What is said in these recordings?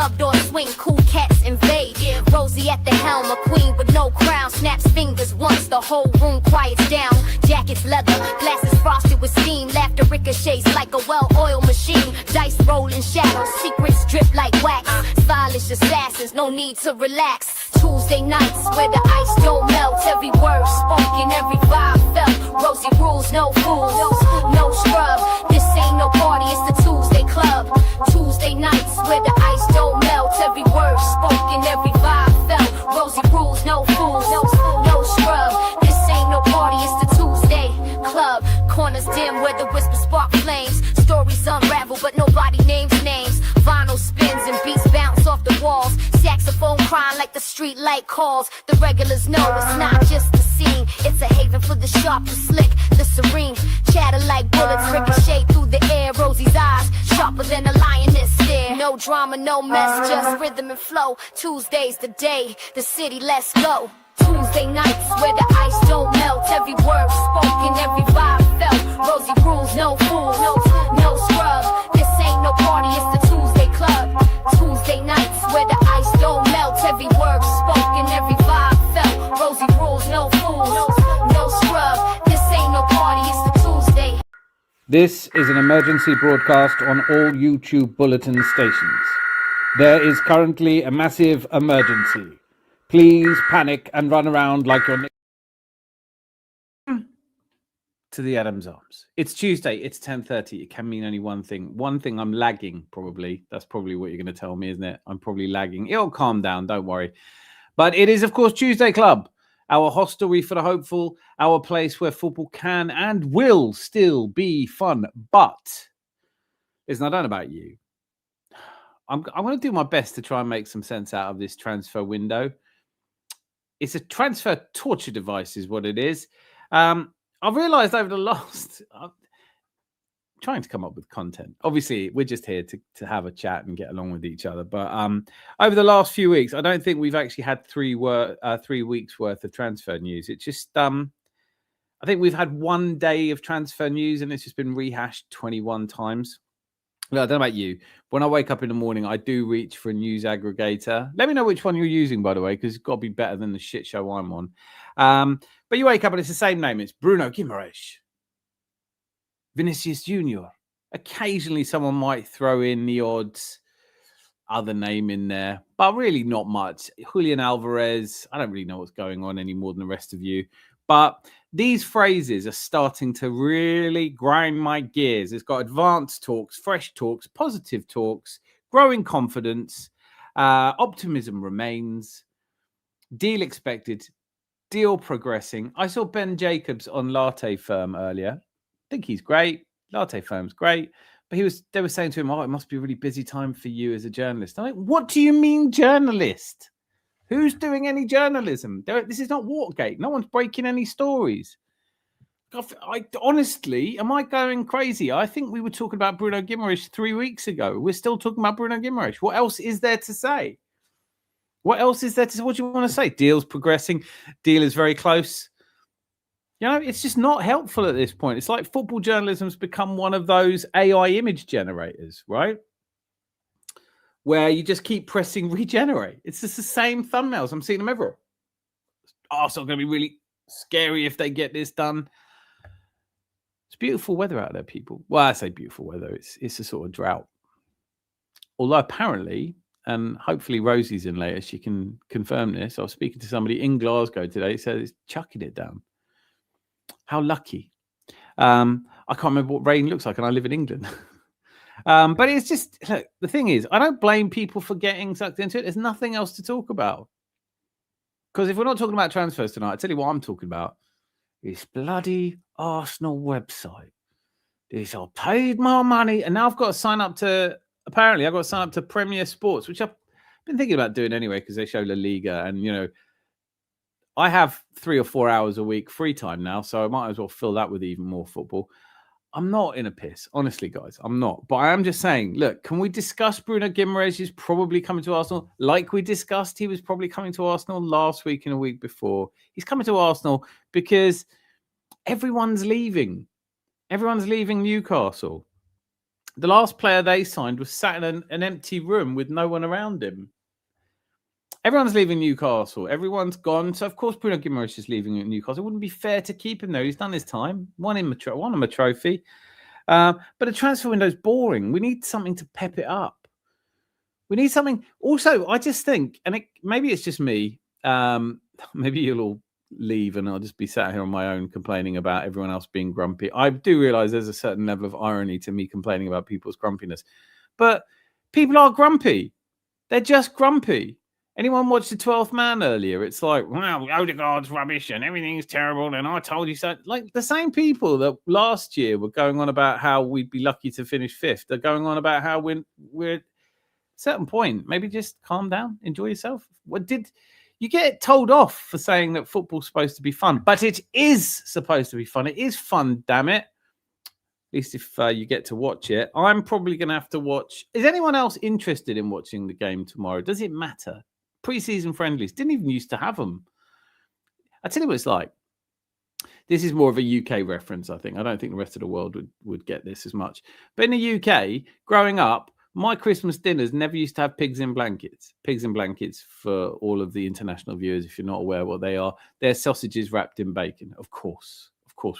club door swing, cool cats invade. Rosie at the helm, a queen with no crown. Snaps fingers once, the whole room quiets down. Jackets leather, glasses frosted with steam. Laughter ricochets like a well-oiled machine. Dice roll in shadows, secrets drip like wax. Stylish assassins, no need to relax. Tuesday nights where the ice don't melt. Every word spoken, every vibe felt. Rosie rules, no fools, no scrub. This ain't no party, it's the Tuesday club. Tuesday nights where the ice don't melt. Every word spoken, every vibe felt. Rosie rules, no fools, no scrub. This ain't no party, it's the Tuesday club. Corners dim where the whispers spark flames. Stories unravel but nobody names names. Vinyl spins and beats bounce off the walls. Saxophone crying like the street light calls. The regulars know it's not just a scene. It's a haven for the sharp, the slick, the serene. Chatter like bullets ricochet through the air. Rosie's eyes sharper than a lioness stare. No drama, no mess, just rhythm and flow. Tuesday's the day, the city, let's go. Tuesday nights where the ice don't melt. Every word spoken, every vibe felt. Rosie rules, no fools, no scrub. This ain't no party, it's the Tuesday club. Tuesday nights where the ice don't melt. Every word spoken, every vibe felt. Rosie rules, no fools, no scrub. This ain't no party, it's the Tuesday. This is an emergency broadcast on all YouTube bulletin stations. There is currently a massive emergency. Please panic and run around like you're to the Adams Arms. It's Tuesday. It's 10:30. It can mean only one thing. One thing, I'm lagging, probably. That's probably what you're going to tell me, isn't it? I'm probably lagging. It'll calm down. Don't worry. But it is, of course, Tuesday Club, our hostelry for the hopeful, our place where football can and will still be fun. But, listen, I don't know about you. I'm going to do my best to try and make some sense out of this transfer window. It's a transfer torture device is what it is. I've realised over the last... I'm trying to come up with content. Obviously, we're just here to have a chat and get along with each other. But over the last few weeks, I don't think we've actually had 3 weeks worth of transfer news. It's just... I think we've had 1 day of transfer news and it's just been rehashed 21 times. Well, I don't know about you. When I wake up in the morning, I do reach for a news aggregator. Let me know which one you're using, by the way, because it's got to be better than the shit show I'm on. But you wake up and it's the same name. It's Bruno Guimarães, Vinicius Junior. Occasionally, someone might throw in the odd other name in there, but really not much. Julian Alvarez. I don't really know what's going on any more than the rest of you. But these phrases are starting to really grind my gears. It's got advanced talks, fresh talks, positive talks, growing confidence, optimism remains, deal expected, deal progressing. I saw Ben Jacobs on Latte Firm earlier. I think he's great. Latte Firm's great. But they were saying to him, it must be a really busy time for you as a journalist. I'm like, what do you mean journalist? Who's doing any journalism? This is not Watergate. No one's breaking any stories. Honestly, am I going crazy? I think we were talking about Bruno Guimarães 3 weeks ago. We're still talking about Bruno Guimarães. What else is there to say? What else is there to say? What do you want to say? Deal's progressing. Deal is very close. You know, it's just not helpful at this point. It's like football journalism's become one of those AI image generators, right? Where you just keep pressing regenerate. It's just the same thumbnails. I'm seeing them everywhere. Arsenal going to be really scary if they get this done. It's beautiful weather out there, people. Well, I say beautiful weather. It's a sort of drought. Although apparently, and hopefully Rosie's in later, she can confirm this. I was speaking to somebody in Glasgow today. Said it's chucking it down. How lucky. I can't remember what rain looks like, and I live in England. But it's just, look, the thing is, I don't blame people for getting sucked into it. There's nothing else to talk about. Because if we're not talking about transfers tonight, I tell you what I'm talking about. This bloody Arsenal website. I paid my money, and now I've got to sign up to, apparently I've got to sign up to Premier Sports, which I've been thinking about doing anyway, because they show La Liga, and, you know, I have 3 or 4 hours a week free time now, so I might as well fill that with even more football. I'm not in a piss, honestly, guys. I'm not. But I am just saying, look, can we discuss Bruno Guimarães is probably coming to Arsenal? Like we discussed, he was probably coming to Arsenal last week and a week before. He's coming to Arsenal because everyone's leaving. Everyone's leaving Newcastle. The last player they signed was sat in an empty room with no one around him. Everyone's leaving Newcastle. Everyone's gone. So, of course, Bruno Guimarães is leaving Newcastle. It wouldn't be fair to keep him there. He's done his time. Won him a trophy. But the transfer window is boring. We need something to pep it up. We need something. Also, I just think, and maybe it's just me. Maybe you'll all leave and I'll just be sat here on my own complaining about everyone else being grumpy. I do realize there's a certain level of irony to me complaining about people's grumpiness. But people are grumpy. They're just grumpy. Anyone watched The 12th Man earlier? It's like, wow, Ødegaard's rubbish and everything's terrible and I told you so. Like the same people that last year were going on about how we'd be lucky to finish 5th. They're going on about how we're at a certain point. Maybe just calm down, enjoy yourself. What did you get told off for saying that football's supposed to be fun? But it is supposed to be fun. It is fun, damn it. At least if you get to watch it. I'm probably going to have to watch. Is anyone else interested in watching the game tomorrow? Does it matter? Pre-season friendlies. Didn't even used to have them. I tell you what it's like. This is more of a UK reference, I think. I don't think the rest of the world would get this as much. But in the UK, growing up, my Christmas dinners never used to have pigs in blankets. Pigs in blankets, for all of the international viewers, if you're not aware what they are, they're sausages wrapped in bacon. Of course,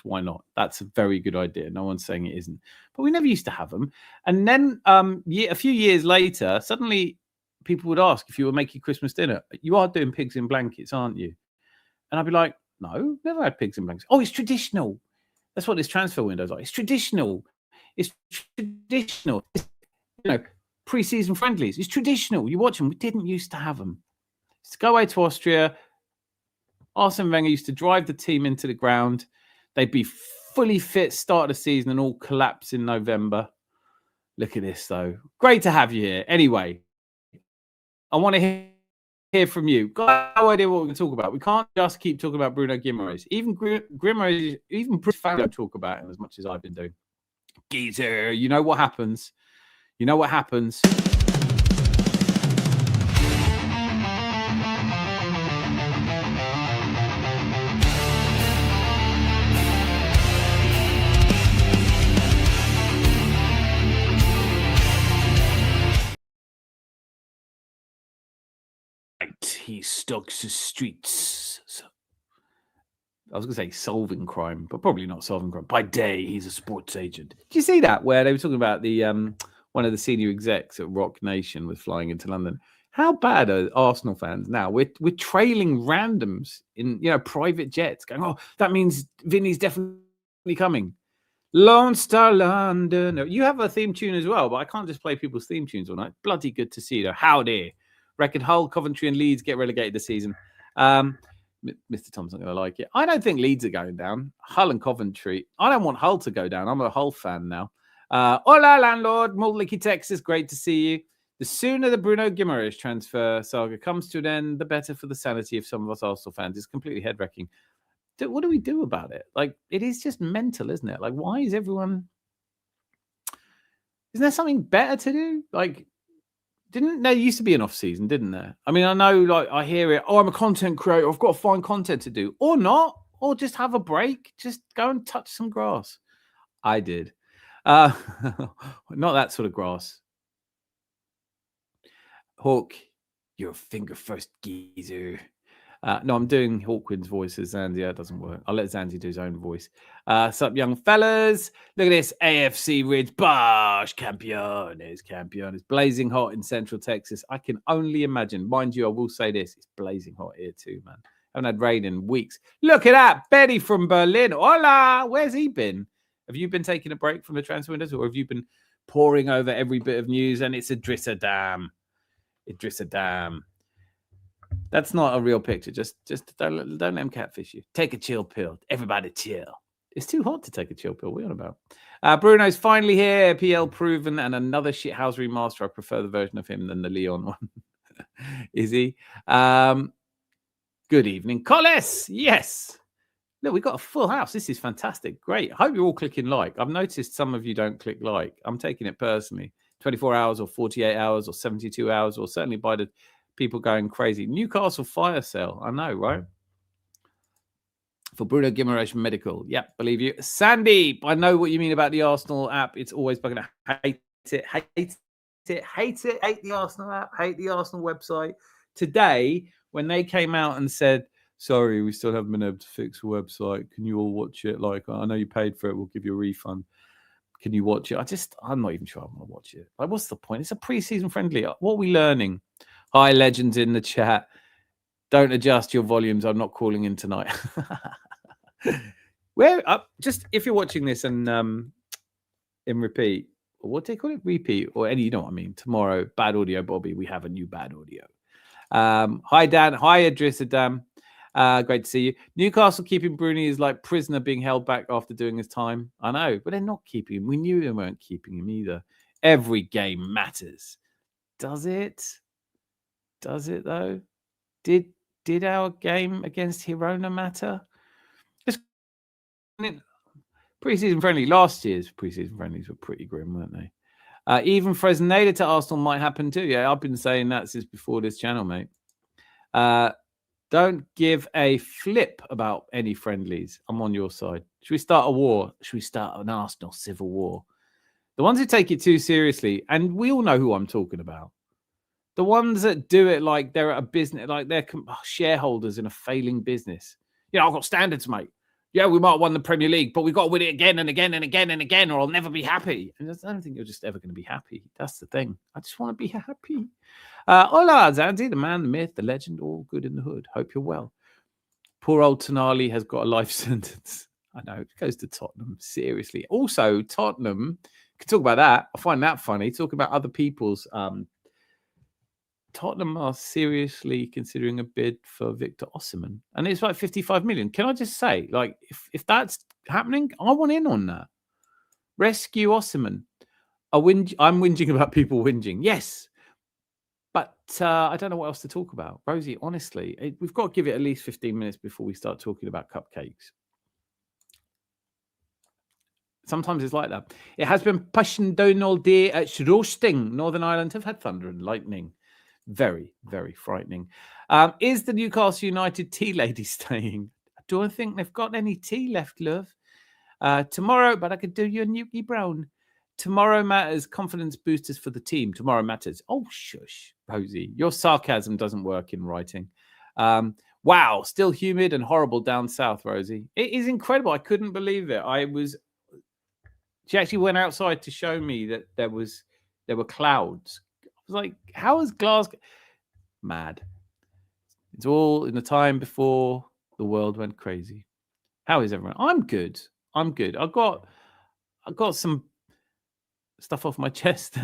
why not? That's a very good idea. No one's saying it isn't. But we never used to have them. And then a few years later, suddenly people would ask if you were making Christmas dinner, you are doing pigs in blankets, aren't you? And I'd be like, no, never had pigs in blankets. Oh, it's traditional. That's what this transfer window is like. It's traditional. It's traditional. It's, pre-season friendlies. It's traditional. You watch them. We didn't used to have them. To go away to Austria, Arsene Wenger used to drive the team into the ground. They'd be fully fit, start of the season, and all collapse in November. Look at this, though. Great to have you here. Anyway, I want to hear from you. Got no idea what we're going to talk about. We can't just keep talking about Bruno Guimarães. Even Guimarães, even Bruce fans don't talk about him as much as I've been doing. Geezer, you know what happens. You know what happens. He stalks the streets. I was going to say solving crime, but probably not solving crime. By day, he's a sports agent. Did you see that? Where they were talking about the one of the senior execs at Rock Nation was flying into London. How bad are Arsenal fans now? We're trailing randoms in private jets, going, oh, that means Vinny's definitely coming. Lone Star London. You have a theme tune as well, but I can't just play people's theme tunes all night. Bloody good to see you, though. Howdy. Reckon Hull, Coventry and Leeds get relegated this season. Mr. Tom's not going to like it. I don't think Leeds are going down. Hull and Coventry. I don't want Hull to go down. I'm a Hull fan now. Hola, landlord. Mullicky, Texas. Great to see you. The sooner the Bruno Guimarães transfer saga comes to an end, the better for the sanity of some of us Arsenal fans. It's completely head-wrecking. What do we do about it? Like, it is just mental, isn't it? Like, why is everyone... Isn't there something better to do? Like... Didn't there used to be an off season, didn't there? I mean, I know, like, I hear it. Oh, I'm a content creator. I've got to find content to do, or not, or just have a break. Just go and touch some grass. I did, not that sort of grass. Hawk, you're a finger first geezer. No, I'm doing Hawkwind's voice as Zanzi. It doesn't work. I'll let Zanzi do his own voice. Sup, young fellas. Look at this AFC Ridge. Bosh, campeones. Blazing hot in Central Texas. I can only imagine. Mind you, I will say this. It's blazing hot here too, man. Haven't had rain in weeks. Look at that. Betty from Berlin. Hola. Where's he been? Have you been taking a break from the transfer windows, or have you been poring over every bit of news? And it's Idrissa Dam. That's not a real picture. Just don't let them catfish you. Take a chill pill. Everybody chill. It's too hot to take a chill pill. What are you on about? Bruno's finally here. PL proven and another shithouse remaster. I prefer the version of him than the Leon one. Is he? Good evening. Collis. Yes. Look, we've got a full house. This is fantastic. Great. I hope you're all clicking like. I've noticed some of you don't click like. I'm taking it personally. 24 hours or 48 hours or 72 hours, or certainly by the people going crazy. Newcastle fire sale. I know, right? For Bruno Guimarães Medical. Yeah, believe you. Sandy, I know what you mean about the Arsenal app. It's always bugging. I hate it, hate it, hate it, hate the Arsenal app, hate the Arsenal website. Today, when they came out and said, sorry, we still haven't been able to fix the website. Can you all watch it? Like, I know you paid for it. We'll give you a refund. Can you watch it? I'm not even sure I want to watch it. Like, what's the point? It's a pre-season friendly. What are we learning? Hi, legends in the chat. Don't adjust your volumes. I'm not calling in tonight. Just if you're watching this and in repeat, what do they call it? Repeat or any, you know what I mean? Tomorrow, bad audio, Bobby. We have a new bad audio. Hi, Dan. Hi, Idris Adam. Great to see you. Newcastle keeping Bruno is like prisoner being held back after doing his time. I know, but they're not keeping him. We knew they weren't keeping him either. Every game matters. Does it? Does it though? Did our game against Girona matter? Pre-season friendly. Last year's pre-season friendlies were pretty grim, weren't they? Even Fresneda to Arsenal might happen too. Yeah, I've been saying that since before this channel, mate. Don't give a flip about any friendlies. I'm on your side. Should we start a war? Should we start an Arsenal civil war? The ones who take it too seriously, and we all know who I'm talking about. The ones that do it like they're at a business, like they're shareholders in a failing business. Yeah, I've got standards, mate. Yeah, we might have won the Premier League, but we've got to win it again and again and again and again, or I'll never be happy. And I don't think you're just ever going to be happy. That's the thing. I just want to be happy. Hola, Zanzi, the man, the myth, the legend, all good in the hood. Hope you're well. Poor old Tonali has got a life sentence. I know, it goes to Tottenham, seriously. Also, Tottenham, can talk about that. I find that funny. Talk about other people's... Tottenham are seriously considering a bid for Victor Osimhen, and it's like 55 million. Can I just say, like, if that's happening, I want in on that. Rescue Osimhen. I'm whinging about people whinging. Yes, but I don't know what else to talk about. Rosie, honestly, we've got to give it at least 15 minutes before we start talking about cupcakes. Sometimes it's like that. It has been pushing down all day. It's roasting. Northern Ireland have had thunder and lightning. Very, very frightening. Is the Newcastle United tea lady staying? I don't think they've got any tea left, love. Tomorrow, but I could do you a Newkie Brown. Tomorrow matters. Confidence boosters for the team. Tomorrow matters. Oh, shush, Rosie. Your sarcasm doesn't work in writing. Wow, still humid and horrible down south, Rosie. It is incredible. I couldn't believe it. She actually went outside to show me that there were clouds. I was like, how is Glasgow? Mad. It's all in the time before the world went crazy. How is everyone? I'm good. I've got some stuff off my chest.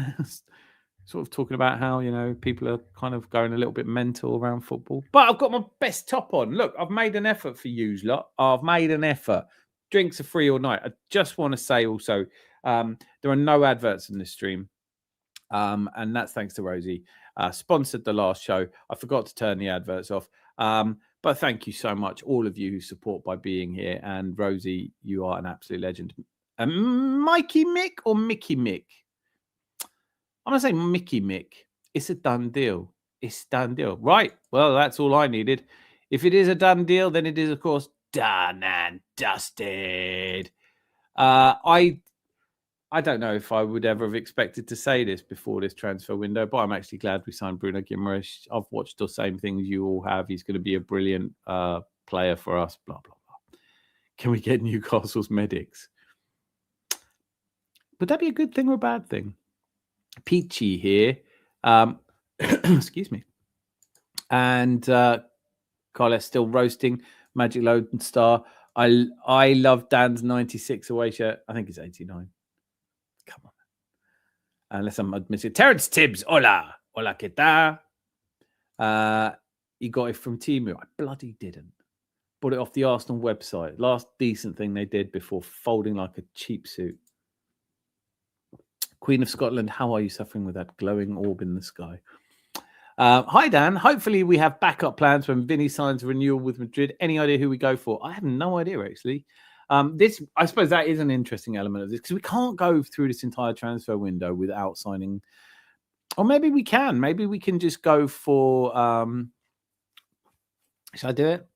Sort of talking about how, people are kind of going a little bit mental around football. But I've got my best top on. Look, I've made an effort for you lot. I've made an effort. Drinks are free all night. I just want to say also, there are no adverts in this stream. And that's thanks to Rosie. Sponsored the last show. I forgot to turn the adverts off. But thank you so much, all of you who support by being here. And Rosie, you are an absolute legend. Mikey Mick or Mickey Mick? I'm going to say Mickey Mick. It's a done deal. It's a done deal. Right. Well, that's all I needed. If it is a done deal, then it is, of course, done and dusted. I don't know if I would ever have expected to say this before this transfer window, but I'm actually glad we signed Bruno Guimarães. I've watched the same things you all have. He's going to be a brilliant player for us, blah, blah, blah. Can we get Newcastle's medics? Would that be a good thing or a bad thing? Peachy here. Excuse me. And Carlos still roasting. Magic Lone Star. I love Dan's 96 away shirt. I think it's 89. Come on. Unless I'm missing. Terence Tibbs. Hola. Hola, ¿qué tal? He got it from Temu. I bloody didn't. Bought it off the Arsenal website. Last decent thing they did before folding like a cheap suit. Queen of Scotland, how are you suffering with that glowing orb in the sky? Hi, Dan. Hopefully we have backup plans when Vinny signs a renewal with Madrid. Any idea who we go for? I have no idea, actually. I suppose that is an interesting element of this because we can't go through this entire transfer window without signing. Or maybe we can. Maybe we can just go for... Should I do it?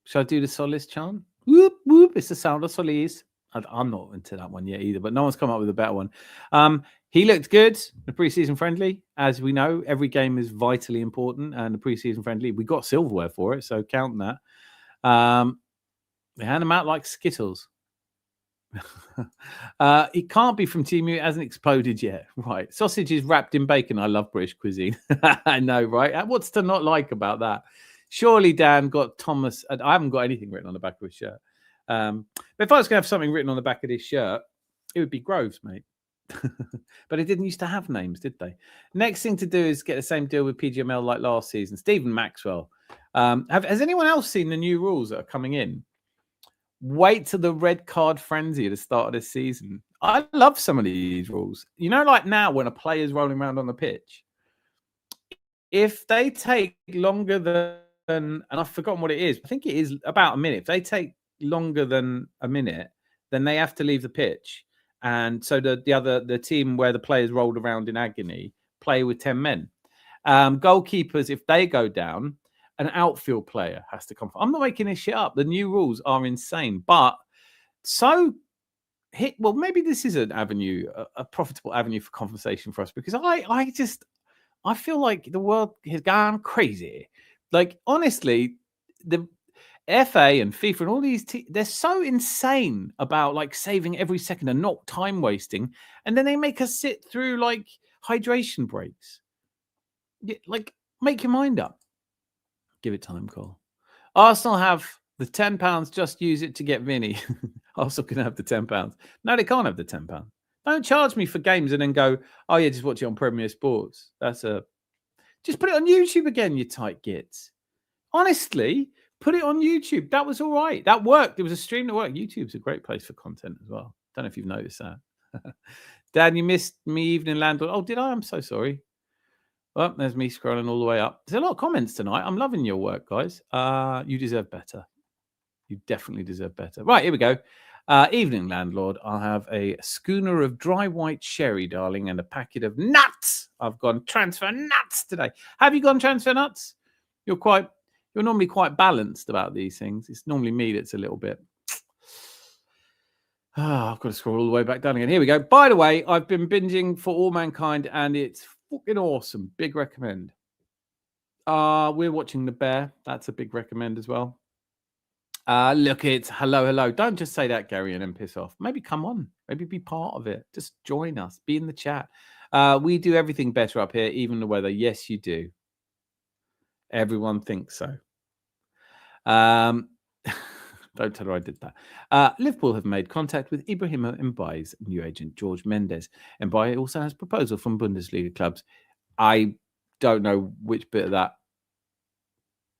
Should I do the Solis chant? Whoop, whoop. It's the sound of Solis. I'm not into that one yet either, but no one's come up with a better one. He looked good, the preseason friendly. As we know, every game is vitally important, and the preseason friendly, we got silverware for it, so count that. They hand them out like Skittles. It can't be from Timu. It hasn't exploded yet. Right. Sausage is wrapped in bacon. I love British cuisine. I know, right? What's to not like about that? Surely Dan got Thomas. I haven't got anything written on the back of his shirt. But if I was going to have something written on the back of this shirt, it would be Groves, mate. But it didn't used to have names, did they? Next thing to do is get the same deal with PGML like last season. Stephen Maxwell. Has anyone else seen the new rules that are coming in? Wait till the red card frenzy at the start of this season. I love some of these rules. You know, like now when a player's rolling around on the pitch, if they take longer than, and I've forgotten what it is, I think it is about a minute. If they take longer than a minute, then they have to leave the pitch. And so the team where the players rolled around in agony play with 10 men. Goalkeepers, if they go down, an outfield player has to come. I'm not making this shit up. The new rules are insane, but well, maybe this is an avenue, a profitable avenue for conversation for us, because I feel like the world has gone crazy. Like, honestly, the FA and FIFA and all these, they're so insane about like saving every second and not time wasting. And then they make us sit through like hydration breaks. Like, make your mind up. Give it time, Cole. Arsenal have the £10. Just use it to get Vinny. Arsenal can have the £10. No, they can't have the £10. Don't charge me for games and then go, oh yeah, just watch it on Premier Sports. Just put it on YouTube again, you tight gits. Honestly, put it on YouTube. That was all right. That worked. There was a stream that worked. YouTube's a great place for content as well. Don't know if you've noticed that. Dan, you missed me evening landlord. Oh, did I? I'm so sorry. Well, there's me scrolling all the way up. There's a lot of comments tonight. I'm loving your work, guys. You deserve better. You definitely deserve better. Right, here we go. Evening, landlord. I'll have a schooner of dry white sherry, darling, and a packet of nuts. I've gone transfer nuts today. Have you gone transfer nuts? You're normally quite balanced about these things. It's normally me that's a little bit. I've got to scroll all the way back down again. Here we go. By the way, I've been binging For All Mankind, and it's fucking awesome. Big recommend. We're watching The Bear. That's a big recommend as well. Look, it's hello. Don't just say that, Gary, and then piss off. Maybe come on. Maybe be part of it. Just join us. Be in the chat. We do everything better up here, even the weather. Yes, you do. Everyone thinks so. Don't tell her I did that. Liverpool have made contact with Ibrahima Mbai's new agent, George Mendes. Mbai also has proposal from Bundesliga clubs. I don't know which bit of that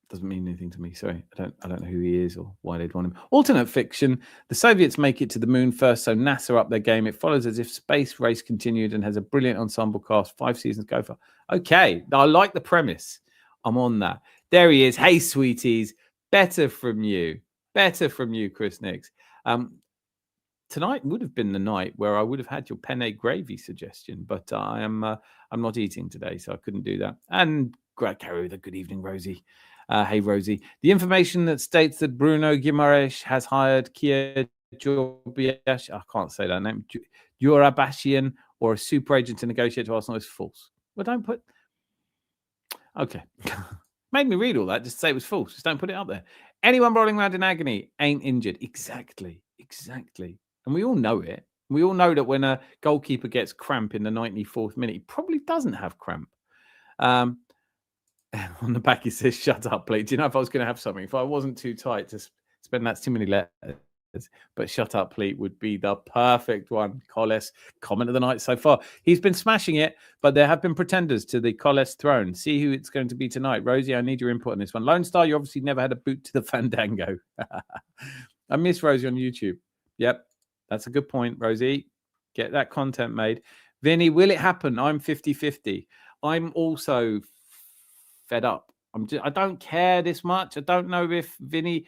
doesn't mean anything to me. Sorry, I don't know who he is or why they'd want him. Alternate fiction: the Soviets make it to the moon first, so NASA up their game. It follows as if space race continued and has a brilliant ensemble cast. 5 seasons go for. Okay, I like the premise. I'm on that. There he is. Hey, sweeties, better from you, Chris Nix. Tonight would have been the night where I would have had your penne gravy suggestion, but I'm not eating today, so I couldn't do that. And carry with a good evening, Rosie. Hey, Rosie. The information that states that Bruno Guimarães has hired Kia Jorbiash, I can't say that name, Jurabashian, or a super agent to negotiate to Arsenal is false. Well, don't put. Okay. Made me read all that. Just say it was false. Just don't put it up there. Anyone rolling around in agony ain't injured. Exactly. And we all know it. We all know that when a goalkeeper gets cramp in the 94th minute, he probably doesn't have cramp. On the back, it says, shut up, please. Do you know, if I was going to have something, if I wasn't too tight to spend that's too many letters, but shut up, please would be the perfect one. Collis, comment of the night so far. He's been smashing it, but there have been pretenders to the Collis throne. See who it's going to be tonight. Rosie, I need your input on this one. Lone Star, you obviously never had a boot to the Fandango. I miss Rosie on YouTube. Yep, that's a good point, Rosie. Get that content made. Vinny, will it happen? I'm 50-50. I'm also fed up. I don't care this much. I don't know if Vinny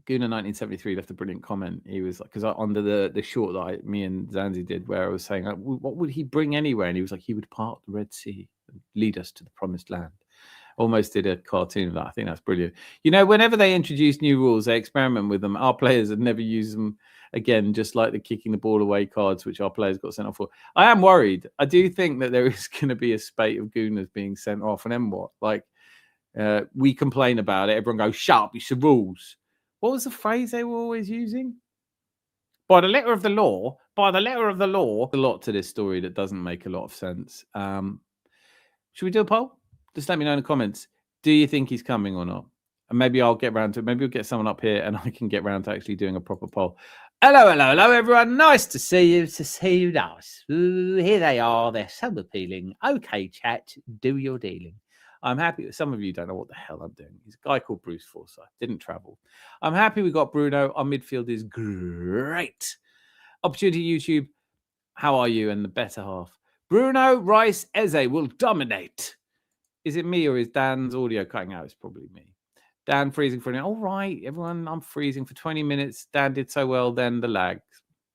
Gooner 1973 left a brilliant comment. He was like, because under the short that me and Zanzi did, where I was saying, what would he bring anywhere? And he was like, he would part the Red Sea and lead us to the promised land. almost did a cartoon of that. I think that's brilliant. You know, whenever they introduce new rules, they experiment with them. Our players have never used them again, just like the kicking the ball away cards, which our players got sent off for. I am worried. I do think that there is going to be a spate of Gooners being sent off. And then what? Like, we complain about it. Everyone goes, shut up, it's the rules. What was the phrase they were always using? By the letter of the law, by the letter of the law. A lot to this story that doesn't make a lot of sense. Should we do a poll? Just let me know in the comments. Do you think he's coming or not? And maybe I'll get round to it. Maybe we'll get someone up here and I can get round to actually doing a proper poll. Hello, everyone. Nice to see you. To see you, nice. Ooh, here they are. They're so appealing. Okay, chat, do your dealing. I'm happy. Some of you don't know what the hell I'm doing. He's a guy called Bruce Forsyth. Didn't travel. I'm happy we got Bruno. Our midfield is great. Opportunity YouTube. How are you? And the better half. Bruno, Rice, Eze will dominate. Is it me or is Dan's audio cutting out? It's probably me. Dan freezing for an all right, everyone. I'm freezing for 20 minutes. Dan did so well. Then the lag.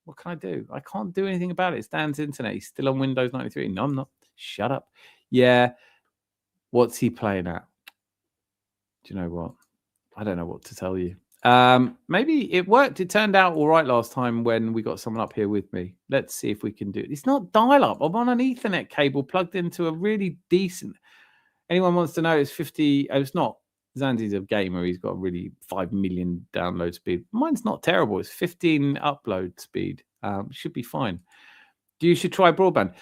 What can I do? I can't do anything about it. It's Dan's internet. He's still on Windows 93. No, I'm not. Shut up. Yeah. What's he playing at? Do you know what? I don't know what to tell you. Maybe it worked. It turned out all right last time when we got someone up here with me. Let's see if we can do it. It's not dial-up. I'm on an Ethernet cable plugged into a really decent. Anyone wants to know? It's 50. Oh, it's not. Zanzi's a gamer. He's got a really 5 million download speed. Mine's not terrible. It's 15 upload speed. Should be fine. You should try broadband.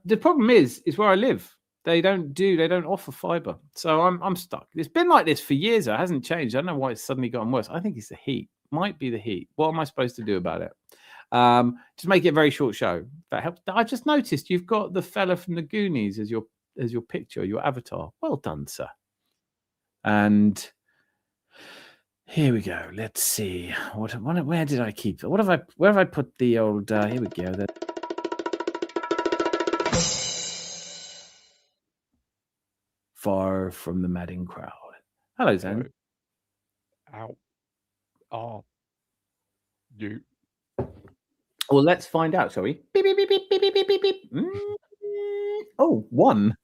The problem is where I live. They don't offer fiber. So I'm stuck. It's been like this for years. It hasn't changed. I don't know why it's suddenly gotten worse. I think it's the heat. Might be the heat. What am I supposed to do about it? Just make it a very short show. That helps. I just noticed you've got the fella from the Goonies as your picture, your avatar. Well done, sir. And here we go. Let's see. Where did I keep it? Where have I put the old here we go. Far from the madding crowd. Hello, Zan. How are you? Well, let's find out, shall we? Beep, beep, beep, beep, beep, beep, beep, beep. Oh, one.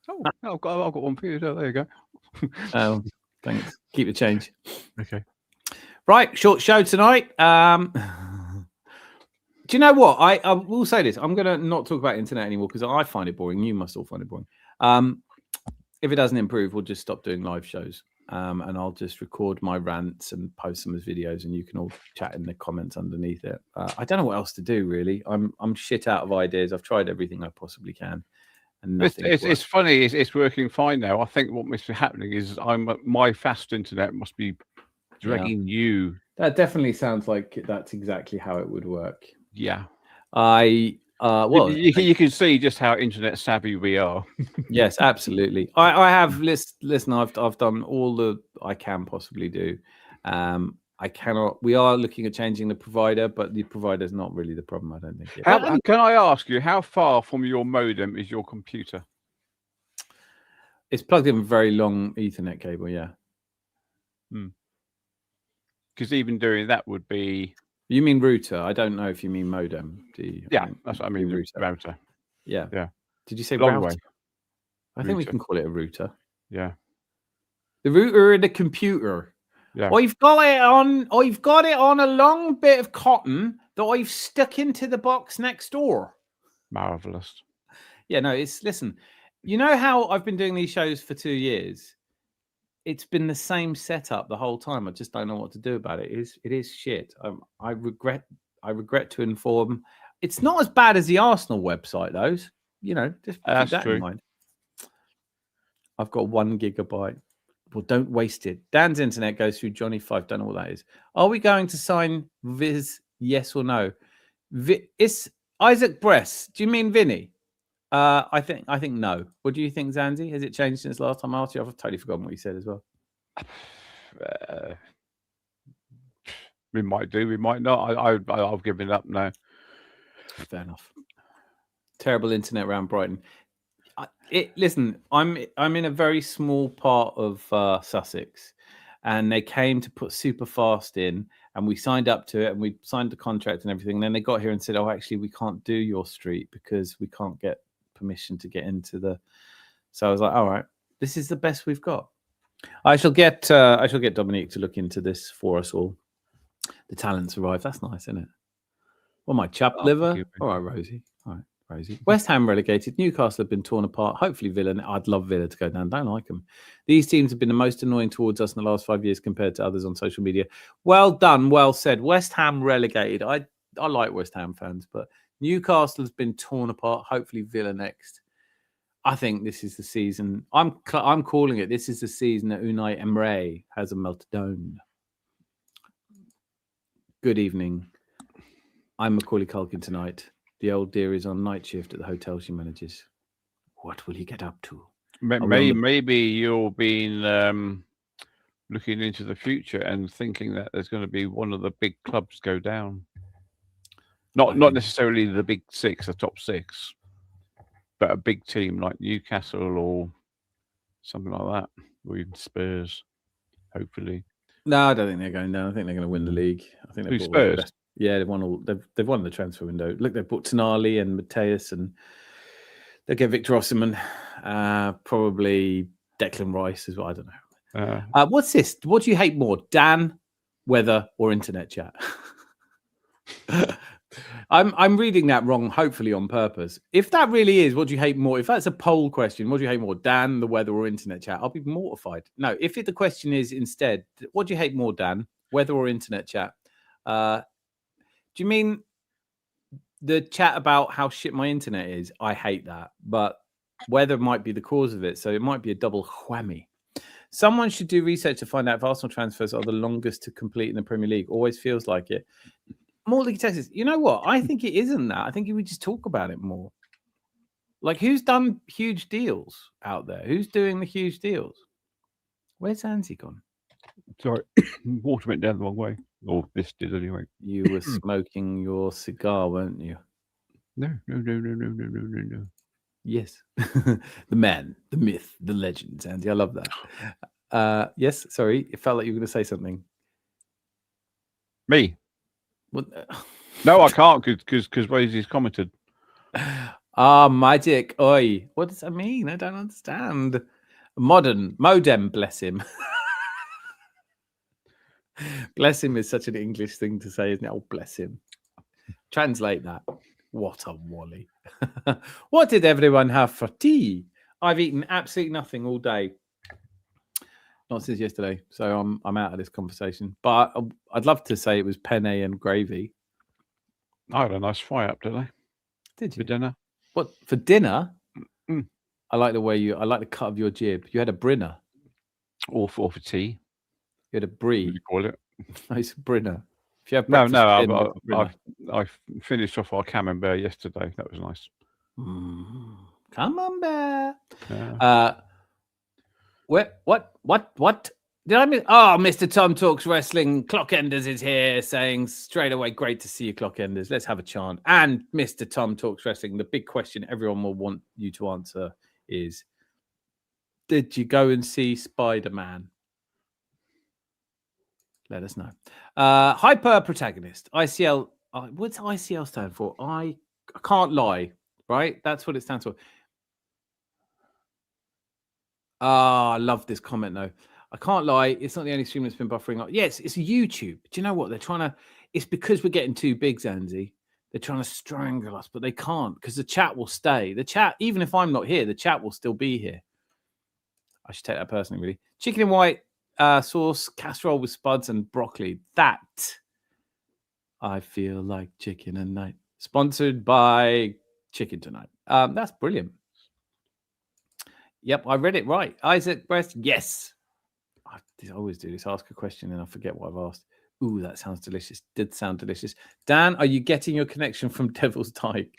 Oh, I've got one for you. There you go. Oh, thanks. Keep the change. Okay. Right, short show tonight. Do you know what? I will say this. I'm going to not talk about internet anymore because I find it boring. You must all find it boring. If it doesn't improve, we'll just stop doing live shows. And I'll just record my rants and post them as videos, and you can all chat in the comments underneath it. I don't know what else to do, really. I'm shit out of ideas. I've tried everything I possibly can. And it's funny. It's working fine now. I think what must be happening is my fast internet must be dragging you. That definitely sounds like that's exactly how it would work. Yeah. Well, you can see just how internet savvy we are. Yes, absolutely. I have listen. I've done all the I can possibly do. I cannot. We are looking at changing the provider, but the provider is not really the problem. I don't think. Can I ask you how far from your modem is your computer? It's plugged in a very long Ethernet cable. Yeah. Because even doing that would be. You mean router? I don't know if you mean modem. Do you? Yeah, that's what I mean. Router. Yeah. Yeah. Did you say long router? way? I think we can call it a router. Yeah. The router in the computer. Yeah. I've got it on a long bit of cotton that I've stuck into the box next door. Marvelous. Yeah, no, listen, you know how I've been doing these shows for 2 years? It's been the same setup the whole time. I just don't know what to do about it. It is shit. I regret to inform. It's not as bad as the Arsenal website, though. You know, just keep that in mind. I've got 1 gigabyte. Well, don't waste it. Dan's internet goes through Johnny 5. Don't know what that is. Are we going to sign Viz? Yes or no? It's Isaac Bress. Do you mean Vinny? I think no. What do you think, Zanzi? Has it changed since last time I asked you? I've totally forgotten what you said as well. We might do. We might not. I've given up now. Fair enough. Terrible internet around Brighton. Listen, I'm in a very small part of Sussex, and they came to put super fast in, and we signed up to it, and we signed the contract and everything. And then they got here and said, "Oh, actually, we can't do your street because we can't get permission to get into the." So I was like, "All right, This is the best we've got. I shall get Dominique to look into this for us all. The talents arrive. That's nice, isn't it? Well, my chap liver. All right, Rosie. All right, Rosie. West Ham relegated. Newcastle have been torn apart. Hopefully Villa. I'd love Villa to go down. Don't like them. These teams have been the most annoying towards us in the last 5 years compared to others on social media. Well done. Well said. West Ham relegated. I like West Ham fans, but Newcastle has been torn apart. Hopefully Villa next. I think this is the season. I'm calling it. This is the season that Unai Emery has a meltdown. Good evening. I'm Macaulay Culkin tonight. The old dear is on night shift at the hotel she manages. What will he get up to? Maybe you've been looking into the future and thinking that there's going to be one of the big clubs go down. Not necessarily the big six, the top six, but a big team like Newcastle or something like that, or even Spurs, hopefully. No, I don't think they're going down. I think they're going to win the league. I think they've Spurs. Yeah, they've won all. They've won the transfer window. Look, they've bought Tonali and Mateus, and they'll get Victor Osimhen. Probably Declan Rice as well. I don't know. What's this? What do you hate more, Dan, weather, or internet chat? I'm reading that wrong, hopefully on purpose. If that really is, what do you hate more? If that's a poll question, what do you hate more, Dan, the weather, or internet chat? I'll be mortified. No, if the question is instead, what do you hate more, Dan, weather or internet chat? Do you mean the chat about how shit my internet is? I hate that, but weather might be the cause of it, so it might be a double whammy. Someone should do research to find out if Arsenal transfers are the longest to complete in the Premier League. Always feels like it. Morley Texas, you know what? I think it isn't that. I think we just talk about it more. Like, who's done huge deals out there? Who's doing the huge deals? Where's Anzi gone? Sorry, water went down the wrong way. Or this did anyway. You were smoking your cigar, weren't you? No. Yes. The man, the myth, the legend, Andy. I love that. Yes, sorry. It felt like you were going to say something. Me? What? No, I can't because Rosie's commented. Magic. Oi. What does that mean? I don't understand. Modem, bless him. Bless him is such an English thing to say, isn't it? Oh, bless him. Translate that. What a wally. What did everyone have for tea? I've eaten absolutely nothing all day. Not since yesterday. So I'm out of this conversation. But I'd love to say it was penne and gravy. I had a nice fry up today. Did you? For dinner. What? For dinner? Mm. I like the cut of your jib. You had a brinner. Or for tea. You had a brie. What do you call it? Nice brinner. If you have I finished off our camembert yesterday. That was nice. Camembert. Yeah. What? Did I miss? Oh, Mr. Tom Talks Wrestling. Clockenders is here saying straight away, great to see you, Clockenders. Let's have a chant. And Mr. Tom Talks Wrestling, the big question everyone will want you to answer is, did you go and see Spider-Man? Let us know. Hyper protagonist. ICL. What's ICL stand for? I can't lie, right? That's what it stands for. I love this comment though. I can't lie. It's not the only stream that's been buffering up. Yes, it's YouTube. Do you know what? They're trying to... It's because we're getting too big, Zanzi. They're trying to strangle us, but they can't because the chat will stay. The chat, even if I'm not here, the chat will still be here. I should take that personally, really. Chicken and white sauce, casserole with spuds and broccoli. That I feel like chicken and night. Sponsored by Chicken Tonight. That's brilliant. Yep, I read it right. Isaac West, yes. I always do this. Ask a question and I forget what I've asked. Ooh, that sounds delicious. Did sound delicious. Dan, are you getting your connection from Devil's Dyke?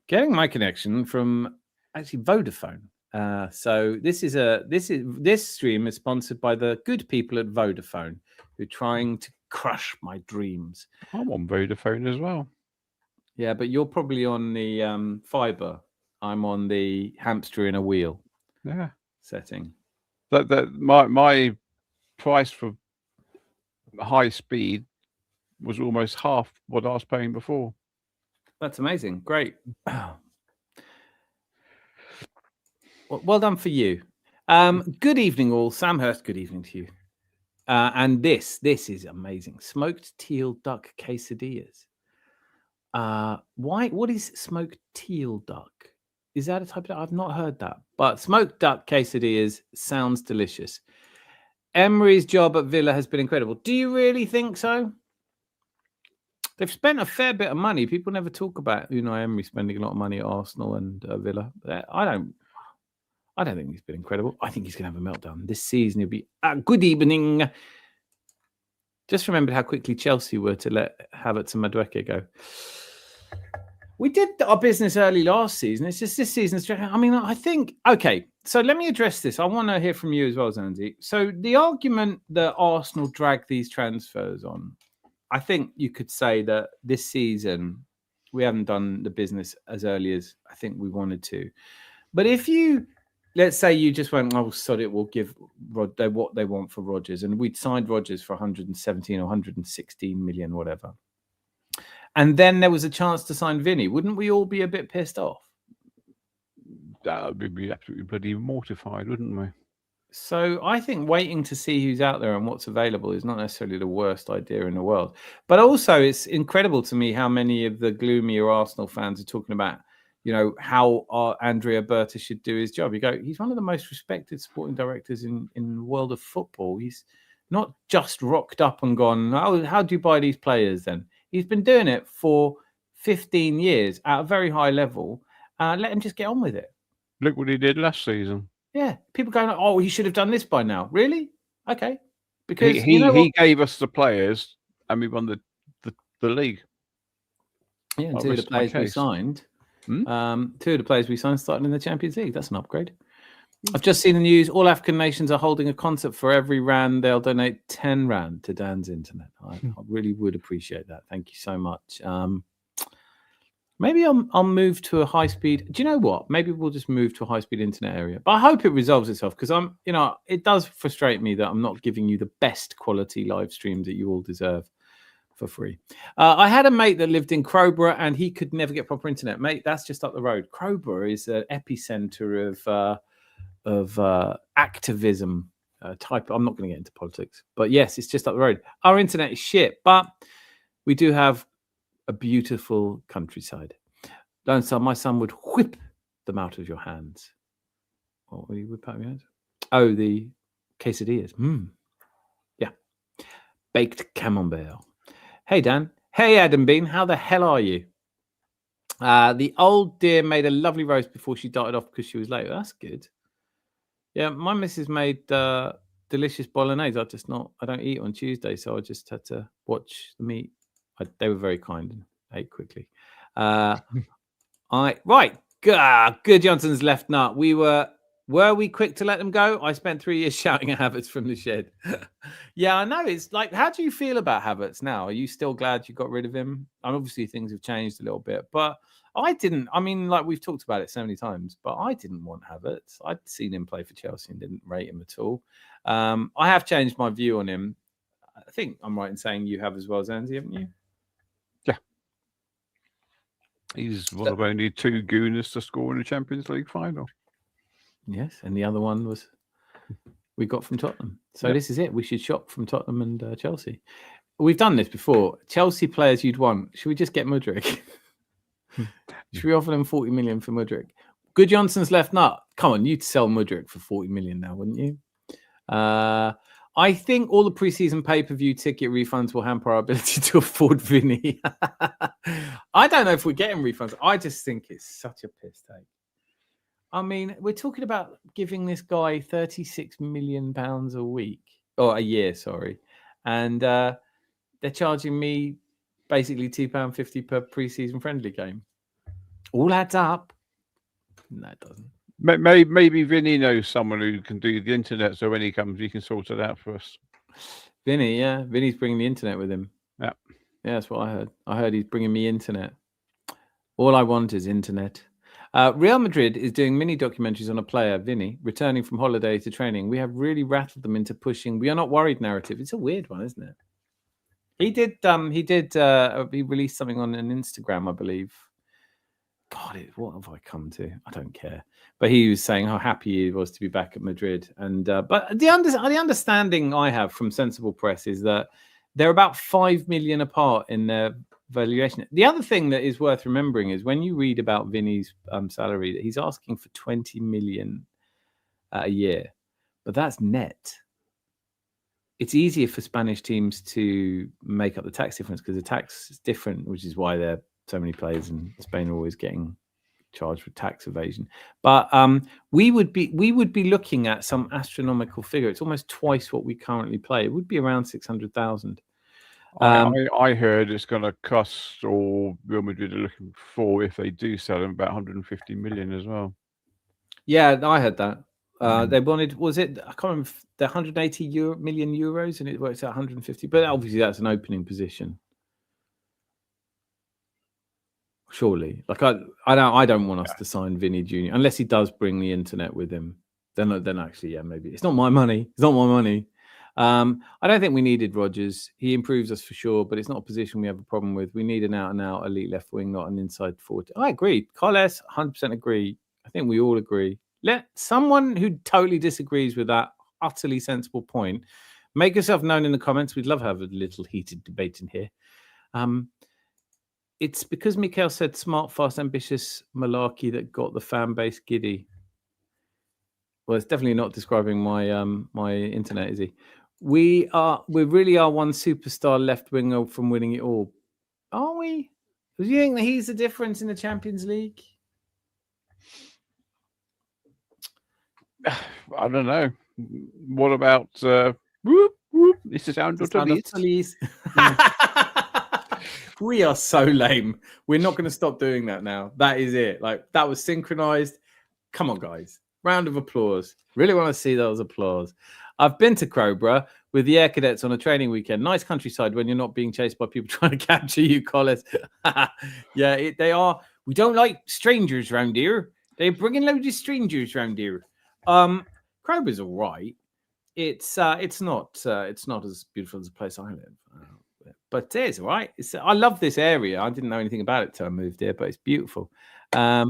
Getting my connection from actually Vodafone. So this stream is sponsored by the good people at Vodafone who are trying to crush my dreams. I'm on Vodafone as well. Yeah, but you're probably on the fiber. I'm on the hamster in a wheel. Yeah, setting. That my price for high speed was almost half what I was paying before. That's amazing. Great. Well done for you. Good evening, all. Sam Hurst, good evening to you. And this is amazing. Smoked teal duck quesadillas. What is smoked teal duck? Is that a type of... I've not heard that. But smoked duck quesadillas sounds delicious. Emery's job at Villa has been incredible. Do you really think so? They've spent a fair bit of money. People never talk about Emery spending a lot of money at Arsenal and Villa. I don't think he's been incredible. I think he's going to have a meltdown this season. He'll be good evening. Just remembered how quickly Chelsea were to let Havertz and Madueke go. We did our business early last season. It's just this season's... I mean, I think... Okay, so let me address this. I want to hear from you as well, Zanzi. So the argument that Arsenal dragged these transfers on, I think you could say that this season we haven't done the business as early as I think we wanted to. But if you... Let's say you just went, oh, sod it, we'll give what they want for Rodgers. And we'd signed Rodgers for 117 or 116 million, whatever. And then there was a chance to sign Vinny. Wouldn't we all be a bit pissed off? We'd be absolutely bloody mortified, wouldn't we? So I think waiting to see who's out there and what's available is not necessarily the worst idea in the world. But also it's incredible to me how many of the gloomier Arsenal fans are talking about, how Andrea Berta should do his job. You go, he's one of the most respected sporting directors in the world of football. He's not just rocked up and gone, oh, how do you buy these players then? He's been doing it for 15 years at a very high level. Let him just get on with it. Look what he did last season. Yeah. People going, oh, he should have done this by now. Really? Okay. Because he gave us the players and we won the league. Yeah, and two of the players we signed. Two of the players we signed started in the Champions League. That's an upgrade. I've just seen the news. All African nations are holding a concert. For every rand, they'll donate 10 rand to Dan's internet. I really would appreciate that. Thank you so much. Maybe I'll move to a high speed. Do you know what? Maybe we'll just move to a high speed internet area. But I hope it resolves itself because it does frustrate me that I'm not giving you the best quality live streams that you all deserve for free. I had a mate that lived in Crowborough and he could never get proper internet. Mate, that's just up the road. Crowborough is an epicenter of activism type. I'm not going to get into politics, but yes, it's just up the road. Our internet is shit, but we do have a beautiful countryside. Don't say my son would whip them out of your hands. What will you whip out of your hands? Oh, the quesadillas. Yeah. Baked camembert. Hey, Dan. Hey, Adam Bean. How the hell are you? The old dear made a lovely roast before she darted off because she was late. That's good. Yeah, my missus made delicious bolognese. I don't eat on Tuesday, so I just had to watch the meat. They were very kind and ate quickly. Good Johnson's left nut. Were we quick to let them go? I spent 3 years shouting at Havertz from the shed. Yeah, I know. It's like, how do you feel about Havertz now? Are you still glad you got rid of him? And obviously things have changed a little bit, but I didn't. I mean, like we've talked about it so many times, but I didn't want Havertz. I'd seen him play for Chelsea and didn't rate him at all. I have changed my view on him. I think I'm right in saying you have as well, Zanzi, haven't you? Yeah. He's one of only 2 Gooners to score in the Champions League final. Yes, and the other one was we got from Tottenham. So This is it. We should shop from Tottenham and Chelsea. We've done this before. Chelsea players you'd want. Should we just get Mudryk? Should we offer them 40 million for Mudryk? Good Johnson's left nut. Come on, you'd sell Mudryk for 40 million now, wouldn't you? I think all the preseason pay-per-view ticket refunds will hamper our ability to afford Vinny. I don't know if we're getting refunds. I just think it's such a piss take. I mean, we're talking about giving this guy £36 million a week, or a year, sorry. And they're charging me basically £2.50 per preseason friendly game. All adds up. No, it doesn't. Maybe Vinny knows someone who can do the internet, so when he comes, he can sort it out for us. Vinny, yeah. Vinny's bringing the internet with him. Yeah. Yeah, that's what I heard. I heard he's bringing me internet. All I want is internet. Real Madrid is doing mini documentaries on a player, Vinny, returning from holiday to training. We have really rattled them into pushing "we are not worried" narrative. It's a weird one, isn't it? He released something on an Instagram, I believe, God, what have I come to? I don't care. But he was saying how happy he was to be back at Madrid. And but the understanding I have from sensible press is that they're about 5 million apart in their valuation. The other thing that is worth remembering is when you read about Vinny's salary, that he's asking for 20 million a year, but that's net. It's easier for Spanish teams to make up the tax difference because the tax is different, which is why there are so many players in Spain are always getting charged with tax evasion. But we would be looking at some astronomical figure. It's almost twice what we currently play. It would be around 600,000. I heard it's going to cost, or Real Madrid are looking for, if they do sell them, about 150 million as well. Yeah, I heard that. They wanted, was it, I can't remember, the 180 million euros, and it works out 150. But obviously that's an opening position. Surely, like I don't want us to sign Vinny Jr. unless he does bring the internet with him. Then actually, yeah, maybe it's not my money. It's not my money. I don't think we needed Rodgers. He improves us for sure, but it's not a position we have a problem with. We need an out-and-out elite left wing, not an inside forward. I agree. Carles, 100% agree. I think we all agree. Let someone who totally disagrees with that utterly sensible point make yourself known in the comments. We'd love to have a little heated debate in here. It's because Mikel said smart, fast, ambitious malarkey that got the fan base giddy. Well, it's definitely not describing my my internet, is he? We really are one superstar left winger from winning it all. Are we? Do you think that he's the difference in the Champions League? I don't know. What about whoop whoop? It's the sound of police. We are so lame. We're not going to stop doing that now. That is it. Like, that was synchronized. Come on, guys. Round of applause. Really want to see those applause. I've been to Crowborough with the Air Cadets on a training weekend. Nice countryside when you're not being chased by people trying to capture you, Collis. Yeah, they are. We don't like strangers around here. They're bringing loads of strangers around here. Crowborough's all right. It's not as beautiful as the place I live. But it is all right. I love this area. I didn't know anything about it till I moved here, but it's beautiful. I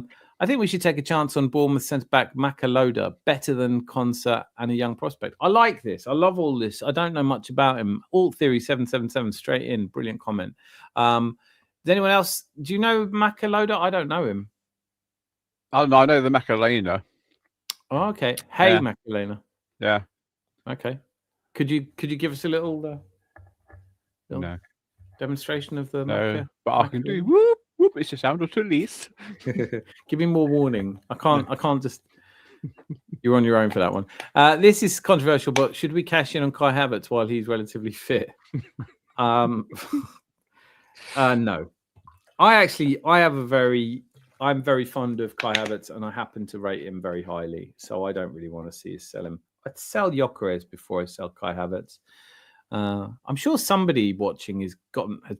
think we should take a chance on Bournemouth centre-back Makaloda, better than Konsa and a young prospect. I like this. I love all this. I don't know much about him. Alt Theory 777, straight in. Brilliant comment. Does anyone else? Do you know Makaloda? I don't know him. Oh, no, I know the Macarena. Oh, okay. Hey, yeah. Macarena. Yeah. Okay. Could you give us a little demonstration of the Macarena? But I can do whoop. Whoop, it's a sound of police. Give me more warning. I can't just. You're on your own for that one. This is controversial, but should we cash in on Kai Havertz while he's relatively fit? No. I'm very fond of Kai Havertz, and I happen to rate him very highly. So I don't really want to see us sell him. I'd sell Gyökeres before I sell Kai Havertz. I'm sure somebody watching has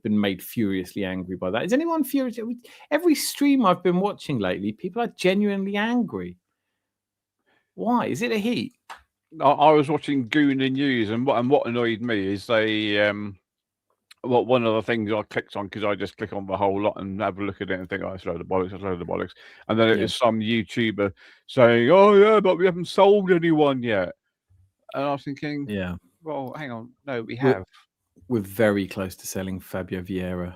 been made furiously angry by that. Is anyone furious? Every stream I've been watching lately, people are genuinely angry. Why? Is it a heat? I was watching Gooner News, and what annoyed me is they one of the things I clicked on, because I just click on the whole lot and have a look at it and think, oh, it's a load of bollocks, and then it was some YouTuber saying, oh yeah, but we haven't sold anyone yet, and I was thinking, yeah. Well, hang on. No, we have. We're very close to selling Fabio Vieira.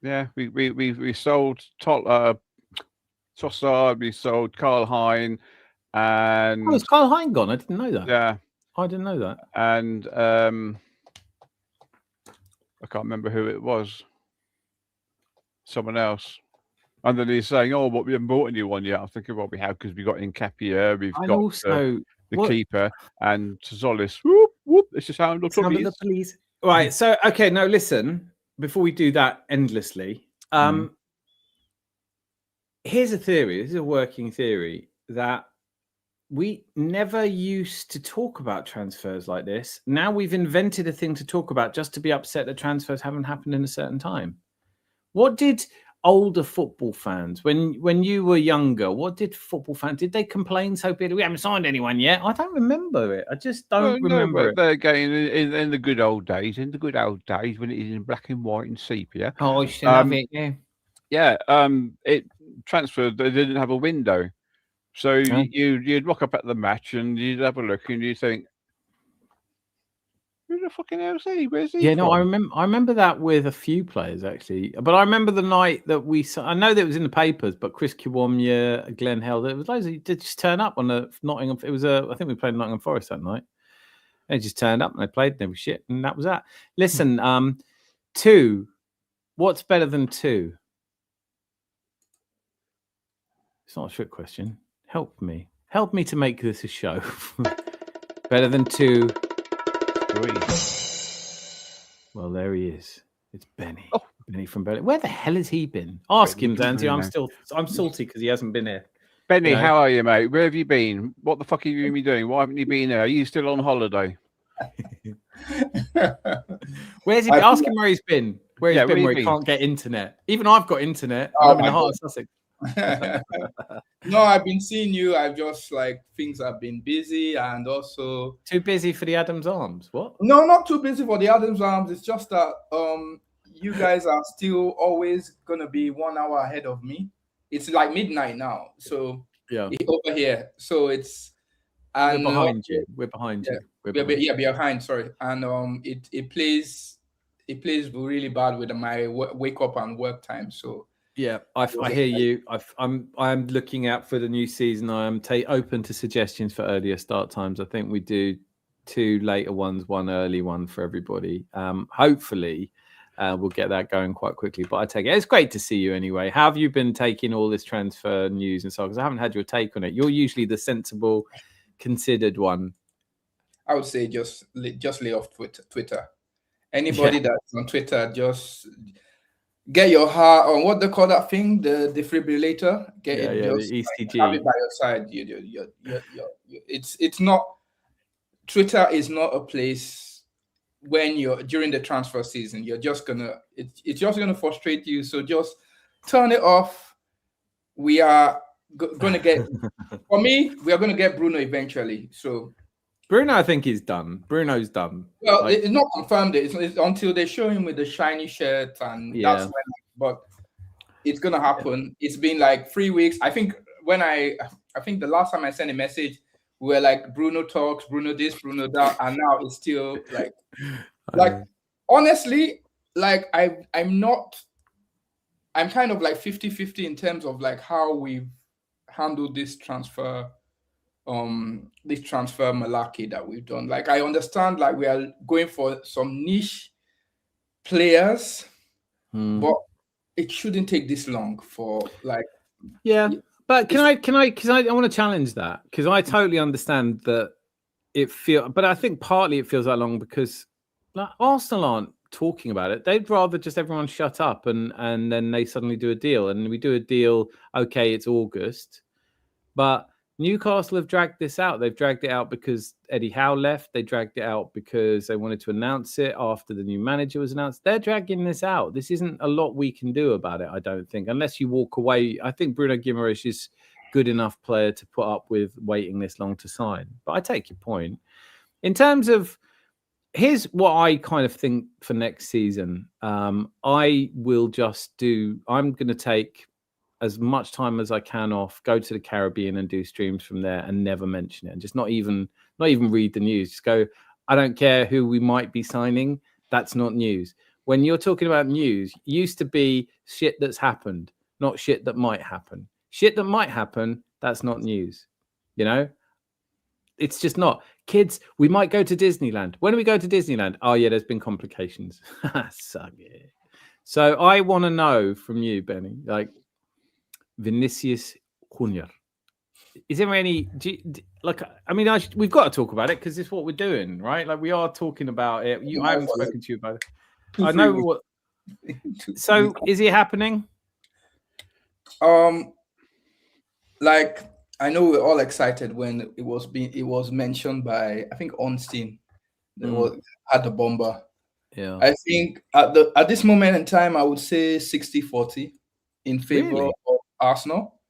Yeah, we sold Trossard, we sold Karl Hein, and is Karl Hein gone? I didn't know that. Yeah, I didn't know that. And I can't remember who it was. Someone else. And then he's saying, "Oh, but we haven't bought anyone yet." I'm thinking, well, we have, because we got Nkapia, we've got also the keeper, and Zolis. Whoop whoop! It's the sound of the police. Right. So, okay. Now, listen. Before we do that endlessly, here's a theory. This is a working theory that we never used to talk about transfers like this. Now we've invented a thing to talk about just to be upset that transfers haven't happened in a certain time. What did older football fans, when you were younger, what did football fans, did they complain so bitterly? We haven't signed anyone yet. I don't remember it. I just don't remember it. Again, in the good old days, when it is in black and white and sepia. Oh, I should love it, yeah. Yeah, it transferred. They didn't have a window, so you'd rock up at the match and you'd have a look and you think, "Who the fucking hell is he? Where's he Yeah, from?" no, I remember that with a few players actually, but I remember the night that I know that it was in the papers, but Chris Kiwomya, Glenn Held, it was loads of, they just turn up on the Nottingham. It was I think we played Nottingham Forest that night. They just turned up and they played, and they were shit, and that was that. Listen, 2. What's better than 2? It's not a trick question. Help me to make this a show. Better than 2. 3. Well, there he is. It's Benny. Oh, Benny from Berlin. Where the hell has he been? Ask him, Zanzi. I'm salty because he hasn't been here. Benny, you know? How are you, mate? Where have you been? What the fuck have you been doing? Why haven't you been there? Are you still on holiday? Where's he been? Ask him where he's been. Where he's been where he can't get internet. Even I've got internet. I'm in the heart of Sussex. No, I've been seeing you. I've just things have been busy and also too busy for the Adams Arms. What? No, not too busy for the Adams Arms. It's just that you guys are still always gonna be 1 hour ahead of me. It's like midnight now, so yeah, over here. So it's and we're behind you. We're behind. Sorry, and it plays really bad with my wake up and work time. So. Yeah, I hear you. I'm looking out for the new season. I am open to suggestions for earlier start times. I think we do 2 later ones, 1 early one for everybody. Hopefully, we'll get that going quite quickly. But I take it. It's great to see you anyway. How have you been taking all this transfer news and so on? Because I haven't had your take on it. You're usually the sensible, considered one. I would say just lay off Twitter. Anybody that's on Twitter, just get your heart on what they call that thing, the defibrillator. Get it, just the ECG. Have it by your side. It's not. Twitter is not a place when you're during the transfer season. You're just gonna. It's just gonna frustrate you. So just turn it off. We are gonna get. For me, we are gonna get Bruno eventually. So. Bruno, I think he's done. Bruno's done. Well, it's not confirmed. It's until they show him with the shiny shirt, and that's when. But it's gonna happen. It's been 3 weeks. I think I think the last time I sent a message, we were Bruno talks, Bruno this, Bruno that, and now it's still honestly, I'm kind of 50-50 in terms of how we've handled this transfer. This transfer malarkey that we've done. I understand we are going for some niche players, but it shouldn't take this long for yeah. But can I because I want to challenge that, because I totally understand that but I think partly it feels that long because Arsenal aren't talking about it. They'd rather just everyone shut up and then they suddenly do a deal, and we do a deal. Okay, it's August, but Newcastle have dragged this out. They've dragged it out because Eddie Howe left. They dragged it out because they wanted to announce it after the new manager was announced. They're dragging this out. This isn't a lot we can do about it, I don't think, unless you walk away. I think Bruno Guimarães is good enough player to put up with waiting this long to sign. But I take your point. In terms of, here's what I kind of think for next season. I'm going to take as much time as I can off, go to the Caribbean and do streams from there and never mention it, and just not even read the news. Just go, I don't care who we might be signing. That's not news. When you're talking about news, it used to be shit that's happened, not shit that might happen. Shit that might happen, that's not news. You know? It's just not. Kids, we might go to Disneyland. When do we go to Disneyland? Oh yeah, there's been complications. Suck it. So I want to know from you, Benny, Vinicius Junior. Is there any we've got to talk about it because it's what we're doing, right? We are talking about it. I haven't spoken to you about it. I know what. So is it happening? I know we're all excited when it was mentioned by, I think, Ornstein. Had the bomber. Yeah. I think at this moment in time, I would say 60-40 in favor of Arsenal.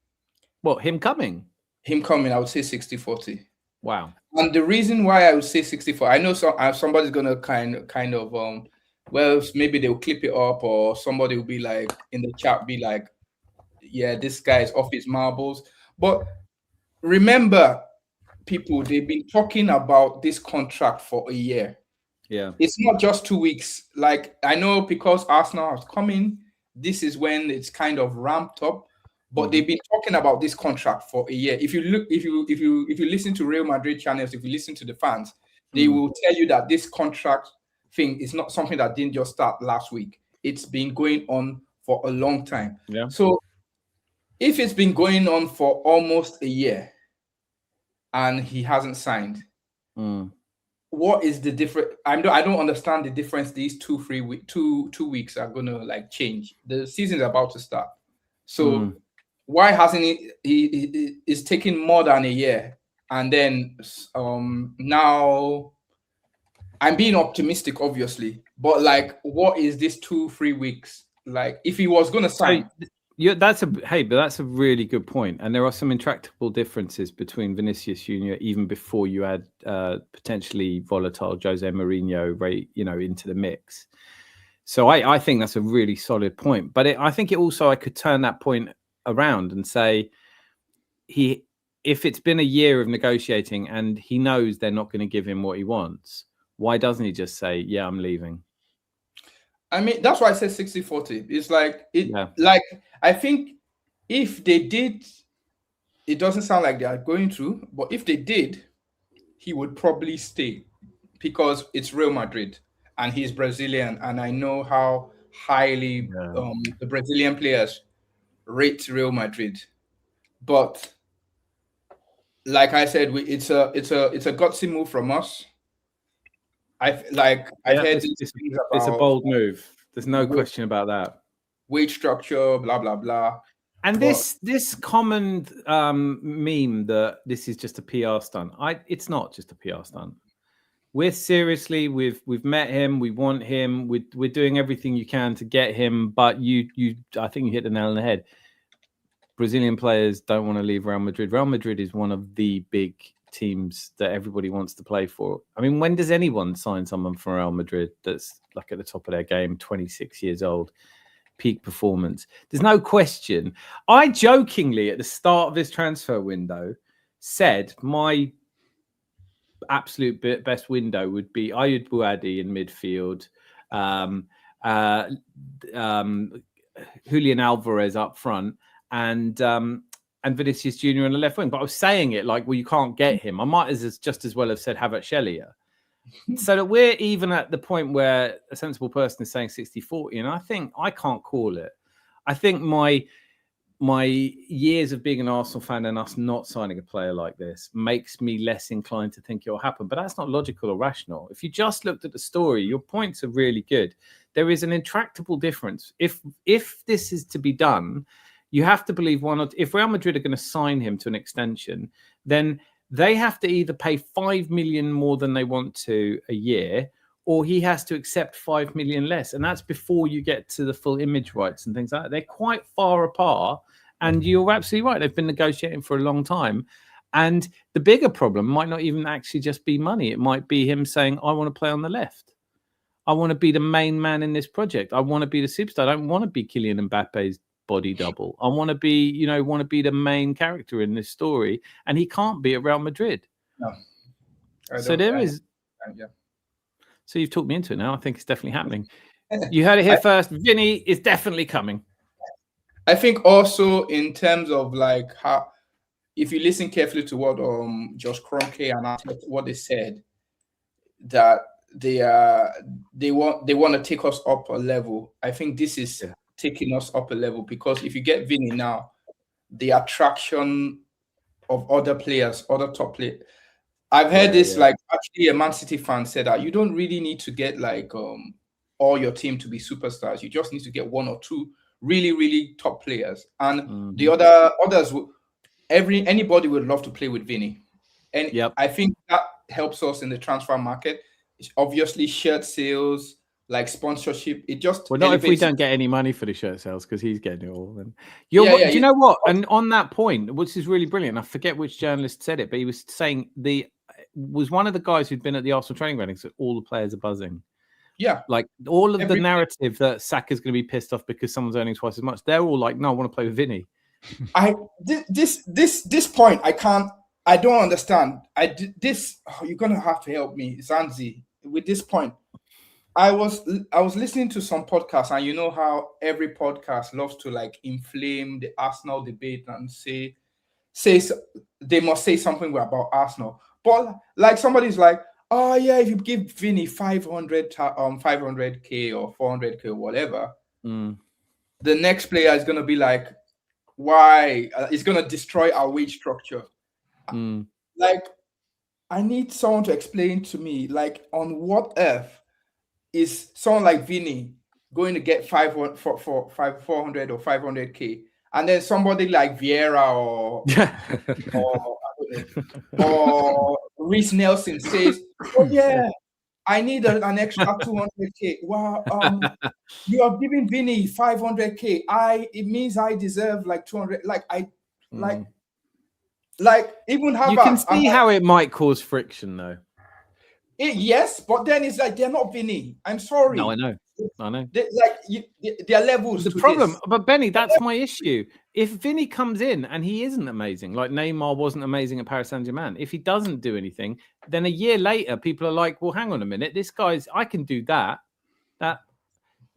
What, him coming? Him coming, I would say 60-40. Wow. And the reason why I would say 60-40, I know somebody's gonna kind of well, maybe they'll clip it up, or somebody will be like in the chat, be like, yeah, this guy is off his marbles. But remember, people, they've been talking about this contract for a year. Yeah. It's not just 2 weeks. Like, I know because Arsenal has come in, this is when it's kind of ramped up. But they've been talking about this contract for a year. If you listen to Real Madrid channels, if you listen to the fans, they will tell you that this contract thing is not something that didn't just start last week. It's been going on for a long time. Yeah. So if it's been going on for almost a year and he hasn't signed, what is the difference? I don't understand the difference. These 2 weeks are gonna like change. The season is about to start. So why hasn't he is taking more than a year? And then now I'm being optimistic, obviously, but like, what is this 2-3 weeks? Like, if he was gonna sign, that's a really good point. And there are some intractable differences between Vinicius Junior, even before you add potentially volatile Jose Mourinho, into the mix. So I think that's a really solid point. But I think I could turn that point around and say, if it's been a year of negotiating and he knows they're not going to give him what he wants, why doesn't he just say, yeah, I'm leaving? I mean, that's why I said 60-40. It's like like, I think if they did, it doesn't sound like they are going to, but if they did, he would probably stay because it's Real Madrid and he's Brazilian, and I know how highly the Brazilian players rate Real Madrid. But like I said, it's a gutsy move from us. I've heard it's a bold move. There's no question about that. Wage structure, blah blah blah. And this common meme that this is just a PR stunt. It's not just a PR stunt. We've met him. We want him. We're doing everything you can to get him. But I think you hit the nail on the head. Brazilian players don't want to leave Real Madrid. Real Madrid is one of the big teams that everybody wants to play for. I mean, when does anyone sign someone from Real Madrid that's like at the top of their game, 26 years old, peak performance? There's no question. I jokingly at the start of this transfer window said my absolute best window would be Ayud Bouadi in midfield, Julian Alvarez up front, and Vinicius Junior on the left wing. But I was saying it like, well, you can't get him. I might just as well have said Havertz. So that we're even at the point where a sensible person is saying 60-40, and I think I can't call it. I think my years of being an Arsenal fan and us not signing a player like this makes me less inclined to think it'll happen. But that's not logical or rational. If you just looked at the story, your points are really good. There is an intractable difference. If this is to be done, you have to believe if Real Madrid are going to sign him to an extension, then they have to either pay 5 million more than they want to a year, or he has to accept 5 million less. And that's before you get to the full image rights and things like that. They're quite far apart. And you're absolutely right. They've been negotiating for a long time. And the bigger problem might not even actually just be money. It might be him saying, I want to play on the left. I want to be the main man in this project. I want to be the superstar. I don't want to be Kylian Mbappe's body double. I want to be, the main character in this story. And he can't be at Real Madrid. No. So there is. Yeah. So you've talked me into it now. I think it's definitely happening. You heard it here first. Vinny is definitely coming. I think also in terms of like how, if you listen carefully to what Josh Kroenke and what they said, that they want to take us up a level. I think this is taking us up a level, because if you get Vinny now, the attraction of other players, other top players. I've heard like actually a Man City fan said that you don't really need to get like all your team to be superstars. You just need to get one or two really, really top players, and the others anybody would love to play with Vinny, and I think that helps us in the transfer market. It's obviously shirt sales, like sponsorship. It just not if we don't get any money for the shirt sales, because he's getting it all. And do you know what? And on that point, which is really brilliant, I forget which journalist said it, but he was saying was one of the guys who'd been at the Arsenal training ground. Said all the players are buzzing. Yeah. Like all of the Every- narrative that Saka's going to be pissed off because someone's earning twice as much. They're all like, no, I want to play with Vinny. This point I don't understand. You're gonna have to help me, Zanzi, with this point. I was listening to some podcasts, and you know how every podcast loves to like inflame the Arsenal debate and say they must say something about Arsenal. But like somebody's like, oh yeah, if you give Vinny 500k or 400k or whatever, the next player is gonna be like, why? It's gonna destroy our wage structure. Like, I need someone to explain to me, like, on what earth is someone like Vinny going to get 400 or 500k, and then somebody like Vieira or Reece Nelson says, "Oh yeah, I need an extra 200k." Wow, you are giving Vinny 500k. It means I deserve like 200. Like even Havertz. You can see how it might cause friction, though. Yes, but then it's like they're not Vinny. I'm sorry. No, I know. There are levels. The to problem, this. but Benny, that's my issue. If Vinny comes in and he isn't amazing, like Neymar wasn't amazing at Paris Saint-Germain, if he doesn't do anything, then a year later, people are like, well, hang on a minute, I can do that.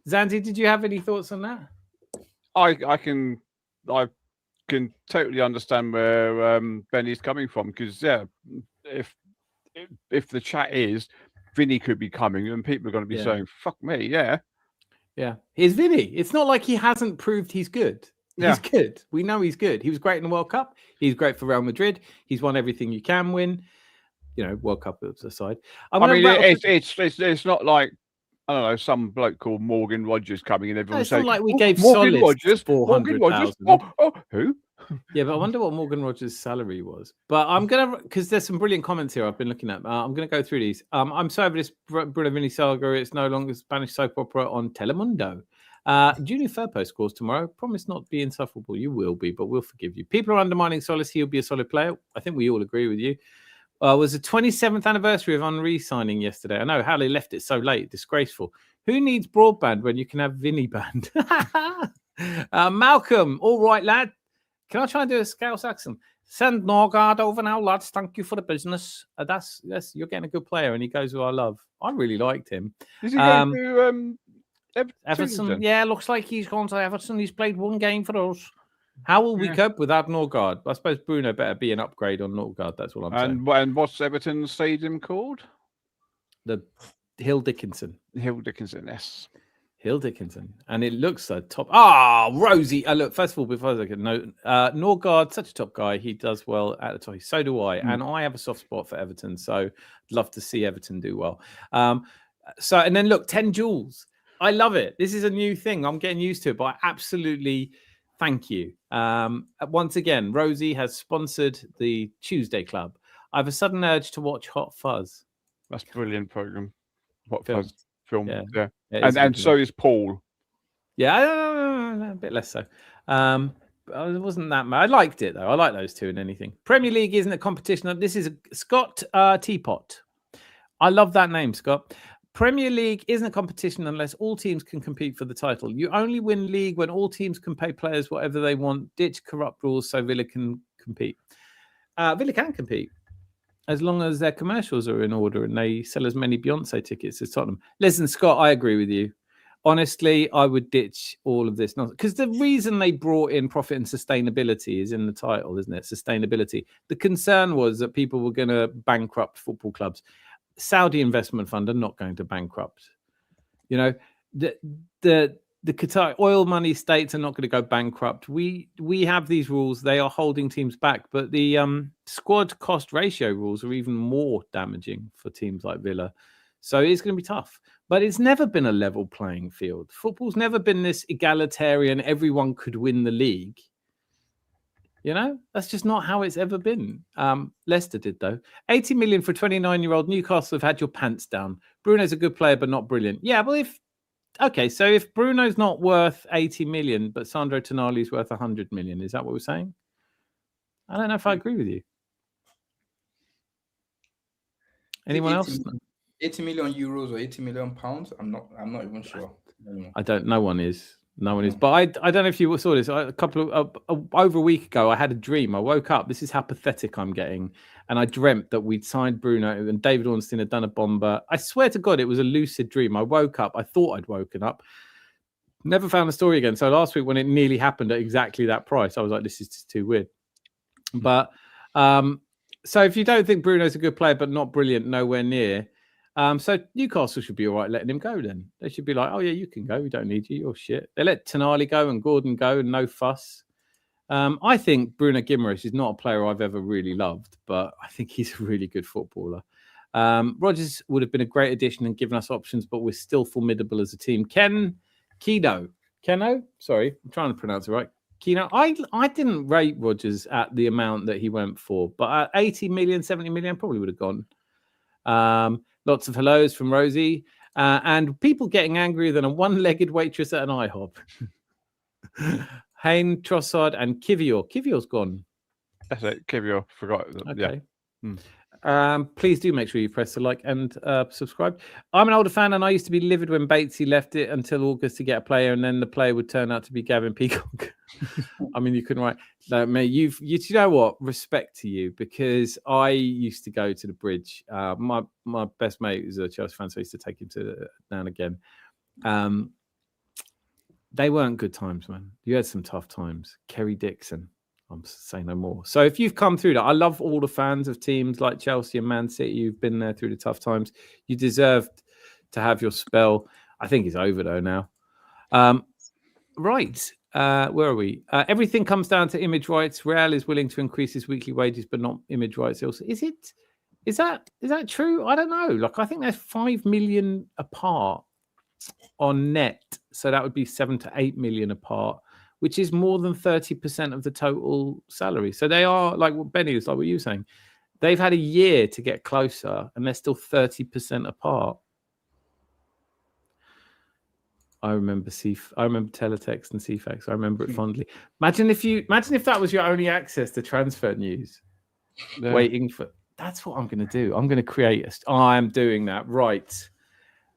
Zanzi, did you have any thoughts on that? I can totally understand where Benny's coming from, because if the chat is Vinny could be coming, and people are going to be saying, fuck me, yeah. Here's Vinny. It's not like he hasn't proved he's good. He's good. We know he's good. He was great in the World Cup. He's great for Real Madrid. He's won everything you can win. You know, World Cup aside. It's not like, I don't know, some bloke called Morgan Rogers coming in. Everyone's saying, like we gave Morgan Solis Rogers, 400,000. Who? Yeah, but I wonder what Morgan Rogers' salary was. But I'm gonna, because there's some brilliant comments here I've been looking at. I'm gonna go through these. I'm sorry for this Bruno Vinny saga. It's no longer Spanish soap opera on Telemundo. Junior Firpo scores tomorrow. Promise not to be insufferable. You will be, but we'll forgive you. People are undermining Solis. He'll be a solid player. I think we all agree with you. It was the 27th anniversary of Henry signing yesterday. I know how they left it so late. Disgraceful. Who needs broadband when you can have Vinny band? Malcolm, all right, lad. Can I try and do a Scouse accent? Send Norgard over now, lads. Thank you for the business. That's you're getting a good player, and he goes who I love. I really liked him. Is he going to Everton? Yeah, looks like he's gone to Everton. He's played one game for us. How will we cope without Norgard? I suppose Bruno better be an upgrade on Norgard. That's what I'm saying. And what's Everton's stadium called? The Hill Dickinson. Hill Dickinson, yes. Hill Dickinson. And it looks like top. Rosie. Look, first of all, before I look at note, Norgard, such a top guy. He does well at the top. So do I. And I have a soft spot for Everton. So I'd love to see Everton do well. And then look, 10 jewels. I love it. This is a new thing. I'm getting used to it, but I absolutely thank you. Once again, Rosie has sponsored the Tuesday Club. I have a sudden urge to watch Hot Fuzz. That's a brilliant program. Hot Film. Fuzz film. Yeah. And so is Paul. Yeah, a bit less so. It wasn't that bad. I liked it, though. I like those two in anything. Premier League isn't a competition. This is Scott Teapot. I love that name, Scott. Premier League isn't a competition unless all teams can compete for the title. You only win league when all teams can pay players whatever they want. Ditch corrupt rules so Villa can compete. Villa can compete as long as their commercials are in order and they sell as many Beyonce tickets as Tottenham. Listen, Scott, I agree with you. Honestly, I would ditch all of this nonsense because the reason they brought in profit and sustainability is in the title, isn't it? Sustainability. The concern was that people were going to bankrupt football clubs. Saudi investment fund are not going to bankrupt. You know, the Qatar oil money states are not going to go bankrupt. We have these rules. They are holding teams back. But the squad cost ratio rules are even more damaging for teams like Villa. So it's going to be tough. But it's never been a level playing field. Football's never been this egalitarian, everyone could win the league. You know, that's just not how it's ever been. Leicester did, though. 80 million for a 29-year-old. Newcastle have had your pants down. Bruno's a good player, but not brilliant. Yeah, well, so if Bruno's not worth 80 million, but Sandro Tonali's worth 100 million, is that what we're saying? I don't know if I agree with you. Anyone else? 80 million euros or 80 million pounds. I'm not even sure. I don't. No one is. No one is. But I don't know if you saw this. A couple of over a week ago, I had a dream. I woke up. This is how pathetic I'm getting. And I dreamt that we'd signed Bruno and David Ornstein had done a bomber. I swear to God, it was a lucid dream. I woke up. I thought I'd woken up. Never found the story again. So last week when it nearly happened at exactly that price, I was like, this is just too weird. But so if you don't think Bruno's a good player, but not brilliant, nowhere near. So Newcastle should be all right letting him go then. They should be like, oh yeah, you can go. We don't need you. You're shit. They let Tonali go and Gordon go and no fuss. I think Bruno Guimarães is not a player I've ever really loved, but I think he's a really good footballer. Rodgers would have been a great addition and given us options, but we're still formidable as a team. Keno? Sorry, I'm trying to pronounce it right. Keno. I didn't rate Rodgers at the amount that he went for, but at 80 million, 70 million, probably would have gone. Lots of hellos from Rosie. And people getting angrier than a one-legged waitress at an IHOP. Hayne, Trossard, and Kivior. Kivior's gone. That's it. Kivior. Forgot. Okay. Yeah. Please do make sure you press the like and subscribe. I'm an older fan, and I used to be livid when Batesy left it until August to get a player, and then the player would turn out to be Gavin Peacock. I mean, you couldn't write. No, mate, you know what? Respect to you, because I used to go to the bridge. My best mate was a Chelsea fan, so I used to take him to now and again. They weren't good times, man. You had some tough times. Kerry Dixon. I'm saying no more. So if you've come through that, I love all the fans of teams like Chelsea and Man City. You've been there through the tough times. You deserved to have your spell. I think it's over though now. Right. Where are we? Everything comes down to image rights. Real is willing to increase his weekly wages, but not image rights. Also, is that true? I don't know. Like, I think they're 5 million apart on net, so that would be 7 to 8 million apart, which is more than 30% of the total salary. So they are, like what Benny was, like what you were saying, they've had a year to get closer and they're still 30% apart. I remember teletext and CFAX. I remember it fondly. Imagine if that was your only access to transfer news. Yeah. Waiting for, that's what I'm going to do. I'm going to create I'm doing that. Right.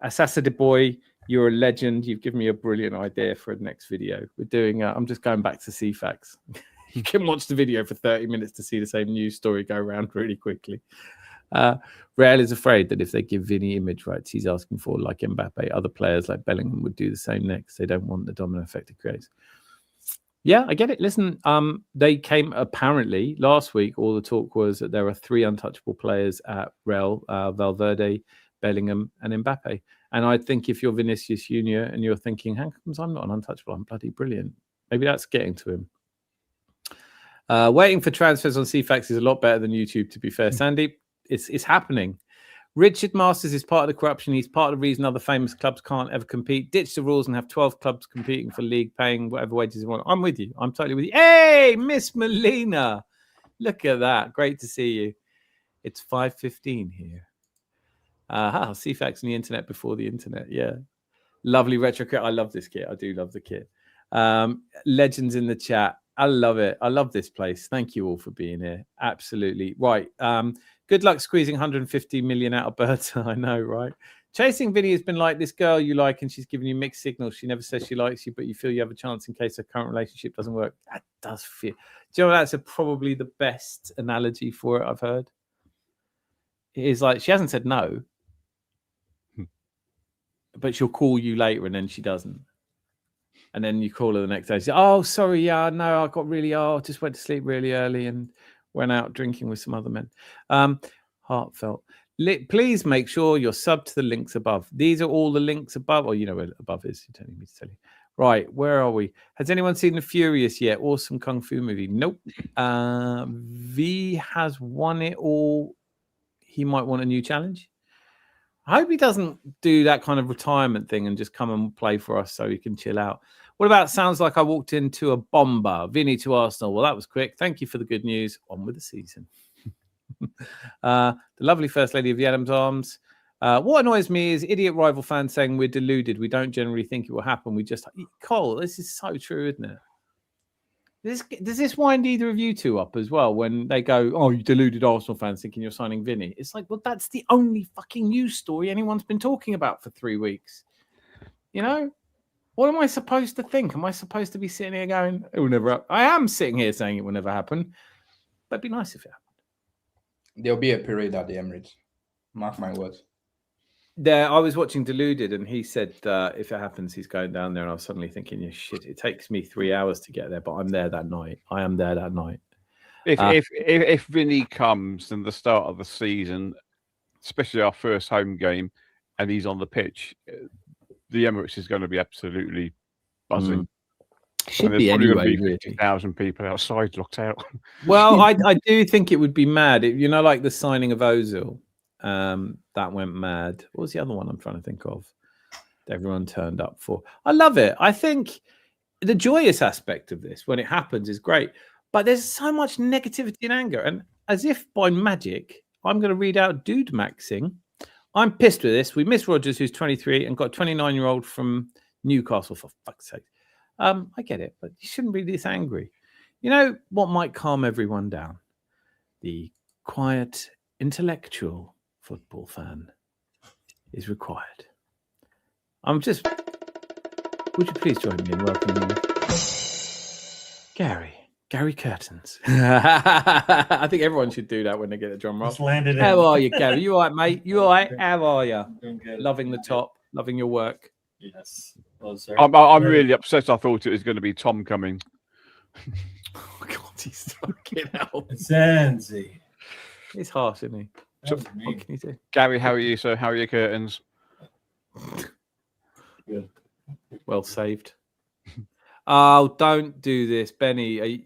Assassin boy, you're a legend. You've given me a brilliant idea for a next video. We're doing, I'm just going back to CFAX. You can watch the video for 30 minutes to see the same news story go around really quickly. Real is afraid that if they give Vinny image rights, he's asking for, like Mbappe, other players like Bellingham would do the same next. They don't want the domino effect it creates. Yeah, I get it. Listen, they came, apparently, last week, all the talk was that there are 3 untouchable players at Real, Valverde, Bellingham, and Mbappe. And I think if you're Vinicius Junior and you're thinking, how comes I'm not an untouchable? I'm bloody brilliant. Maybe that's getting to him. Waiting for transfers on CFAX is a lot better than YouTube, to be fair. Sandy, it's happening. Richard Masters is part of the corruption. He's part of the reason other famous clubs can't ever compete. Ditch the rules and have 12 clubs competing for league, paying whatever wages they want. I'm with you. I'm totally with you. Hey, Miss Molina. Look at that. Great to see you. It's 5:15 here. CFAX on the internet before the internet. Yeah. Lovely retro kit. I love this kit. I do love the kit. Legends in the chat. I love it. I love this place. Thank you all for being here. Absolutely. Right. Good luck squeezing 150 million out of Berta. I know, right? Chasing Vinny has been like this girl you like and she's giving you mixed signals. She never says she likes you, but you feel you have a chance in case her current relationship doesn't work. That does feel. Do you know that's probably the best analogy for it I've heard? It is like she hasn't said no, but she'll call you later and then she doesn't. And then you call her the next day. She says, oh, sorry, yeah, no, I just went to sleep really early and went out drinking with some other men. Heartfelt. Please make sure you're subbed to the links above. These are all the links above. Or you know where above is. You don't need me to tell you. Right, where are we? Has anyone seen The Furious yet? Awesome Kung Fu movie. Nope. V has won it all. He might want a new challenge. I hope he doesn't do that kind of retirement thing and just come and play for us so he can chill out. What about sounds like I walked into a bomber? Vinny to Arsenal. Well, that was quick. Thank you for the good news. On with the season. The lovely First Lady of the Adams Arms. What annoys me is idiot rival fans saying we're deluded. We don't generally think it will happen. We just... Cole, this is so true, isn't it? Does this wind either of you two up as well when they go, oh, you deluded Arsenal fans thinking you're signing Vinny? It's like, well, that's the only fucking news story anyone's been talking about for 3 weeks. You know? What am I supposed to think? Am I supposed to be sitting here going, it will never happen? I am sitting here saying it will never happen. But it'd be nice if it happened. There'll be a parade at the Emirates. Mark my words. I was watching Deluded, and he said if it happens, he's going down there. And I was suddenly thinking, yeah, shit, it takes me 3 hours to get there, but I'm there that night. I am there that night. If Vinny comes in the start of the season, especially our first home game, and he's on the pitch, the Emirates is going to be absolutely buzzing. Should be anyway. 50,000 people outside locked out. Well, I do think it would be mad. Like the signing of Ozil. That went mad. What was the other one I'm trying to think of? Everyone turned up for. I love it. I think the joyous aspect of this when it happens is great, but there's so much negativity and anger. And as if by magic, I'm going to read out Dude Maxing. I'm pissed with this. We miss Rodgers, who's 23, and got a 29-year-old from Newcastle, for fuck's sake. I get it, but you shouldn't be this angry. You know what might calm everyone down? The quiet, intellectual football fan is required. Would you please join me in welcoming Gary Curtains? I think everyone should do that when they get a drum roll. How are you, Gary? You all right, mate? You all right? How are you? Doing good. Loving the top, loving your work. Yes. Well, sir. I'm really upset. I thought it was going to be Tom coming. Oh, God, he's fucking hell. Zanzi. He's harsh, isn't he? That's What me. can you do? Gary, how are you, sir? How are your curtains? Good. Well saved. Oh, don't do this, Benny.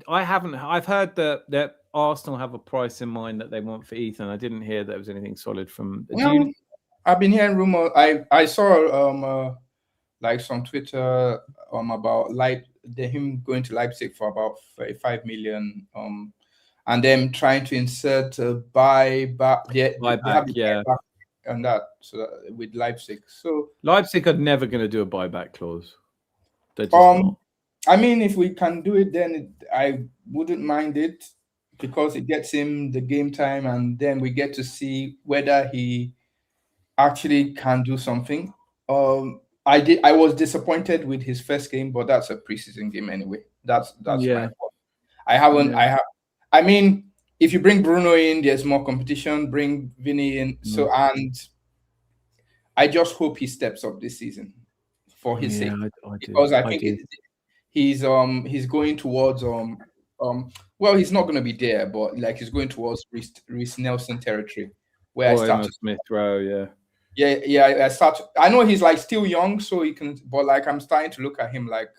I've heard that Arsenal have a price in mind that they want for Ethan. I didn't hear that there was anything solid from. I've been hearing rumors. I saw like some Twitter about him going to Leipzig for about 35 million. And them trying to insert buyback, yeah, and that with Leipzig. So Leipzig are never going to do a buyback clause. They're just not. I mean, if we can do it, then I wouldn't mind it because it gets him the game time, and then we get to see whether he actually can do something. I was disappointed with his first game, but that's a preseason game anyway. That's Yeah. my fault. I mean, if you bring Bruno in, there's more competition. Bring Vinny in. So, and I just hope he steps up this season for his sake, because I think he's going towards well, he's not going to be there, but like he's going towards Reece Nelson territory, where I started. Smith Rowe, Yeah. I know he's like still young, so he can, but like I'm starting to look at him like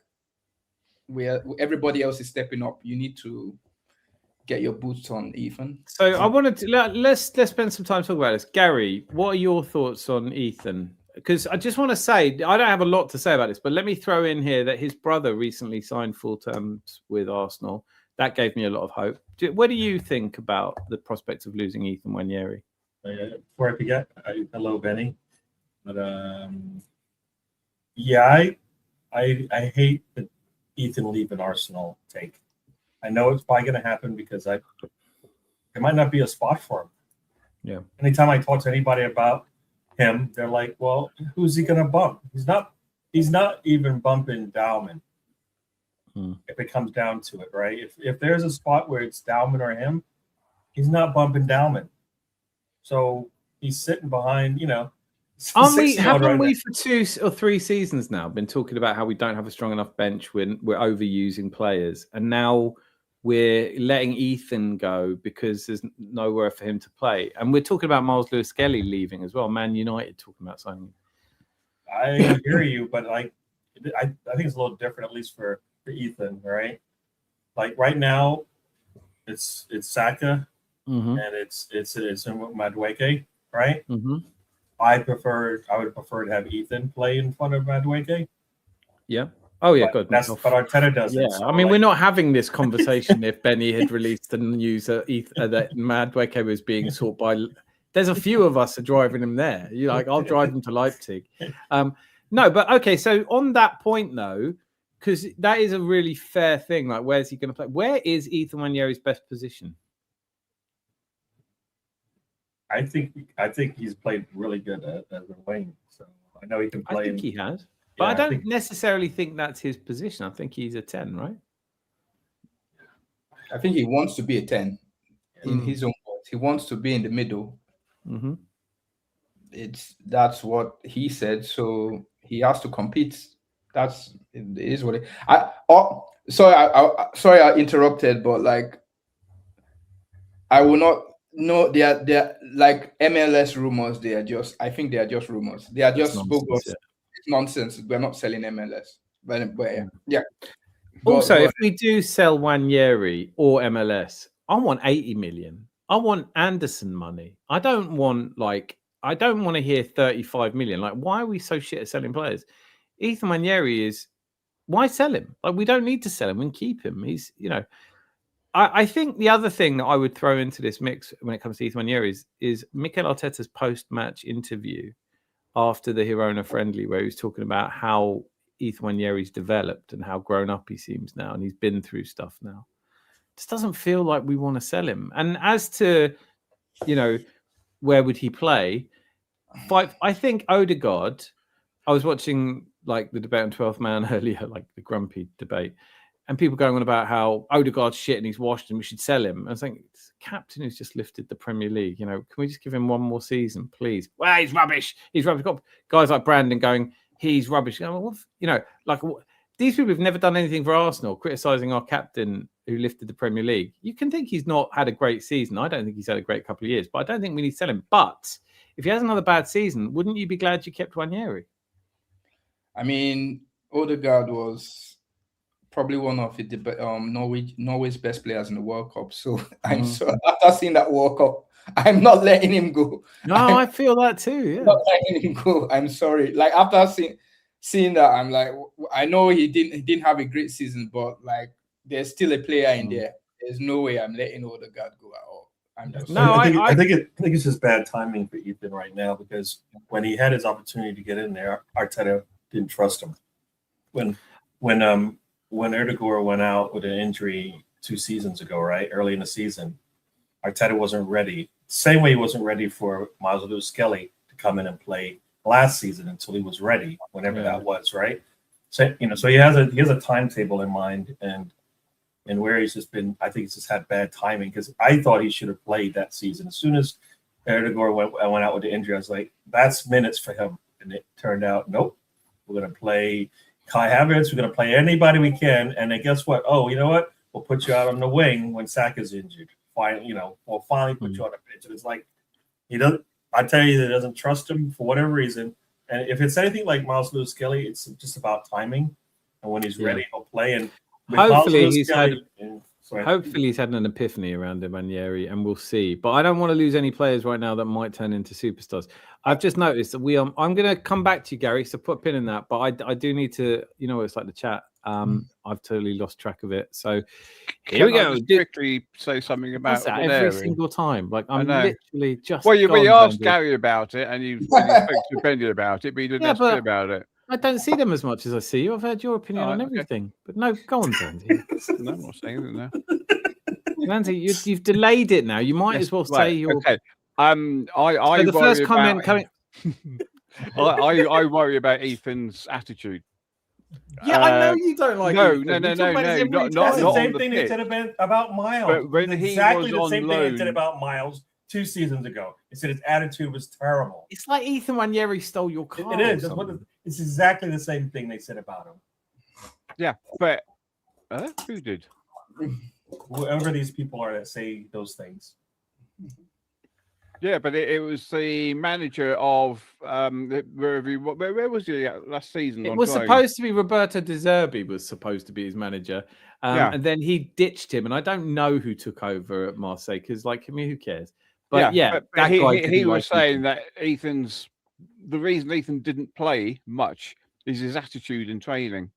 where everybody else is stepping up. You need to get your boots on, Ethan. So I wanted to let's spend some time talking about this. Gary, what are your thoughts on Ethan? Because I just want to say I don't have a lot to say about this, but let me throw in here that his brother recently signed full terms with Arsenal. That gave me a lot of hope. What do you think about the prospect of losing Ethan Nwaneri? Before I forget, hello, Benny. But yeah, I hate the Ethan leaving Arsenal take. I know it's probably going to happen because there might not be a spot for him. Yeah. Anytime I talk to anybody about him, they're like, "Well, who's he going to bump?" He's not even bumping Dowman. If it comes down to it, right? If there's a spot where it's Dowman or him, he's not bumping Dowman. So he's sitting behind, Haven't we for 2 or 3 seasons now been talking about how we don't have a strong enough bench when we're overusing players, and now we're letting Ethan go because there's nowhere for him to play, and we're talking about Miles Lewis-Skelly leaving as well. Man United talking about signing him. I hear you, but I think it's a little different, at least for Ethan, right? Like right now, it's Saka and it's Madueke, right? Mm-hmm. I would prefer to have Ethan play in front of Madueke. Yeah. Oh yeah, good. But Arteta does it. Yeah, so I mean, we're not having this conversation if Benny had released the news that Madueke was being sought by. There's a few of us are driving him there. I'll drive him to Leipzig. No, but okay. So on that point, though, because that is a really fair thing. Like, where's he going to play? Where is Ethan Nwaneri's best position? I think he's played really good as a wing. So I know he can play. I think he has, but I don't necessarily think that's his position. I think he's a 10, right? I think he wants to be a 10 in his own words. He wants to be in the middle. Mm-hmm. That's what he said. So he has to compete. It is what it. Sorry, I interrupted, but like, I will not. No, they are like MLS rumors. I think they are just rumors. They are just bogus. It's nonsense. We're not selling MLS. But yeah. Also, if we do sell Nwaneri or MLS, I want 80 million. I want Anderson money. I don't want to hear 35 million. Like, why are we so shit at selling players? Ethan Nwaneri why sell him? Like, we don't need to sell him and keep him. He's, I think the other thing that I would throw into this mix when it comes to Ethan Nwaneri is Mikel Arteta's post-match interview after the Girona friendly, where he was talking about how Ethan Nwaneri's developed and how grown up he seems now, and he's been through stuff now. It just doesn't feel like we want to sell him. And as to, where would he play? I think Ødegaard. I was watching like the debate on 12th Man earlier, like the grumpy debate, and people going on about how Ødegaard's shit and he's washed and we should sell him. I was thinking, it's a captain who's just lifted the Premier League. Can we just give him one more season, please? Well, he's rubbish. He's rubbish. Got guys like Brandon going, he's rubbish. These people have never done anything for Arsenal, criticising our captain who lifted the Premier League. You can think he's not had a great season. I don't think he's had a great couple of years, but I don't think we need to sell him. But if he has another bad season, wouldn't you be glad you kept Nwaneri? I mean, Ødegaard was probably one of the Norway's best players in the World Cup. So after seeing that World Cup, I'm not letting him go. No, I feel that too. Yeah. Not letting him go. I'm sorry. Like, after seeing that, I'm like, I know he didn't have a great season, but like, there's still a player in there. There's no way I'm letting Ødegaard go at all. I think it's just bad timing for Ethan right now, because when he had his opportunity to get in there, Arteta didn't trust him. When Ødegaard went out with an injury 2 seasons ago, right, early in the season, Arteta wasn't ready. Same way he wasn't ready for Miles Lewis-Skelly to come in and play last season until he was ready, whenever that was, right? So so he has a timetable in mind, and where he's just been, I think he's just had bad timing, because I thought he should have played that season. As soon as Ødegaard went out with the injury, I was like, that's minutes for him, and it turned out, nope, we're going to play Kai Havertz, we're going to play anybody we can, and then guess what? Oh, you know what? We'll put you out on the wing when Saka's injured. We'll finally put you on the pitch. And it's like, I tell you, he doesn't trust him for whatever reason. And if it's anything like Miles Lewis-Skelly, it's just about timing. And when he's ready, he'll play. And hopefully he's had an epiphany around Nwaneri, and we'll see. But I don't want to lose any players right now that might turn into superstars. I've just noticed that I'm going to come back to you, Gary, so put a pin in that. But I do need to, it's like the chat. I've totally lost track of it. So here we go. Quickly say something about that every single time. Like, I'm literally just. Well, you asked Gary about it, and you spoke to Bendy about it, but you didn't ask me about it. I don't see them as much as I see you. I've heard your opinion on everything. But no, go on, Zanzi. No, I'm not saying it now. Zanzi, you've delayed it now. You might as well say your. Okay. The first comment coming. I worry about Ethan's attitude. Yeah, I know you don't like. No. That's the same thing they said about Miles. But when exactly the same thing they said about Miles 2 seasons ago. They said his attitude was terrible. It's like Ethan Nwaneri stole your car. It is. It's exactly the same thing they said about him. Yeah, but who did? Whoever these people are that say those things. Yeah, but it was the manager of where was he last season? It was supposed to be Roberto De Zerbi was supposed to be his manager, and then he ditched him, and I don't know who took over at Marseille, because who cares? But but he was saying that the reason Ethan didn't play much is his attitude in training.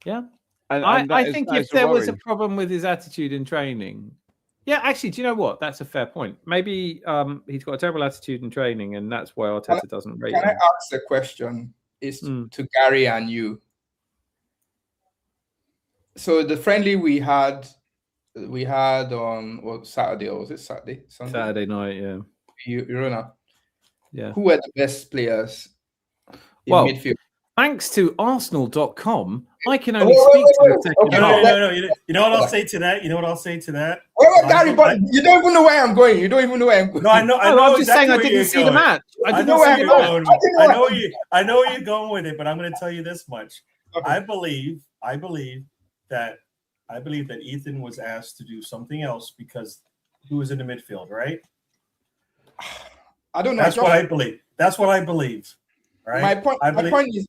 Yeah, and I think if there was a problem with his attitude in training. Yeah, actually, do you know what? That's a fair point. Maybe he's got a terrible attitude in training, and that's why Arteta doesn't rate him. Can I ask a question? is to Gary and you. So the friendly we had on Saturday, or was it Saturday? Sunday? Saturday night, yeah. Irona. Yeah. Who were the best players in Well, midfield? Thanks to Arsenal.com, I can only speak to the second half. No. You know what I'll say to that? Wait, Gary, but you don't even know where I'm going. You don't even know where I'm going. No, I know. I'm just exactly saying I didn't see the match. I know where you're going. I know where you're going with it, but I'm going to tell you this much. Okay. I believe that Ethan was asked to do something else because he was in the midfield, right? I don't know. That's what I believe. Right? My point is,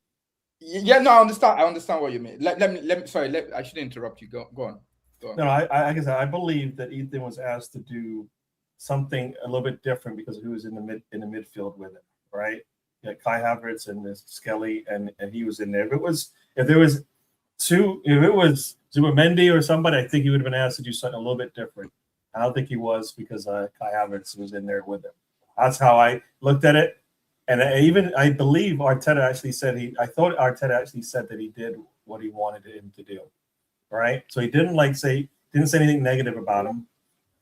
yeah, no, I understand what you mean. Let me. Sorry, I shouldn't interrupt you. Go on. No, I guess I believe that Ethan was asked to do something a little bit different because he was in the midfield with it, right? Yeah, Kai Havertz and Skelly, and he was in there. If it was Zubimendi or somebody, I think he would have been asked to do something a little bit different. I don't think he was because Kai Havertz was in there with him. That's how I looked at it. And I believe Arteta actually said that he did what he wanted him to do, right? So he didn't say anything negative about him,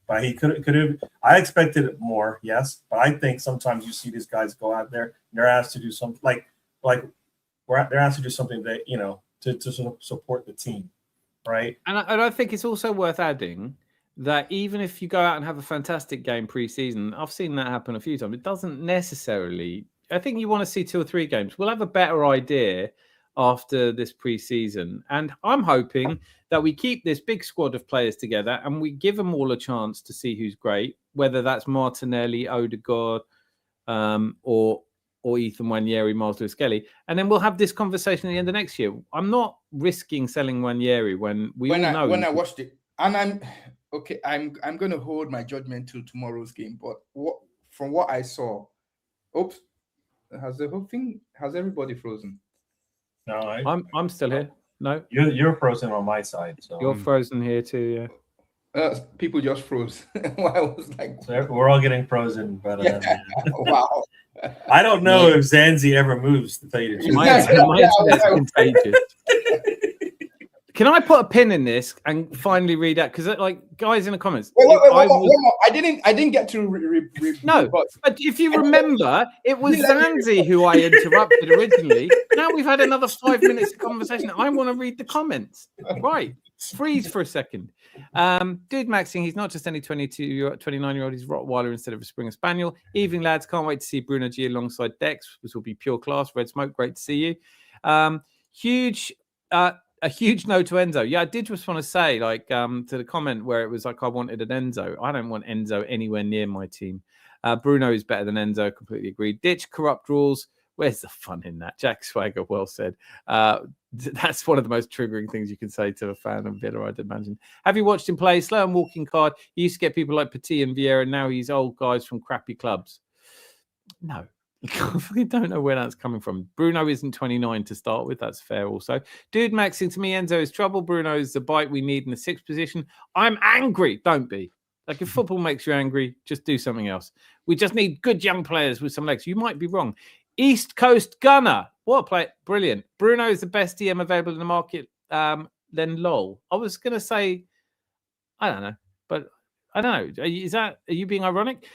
but he could have. I expected more, yes, but I think sometimes you see these guys go out there and they're asked to do something they're asked to do something that to support the team, right? And I think it's also worth adding that even if you go out and have a fantastic game pre-season, I've seen that happen a few times. It doesn't necessarily. I think you want to see 2 or 3 games. We'll have a better idea after this pre-season, and I'm hoping that we keep this big squad of players together and we give them all a chance to see who's great, whether that's Martinelli, Ødegaard, or Ethan Nwaneri, Miles Lewis-Skelly, and then we'll have this conversation at the end of next year. I'm not risking selling Nwaneri when I watched it, and I'm going to hold my judgment till tomorrow's game. But from what I saw, has everybody frozen? No, I'm still here. No, you're frozen on my side. So you're frozen here too. Yeah. People just froze. I was like, so we're all getting frozen. But wow. I don't know if Zanzi ever moves. To tell you the truth, mine's contagious. Can I put a pin in this and finally read out? Because, guys in the comments, I didn't get to. No, but if you remember, it was Zanzi who I interrupted originally. Now we've had another 5 minutes of conversation. I want to read the comments. Right, freeze for a second. Dude, Maxing, he's not just any 29-year-old. He's Rottweiler instead of a Springer Spaniel. Evening, lads. Can't wait to see Bruno G alongside Dex. This will be pure class. Red Smoke, great to see you. A huge no to Enzo. Yeah, I did just want to say, to the comment where it was like I wanted an Enzo. I don't want Enzo anywhere near my team. Bruno is better than Enzo. Completely agreed. Ditch corrupt rules. Where's the fun in that? Jack Swagger, well said. That's one of the most triggering things you can say to a fan of Villa, I'd imagine. Have you watched him play? Slow and walking card. He used to get people like Petit and Vieira. Now he's old guys from crappy clubs. No. I don't know where that's coming from. Bruno isn't 29 to start with. That's fair also. Dude, Maxing, to me, Enzo is trouble. Bruno is the bite we need in the 6th position. I'm angry. Don't be. If football makes you angry, just do something else. We just need good young players with some legs. You might be wrong. East Coast Gunner. What a play. Brilliant. Bruno is the best DM available in the market. Then lol. I was going to say, I don't know, but I don't know. Are you being ironic?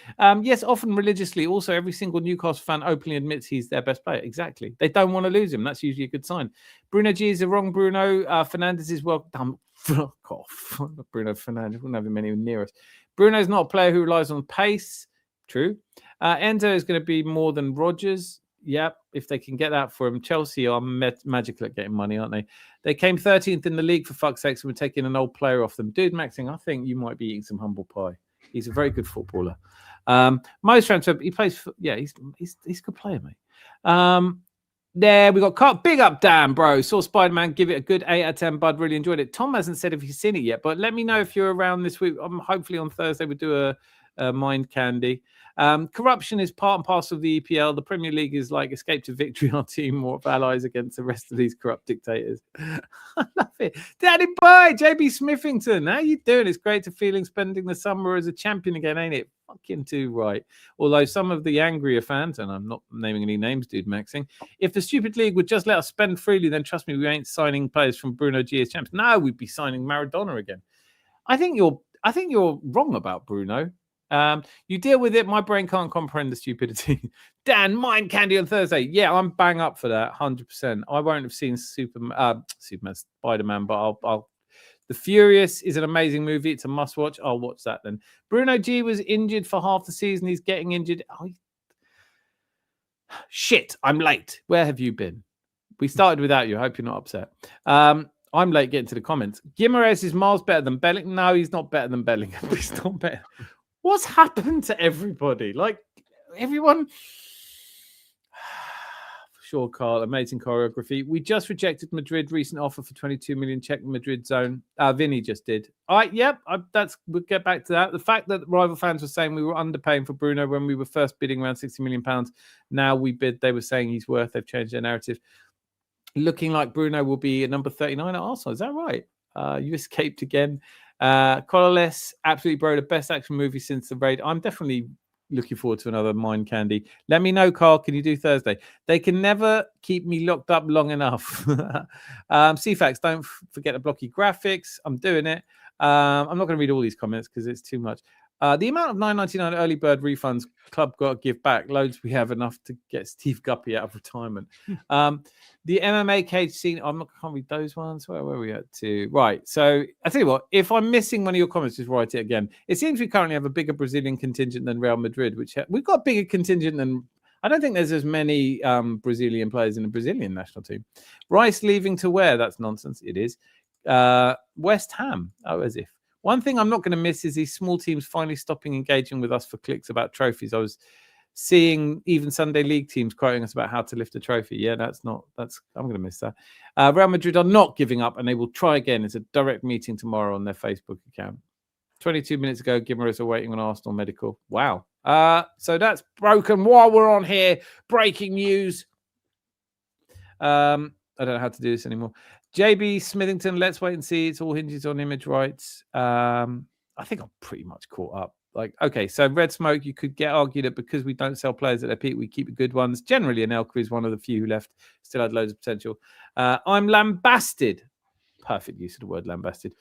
Yes, often religiously. Also, every single Newcastle fan openly admits he's their best player. Exactly. They don't want to lose him. That's usually a good sign. Bruno G is the wrong Bruno. Fernandes is well done. Fuck off. Bruno Fernandes. Wouldn't have him anywhere near us. Bruno's not a player who relies on pace. True. Enzo is going to be more than Rodgers. Yep, if they can get that for him. Chelsea are magical at getting money, aren't they? They came 13th in the league, for fuck's sake, so we're taking an old player off them. Dude, Maxing, I think you might be eating some humble pie. He's a very good footballer. Most transfer, he plays for, he's a good player, mate. There, we got big up, Dan, bro. Saw Spider-Man, give it a good 8 out of 10, bud. Really enjoyed it. Tom hasn't said if he's seen it yet, but let me know if you're around this week. Hopefully on Thursday we'll do a Mind Candy. Corruption is part and parcel of the EPL. The Premier League is like escape to victory, our team or of allies against the rest of these corrupt dictators. I love it. Daddy boy, JB Smithington, how you doing? It's great to feeling spending the summer as a champion again, ain't it? Fucking too right. Although some of the angrier fans, and I'm not naming any names, dude, Maxing, if the stupid league would just let us spend freely, then trust me, we ain't signing players from Bruno G as champions. No, we'd be signing Maradona again. I think you're wrong about Bruno. You deal with it. My brain can't comprehend the stupidity. Dan, mind candy on Thursday. Yeah, I'm bang up for that. 100%. I won't have seen Superman, Spider-Man, but I'll. The Furious is an amazing movie. It's a must-watch. I'll watch that then. Bruno G was injured for half the season. He's getting injured. Oh, shit, I'm late. Where have you been? We started without you. I hope you're not upset. I'm late getting to the comments. Guimarães is miles better than Bellingham. No, he's not better than Bellingham. He's not better. What's happened to everybody? Like, everyone... Sure, Carl. Amazing choreography. We just rejected Madrid recent offer for 22 million. Check Madrid zone. Vinny just did. All right, yep. We'll get back to that. The fact that rival fans were saying we were underpaying for Bruno when we were first bidding around 60 million pounds. Now we bid. They were saying he's worth. They've changed their narrative. Looking like Bruno will be a number 39 at Arsenal. Is that right? You escaped again. Colorless, absolutely, bro. The best action movie since The Raid. I'm definitely looking forward to another Mind Candy. Let me know, Carl. Can you do Thursday? They can never keep me locked up long enough. CFAX, don't forget the blocky graphics. I'm doing it. I'm not going to read all these comments because it's too much. The amount of $9.99 early bird refunds club got to give back. Loads we have enough to get Steve Guppy out of retirement. The MMA cage scene. I can't read those ones. Where were we at to? Right. So I tell you what, if I'm missing one of your comments, just write it again. It seems we currently have a bigger Brazilian contingent than Real Madrid, which we've got a bigger contingent than. I don't think there's as many Brazilian players in the Brazilian national team. Rice leaving to where? That's nonsense. It is. West Ham. Oh, as if. One thing I'm not going to miss is these small teams finally stopping engaging with us for clicks about trophies. I was seeing even Sunday League teams quoting us about how to lift a trophy. Yeah, I'm going to miss that. Real Madrid are not giving up and they will try again. It's a direct meeting tomorrow on their Facebook account. 22 minutes ago, Guimarães are waiting on Arsenal medical. Wow. So that's broken while we're on here. Breaking news. I don't know how to do this anymore. JB Smithington, let's wait and see. It's all hinges on image rights. I think I'm pretty much caught up. Like, okay, so Red Smoke, you could get argued that because we don't sell players at their peak, we keep the good ones. Generally, Anelka is one of the few who left, still had loads of potential. I'm lambasted. Perfect use of the word lambasted.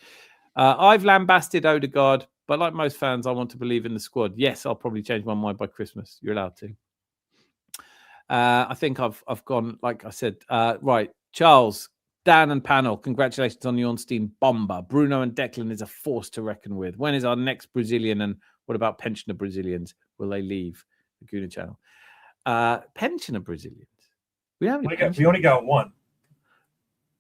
I've lambasted Ødegaard, but like most fans, I want to believe in the squad. Yes, I'll probably change my mind by Christmas. You're allowed to. I think I've gone, like I said, right. Charles, Dan and panel, congratulations on the Ornstein bomber. Bruno and Declan is a force to reckon with. When is our next Brazilian? And what about pensioner Brazilians? Will they leave the Gooner channel? Pensioner Brazilians? We only got one.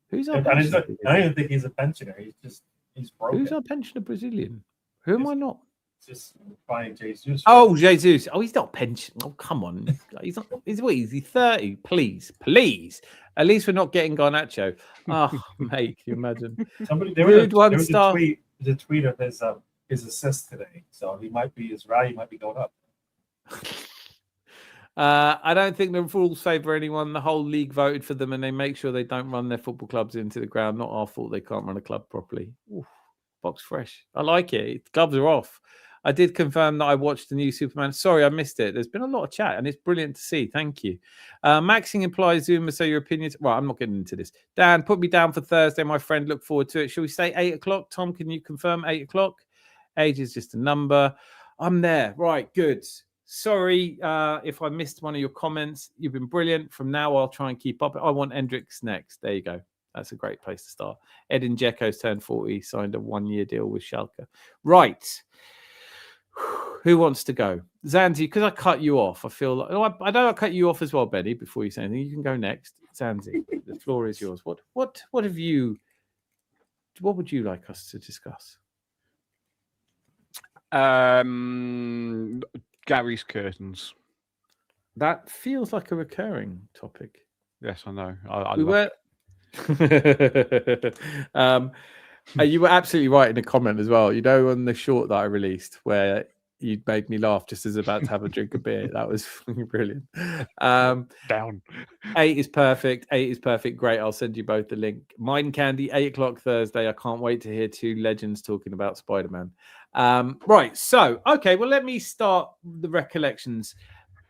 Who's our I don't even think he's a pensioner. He's broken. Who's our pensioner Brazilian? Who am I not? Just buying Jesus. Oh, Jesus. Oh, he's not pension. Oh, come on. He's not. Is he 30? Please. At least we're not getting Garnacho. Oh, mate, can you imagine? There was a tweet of his assist today, so his value might be going up. I don't think the rules favour anyone. The whole league voted for them, and they make sure they don't run their football clubs into the ground. Not our fault they can't run a club properly. Oof, box fresh. I like it. Gloves are off. I did confirm that I watched the new Superman. Sorry, I missed it. There's been a lot of chat, and it's brilliant to see. Thank you. Maxing implies Zuma, so your opinions... Well, I'm not getting into this. Dan, put me down for Thursday, my friend. Look forward to it. Shall we say 8 o'clock? Tom, can you confirm 8 o'clock? Age is just a number. I'm there. Right, good. Sorry if I missed one of your comments. You've been brilliant. From now, I'll try and keep up. I want Hendricks next. There you go. That's a great place to start. Edin Dzeko's turned 40, signed a 1-year deal with Schalke. Right. Who wants to go? Zanzi, because I cut you off. I feel like I know I cut you off as well, Benny, before you say anything. You can go next. Zanzi, the floor is yours. What would you like us to discuss? Gary's curtains. That feels like a recurring topic. Yes, I know. You were absolutely right in the comment as well. You know, on the short that I released, where You made me laugh just as about to have a drink of beer. That was brilliant. Down. 8 is perfect. 8 is perfect. Great. I'll send you both the link. Mine Candy, 8:00 Thursday. I can't wait to hear two legends talking about Spider-Man. Right. So, okay. Well, let me start the recollections.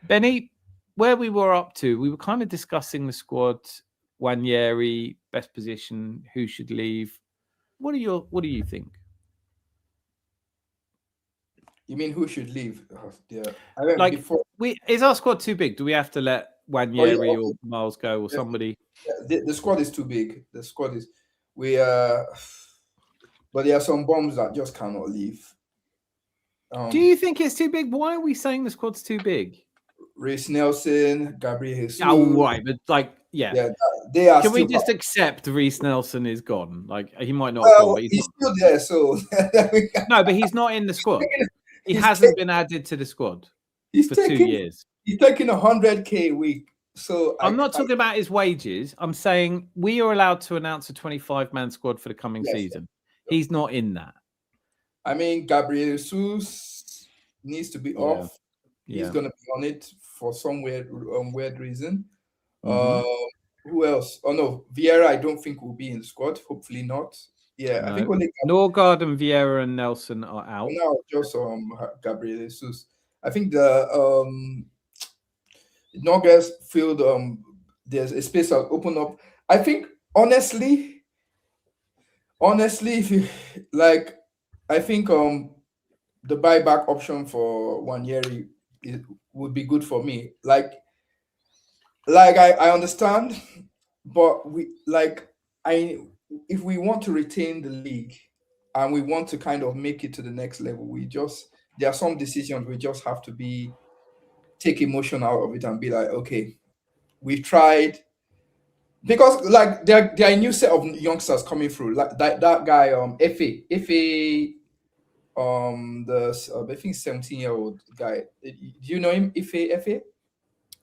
Benny, where we were up to, we were kind of discussing the squad, Nwaneri, best position, who should leave. What do you think? You mean who should leave? Oh, yeah. I mean, Like, before is our squad too big? Do we have to let Nwaneri okay. or Miles go or somebody? The squad is too big. The squad is but there are some bombs that just cannot leave. Do you think it's too big? Why are we saying the squad's too big? Reece Nelson, Gabriel Jesus. Oh, right, but like, yeah, they are. Can we still just accept Reece Nelson is gone? Like, he might not. Well, but he's still there, so no, but he's not in the squad. He hasn't been added to the squad for 2 years. He's taking 100K a week. So I'm not talking about his wages. I'm saying we are allowed to announce a 25-man squad for the coming season. He's not in that. I mean, Gabriel Jesus needs to be off. He's going to be on it for some weird reason. Who else? Oh, no. Vieira, I don't think will be in the squad. Hopefully not. Yeah, no. I think only Norgard and Vieira and Nelson are out. No, just Gabriel Jesus. I think the Norgard's field, there's a space that open up. I think honestly, if you like, I think the buyback option for Nwaneri would be good for me. Like I understand, but if we want to retain the league and we want to kind of make it to the next level, there are some decisions we just have to take emotion out of it and be like, okay, we've tried. Because like there are a new set of youngsters coming through. Like that guy, Efe, I think 17-year-old guy. Do you know him, Efe?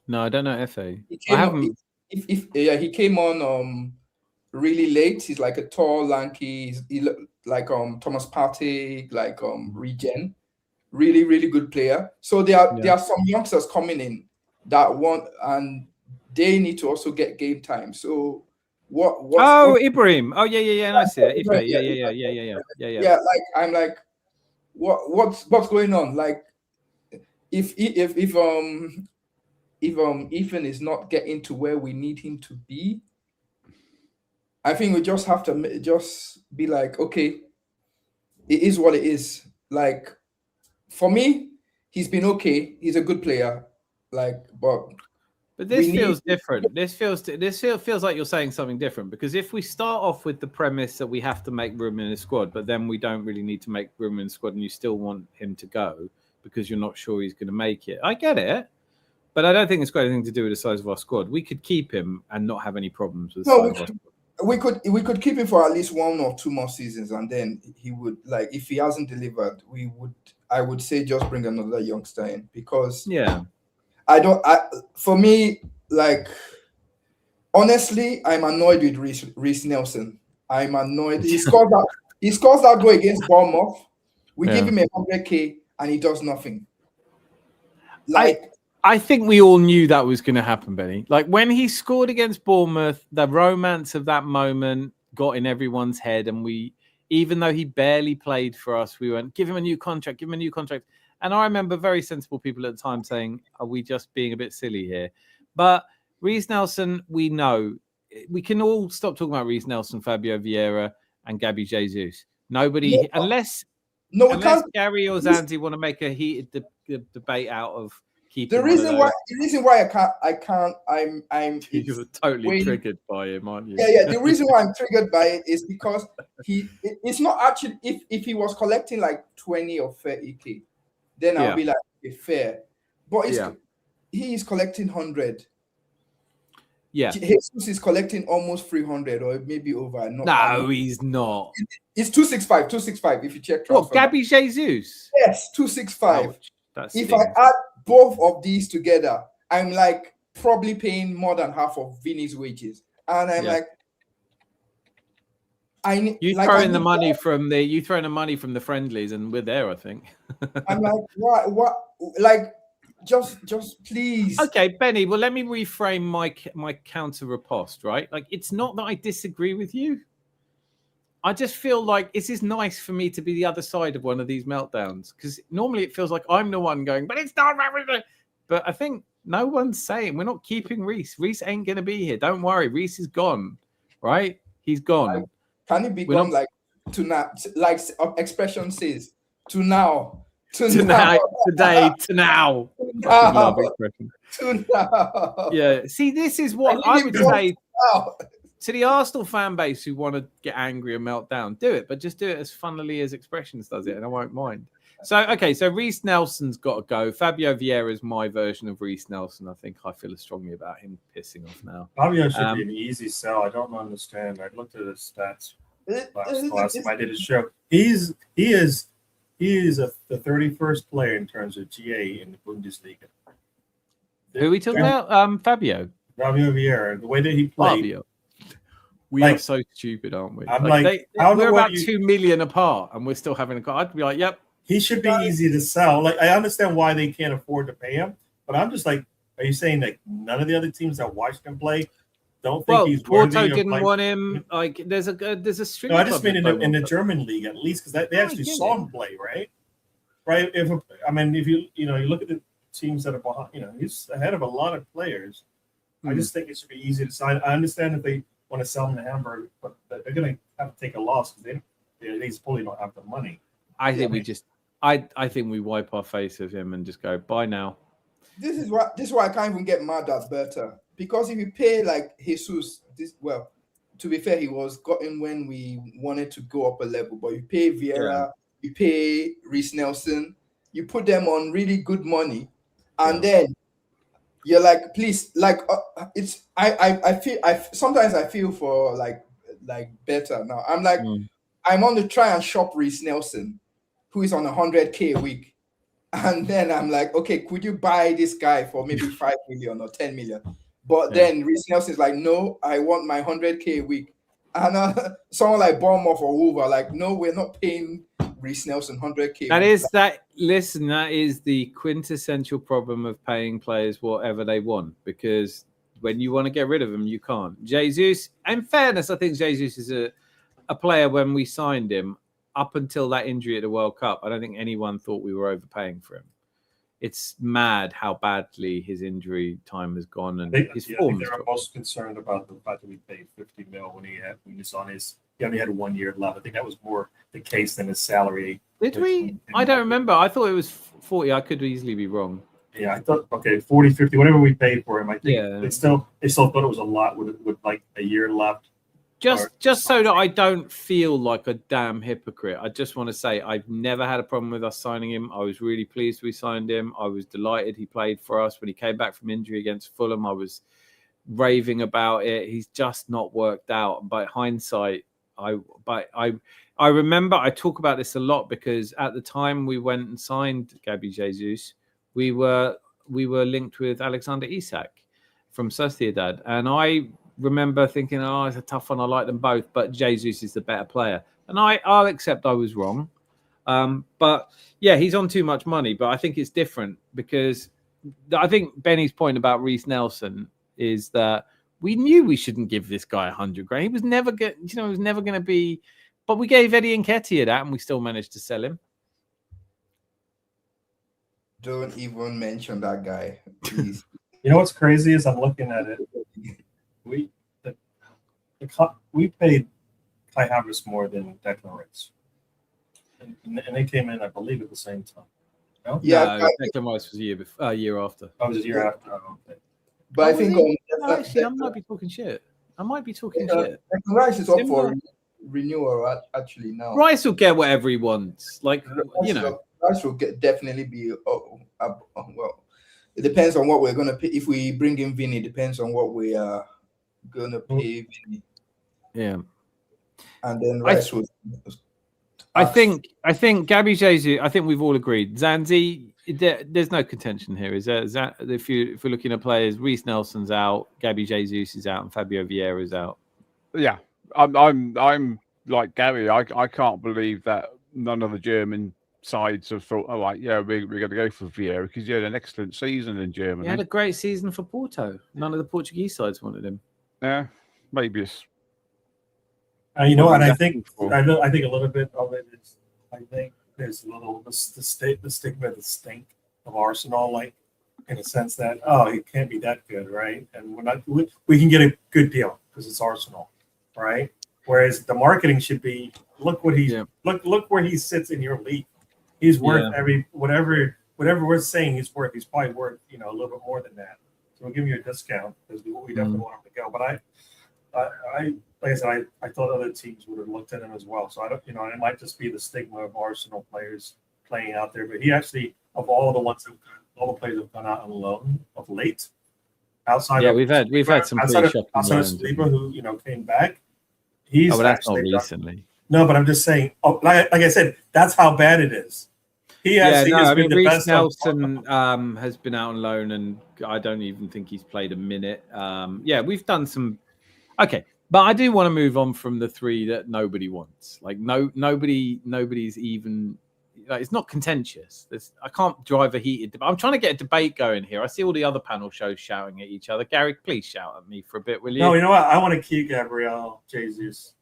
No, I don't know Efe. He came on really late. He's like a tall, lanky. He look like Thomas Partey, like regen. Really, really good player. So there are some youngsters coming in that want, and they need to also get game time. So Ibrahim. Oh yeah. I see it. Ife. Yeah. Yeah, like I'm like, what's going on? Like, if Ethan is not getting to where we need him to be, I think we just have to just be like, okay, it is what it is. Like, for me, he's been okay. He's a good player. Like, but this feels different. This feels like you're saying something different, because if we start off with the premise that we have to make room in the squad, but then we don't really need to make room in the squad, and you still want him to go because you're not sure he's going to make it. I get it. But I don't think it's got anything to do with the size of our squad. We could keep him and not have any problems with the size of our squad. We could keep him for at least 1 or 2 more seasons, and then he would, like, if he hasn't delivered, I would say just bring another youngster in, because for me, like, honestly, I'm annoyed with Reece Nelson. I'm annoyed. He scores that goal against Bournemouth. We give him 100K and he does nothing. Like, I think we all knew that was going to happen, Benny. Like, when he scored against Bournemouth, the romance of that moment got in everyone's head. And even though he barely played for us, we went, give him a new contract. And I remember very sensible people at the time saying, are we just being a bit silly here? But Reece Nelson, we know. We can all stop talking about Reece Nelson, Fabio Vieira, and Gabby Jesus. Nobody, unless Gary or Zanzi want to make a heated debate out of keeping. The reason why I'm you're totally triggered by him, aren't you? Yeah. The reason why I'm triggered by it is because it's not actually, if he was collecting like 20 or 30K, then I'll be like, okay, fair. But he is collecting 100. Yeah, Jesus is collecting almost 300 or maybe over. No, he's not. It's 265 if you check transfer. What, Gabby Jesus? Yes, 265. If I add both of these together, I'm like probably paying more than half of Vinny's wages. And I'm like, You throw in the money from the friendlies, and we're there. I think. I'm like, what? Like, just please. Okay, Benny. Well, let me reframe my counter riposte. Right, like it's not that I disagree with you. I just feel like this is nice for me to be the other side of one of these meltdowns, because normally it feels like I'm the one going, but it's not. But I think no one's saying we're not keeping Reece. Reece ain't gonna be here. Don't worry, Reece is gone. Right, he's gone. Can it be gone like to now? Like expression says, to now. Tonight, today, to now. Now. To now. Yeah. See, this is what I would say to the Arsenal fan base who want to get angry and melt down. Do it, but just do it as funnily as Expressions does it, and I won't mind. So, okay, so Reece Nelson's got to go. Fabio Vieira is my version of Reece Nelson. I think I feel as strongly about him pissing off now. Fabio should be an easy sell. I don't understand. I looked at his stats last time I did a show. He is the 31st player in terms of GA in the Bundesliga. Who are we talking about? Fabio Vieira. The way that he played. Fabio. We are so stupid, aren't we? I'm we're about 2 million apart, and we're still having a car. I'd be like, yep. He should be easy to sell. Like, I understand why they can't afford to pay him, but I'm just like, are you saying that none of the other teams that watched him play don't think he's worthy? Porto didn't want him. Like, there's a string. No, I just mean in the German league at least, because they actually saw him play, right? Right. If you look at the teams that are behind, he's ahead of a lot of players. I just think it should be easy to sign. I understand if they want to sell him to Hamburg, but they're going to have to take a loss because they probably don't have the money. I think I think we wipe our face of him and just go bye now. This is why I can't even get mad at Berta, because if you pay like Jesus, to be fair, he was gotten when we wanted to go up a level, but you pay Vieira, you pay Reece Nelson, you put them on really good money, and then you're like, please, like it's I sometimes I feel for like Berta now. I'm like, I'm on to try and shop Reece Nelson, who is on 100K a week. And then I'm like, okay, could you buy this guy for maybe 5 million or 10 million? But then Reece Nelson's like, no, I want my 100K a week. And someone like Bournemouth or Wolver, like, no, we're not paying Reece Nelson 100K. That is the quintessential problem of paying players whatever they want, because when you want to get rid of them, you can't. Jesus, in fairness, I think Jesus is a player when we signed him, up until that injury at the World Cup, I don't think anyone thought we were overpaying for him. It's mad how badly his injury time has gone, and his form. They're most concerned about the fact that we paid 50 mil when he only had 1 year left. I think that was more the case than his salary. Did we? I don't remember. I thought it was 40. I could easily be wrong. Yeah, I thought 40, 50, whatever we paid for him. I think they still thought it was a lot with like a year left. Just so that I don't feel like a damn hypocrite, I just want to say I've never had a problem with us signing him. I was really pleased we signed him. I was delighted he played for us. When he came back from injury against Fulham, I was raving about it. He's just not worked out. By hindsight, I remember I talk about this a lot because at the time we went and signed Gabi Jesus, we were linked with Alexander Isak from Sociedad, and I remember thinking, it's a tough one. I like them both, but Jesus is the better player. And I'll accept I was wrong. But yeah, he's on too much money. But I think it's different because I think Benny's point about Reece Nelson is that we knew we shouldn't give this guy 100 grand. He was never going to be. But we gave Eddie Nketiah that, and we still managed to sell him. Don't even mention that guy, please. You know what's crazy is I'm looking at it. We paid Kai Havertz more than Declan Rice, and they came in, I believe, at the same time. No? Yeah, Declan Rice was a year after. I was a year after. Okay. But I think actually, I might be talking shit. Shit. Declan Rice is up for renewal actually now. Rice will get whatever he wants. Like Rice will definitely be. Well, it depends on what we're gonna pay. If we bring in Vinny, it depends on what we are gonna pay Vinny. Yeah, and then Rice was. I think Gabi Jesus. I think we've all agreed. Zanzi, there's no contention here, is there? If we're looking at players, Reece Nelson's out, Gabi Jesus is out, and Fabio Vieira is out. Yeah, I'm like Gary, I can't believe that none of the German sides have thought, oh, like, yeah, we're going to go for Vieira because he had an excellent season in Germany. He had a great season for Porto. None of the Portuguese sides wanted him. Yeah, maybe it's. You know what? I think a little bit of it is. I think there's a little the stigma, the stink of Arsenal, like in a sense that he can't be that good, right? And we can get a good deal because it's Arsenal, right? Whereas the marketing should be look where he sits in your league. He's worth whatever we're saying he's worth. He's probably worth a little bit more than that. So we'll give you a discount because we definitely want him to go. But I like I said, I thought other teams would have looked at him as well. So I don't, it might just be the stigma of Arsenal players playing out there. But he actually, of all the players have gone out on loan of late, outside of we've had some outside pretty of Saliba who came back. He's that's not recently. No, but I'm just saying. Like I said, that's how bad it is. He actually has been the best. Nelson has been out on loan, and I don't even think he's played a minute. We've done some. Okay, but I do want to move on from the three that nobody wants. Like nobody's even. Like, it's not contentious. I can't drive a heated debate. I'm trying to get a debate going here. I see all the other panel shows shouting at each other. Gary, please shout at me for a bit, will you? No, you know what? I want to keep Gabriel Jesus.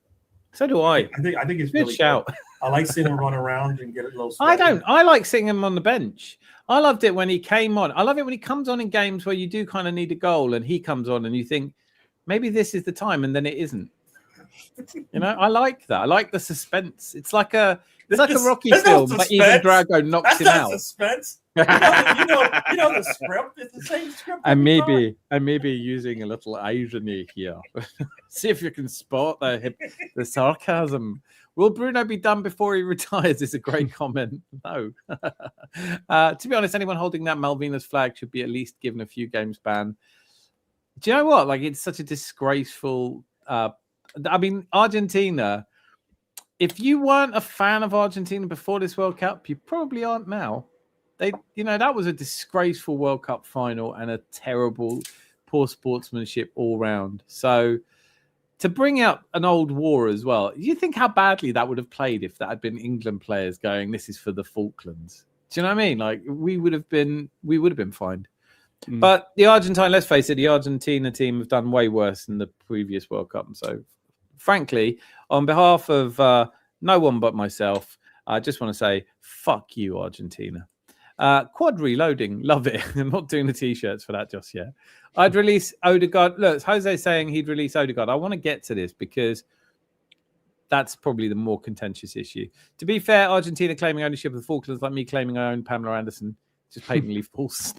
So do I. I think it's good really shout. Good. I like seeing him run around and get a little sweaty. I don't. I like seeing him on the bench. I loved it when he came on. I love it when he comes on in games where you do kind of need a goal and he comes on and you think, maybe this is the time, and then it isn't. I like that. I like the suspense. It's like a Rocky film, but even Drago knocks him out. Suspense. You know the script. It's the same script. And maybe using a little irony here. See if you can spot the sarcasm. Will Bruno be done before he retires? Is a great comment. No. To be honest, anyone holding that Malvinas flag should be at least given a few games ban. Do you know what? Like, it's such a disgraceful. Argentina. If you weren't a fan of Argentina before this World Cup, you probably aren't now. That was a disgraceful World Cup final and a terrible, poor sportsmanship all round. So to bring out an old war as well, you think how badly that would have played if that had been England players going, this is for the Falklands. Do you know what I mean? Like, we would have been fined. But the Argentine, let's face it, the Argentina team have done way worse than the previous World Cup. So, frankly, on behalf of no one but myself, I just want to say, fuck you, Argentina. Quad reloading, love it. I'm not doing the T-shirts for that just yet. I'd release Ødegaard. Look, Jose saying he'd release Ødegaard. I want to get to this because that's probably the more contentious issue. To be fair, Argentina claiming ownership of the Falklands, like me claiming I own Pamela Anderson, just patently false.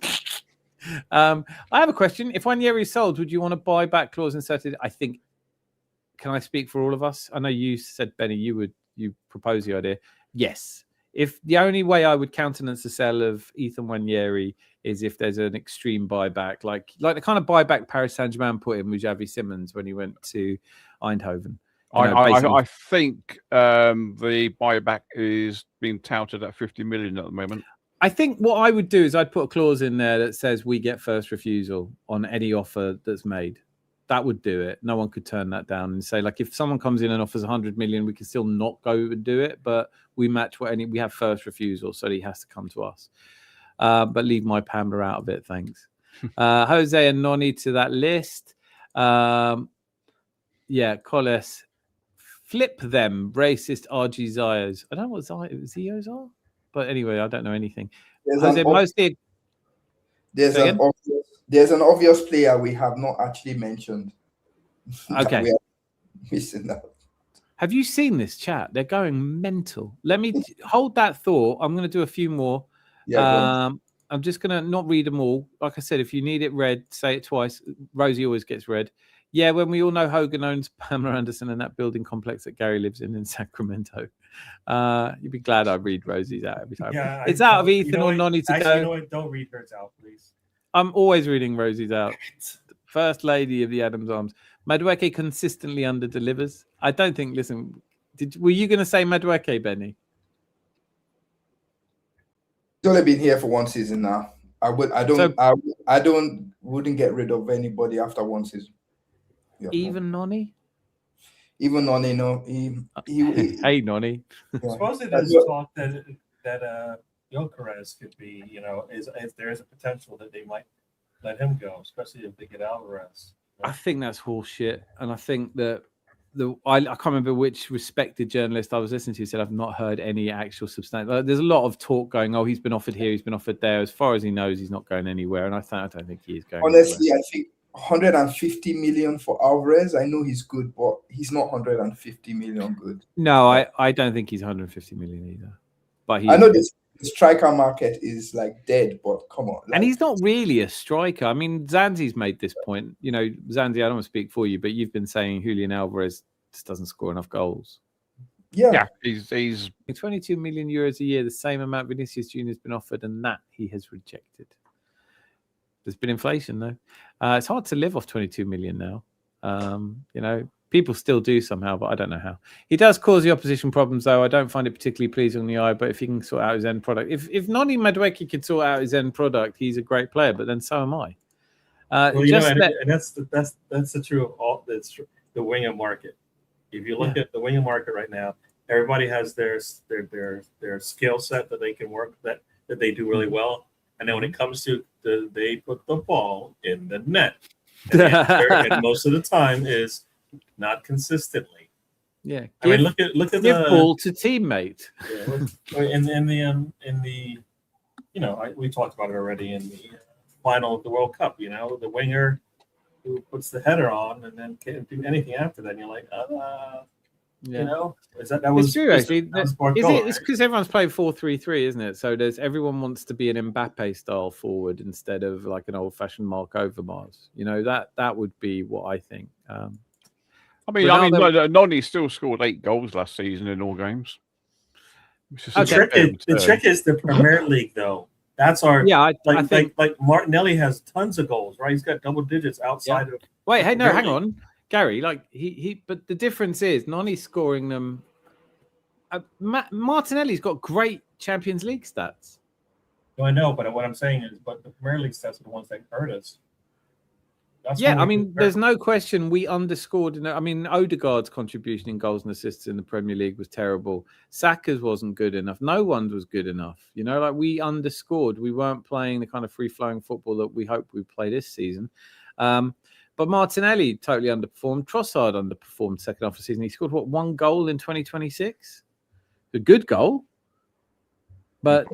I have a question. If Wanyeri is sold, would you want a buyback clause inserted? I think. Can I speak for all of us? I know you said, Benny, you proposed the idea. Yes. If the only way I would countenance the sale of Ethan Wanyeri is if there's an extreme buyback, like the kind of buyback Paris Saint-Germain put in with Xavi Simons when he went to Eindhoven. I think the buyback is being touted at 50 million at the moment. I think what I would do is I'd put a clause in there that says we get first refusal on any offer that's made. That would do it. No one could turn that down and say, like, if someone comes in and offers 100 million, we can still not go and do it, but we match we have first refusal, so he has to come to us. But leave my Pamela out of it, thanks. Jose and Noni to that list. Colles, flip them, racist RG Zios. I don't know what Zios are, but anyway, I don't know anything. There's an obvious player we have not actually mentioned. Okay. We are missing that. Have you seen this chat? They're going mental. Let me hold that thought. I'm going to do a few more. I'm just going to not read them all. Like I said, if you need it read, say it twice. Rosie always gets read. Yeah, when we all know Hogan owns Pamela Anderson and that building complex that Gary lives in Sacramento. You'd be glad I read Rosie's out every time. Yeah, it's out of Ethan or Nonny to go. You know what? Don't read hers out, please. I'm always reading Rosie's out. First lady of the Adams Arms. Madueke consistently under-delivers. I don't think, listen, were you going to say Madueke, Benny? He's only been here for one season now. I wouldn't get rid of anybody after one season. Even Nonny? even on Hey, Nonny. Supposedly there's talk that Gyökeres could be, is there is a potential that they might let him go, especially if they get Alvarez. I think that's horseshit, and I think that I can't remember which respected journalist I was listening to said I've not heard any actual substantial. There's a lot of talk going, oh, he's been offered here, he's been offered there. As far as he knows, he's not going anywhere, and I don't think he is going. Honestly, anywhere. I think 150 million for Alvarez. I know he's good, but he's not 150 million good. No, I don't think he's 150 million either. But I know the striker market is like dead, but come on. And he's not really a striker. I mean, Zanzi's made this point. Zanzi, I don't want to speak for you, but you've been saying Julian Alvarez just doesn't score enough goals. Yeah. He's 22 million euros a year, the same amount Vinicius Junior has been offered, and that he has rejected. There's been inflation, though. It's hard to live off 22 million now. People still do somehow, but I don't know how. He does cause the opposition problems, though. I don't find it particularly pleasing on the eye, but if he can sort out his end product. If Noni Madueke could sort out his end product, he's a great player, but then so am I. And that's the true of all. That's true, the winger market. If you look at the winger market right now, everybody has their skill set that they can work that they do really well. And then when it comes to they put the ball in the net. And most of the time is not consistently. Yeah. I mean, look at give the ball to teammate. We talked about it already in the final of the World Cup. The winger who puts the header on and then can't do anything after that. And you're like, that was it's true, actually. It's because everyone's playing 4-3-3, isn't it? So everyone wants to be an Mbappe style forward instead of like an old fashioned Mark Overmars. That would be what I think. Noni still scored 8 goals last season in all games. The trick is the Premier League, though. That's our I think Martinelli has tons of goals, right? He's got double digits outside of. Wait, hey, no, hang on, Gary. Like but the difference is Noni's scoring them. Martinelli's got great Champions League stats. No, I know, but what I'm saying is, the Premier League stats are the ones that hurt us. There's no question we underscored. Ødegaard's contribution in goals and assists in the Premier League was terrible. Saka's wasn't good enough. No one's was good enough. We underscored. We weren't playing the kind of free-flowing football that we hope we play this season. But Martinelli totally underperformed. Trossard underperformed second half of the season. He scored, 1 goal in 2026? A good goal. But,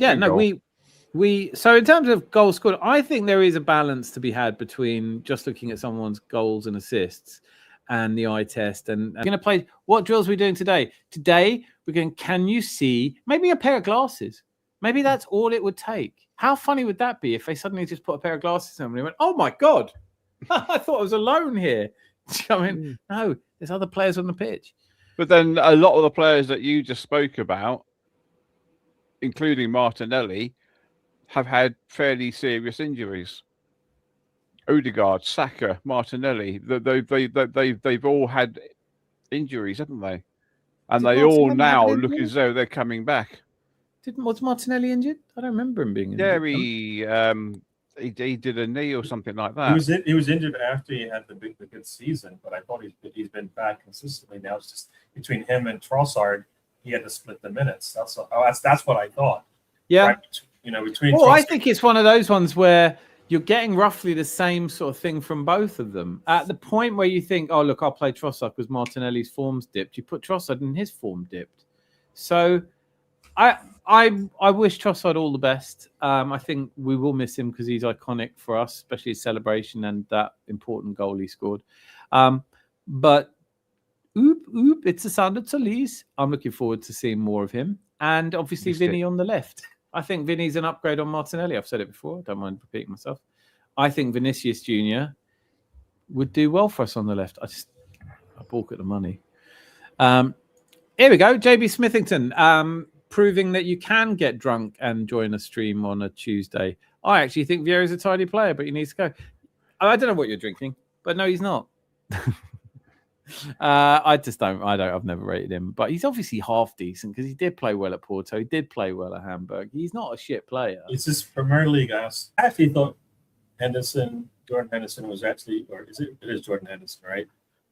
so in terms of goals scored, I think there is a balance to be had between just looking at someone's goals and assists and the eye test. And going to play, what drills are we doing today? Today, we're going, can you see maybe a pair of glasses? Maybe that's all it would take. How funny would that be if they suddenly just put a pair of glasses on and went, oh my God, I thought I was alone here. No, there's other players on the pitch. But then a lot of the players that you just spoke about, including Martinelli, have had fairly serious injuries. Ødegaard, Saka, Martinelli, they've all had injuries, haven't they? And they all now look as though they're coming back. Was Martinelli injured? I don't remember him being injured. Yeah, he did a knee or something like that. He was injured after he had the good season, but I thought he's been back consistently. Now it's just between him and Trossard, he had to split the minutes. That's what I thought. Yeah. Right? Between. Well, I think it's one of those ones where you're getting roughly the same sort of thing from both of them. At the point where you think, oh, look, I'll play Trossard because Martinelli's form's dipped, you put Trossard and his form dipped. So I wish Trossard all the best. I think we will miss him because he's iconic for us, especially his celebration and that important goal he scored. But it's a sound of Solis. I'm looking forward to seeing more of him. And obviously Vinny on the left. I think Vinny's an upgrade on Martinelli. I've said it before. I don't mind repeating myself. I think Vinicius Junior would do well for us on the left. I balk at the money. Here we go. JB Smithington, proving that you can get drunk and join a stream on a Tuesday. I actually think Vieira's a tidy player, but he needs to go. I don't know what you're drinking, but no, he's not. I've never rated him, but he's obviously half decent because he did play well at Porto. He did play well at Hamburg. He's not a shit player. It's just Premier League. I actually thought Jordan Henderson was actually, or it is Jordan Henderson, right?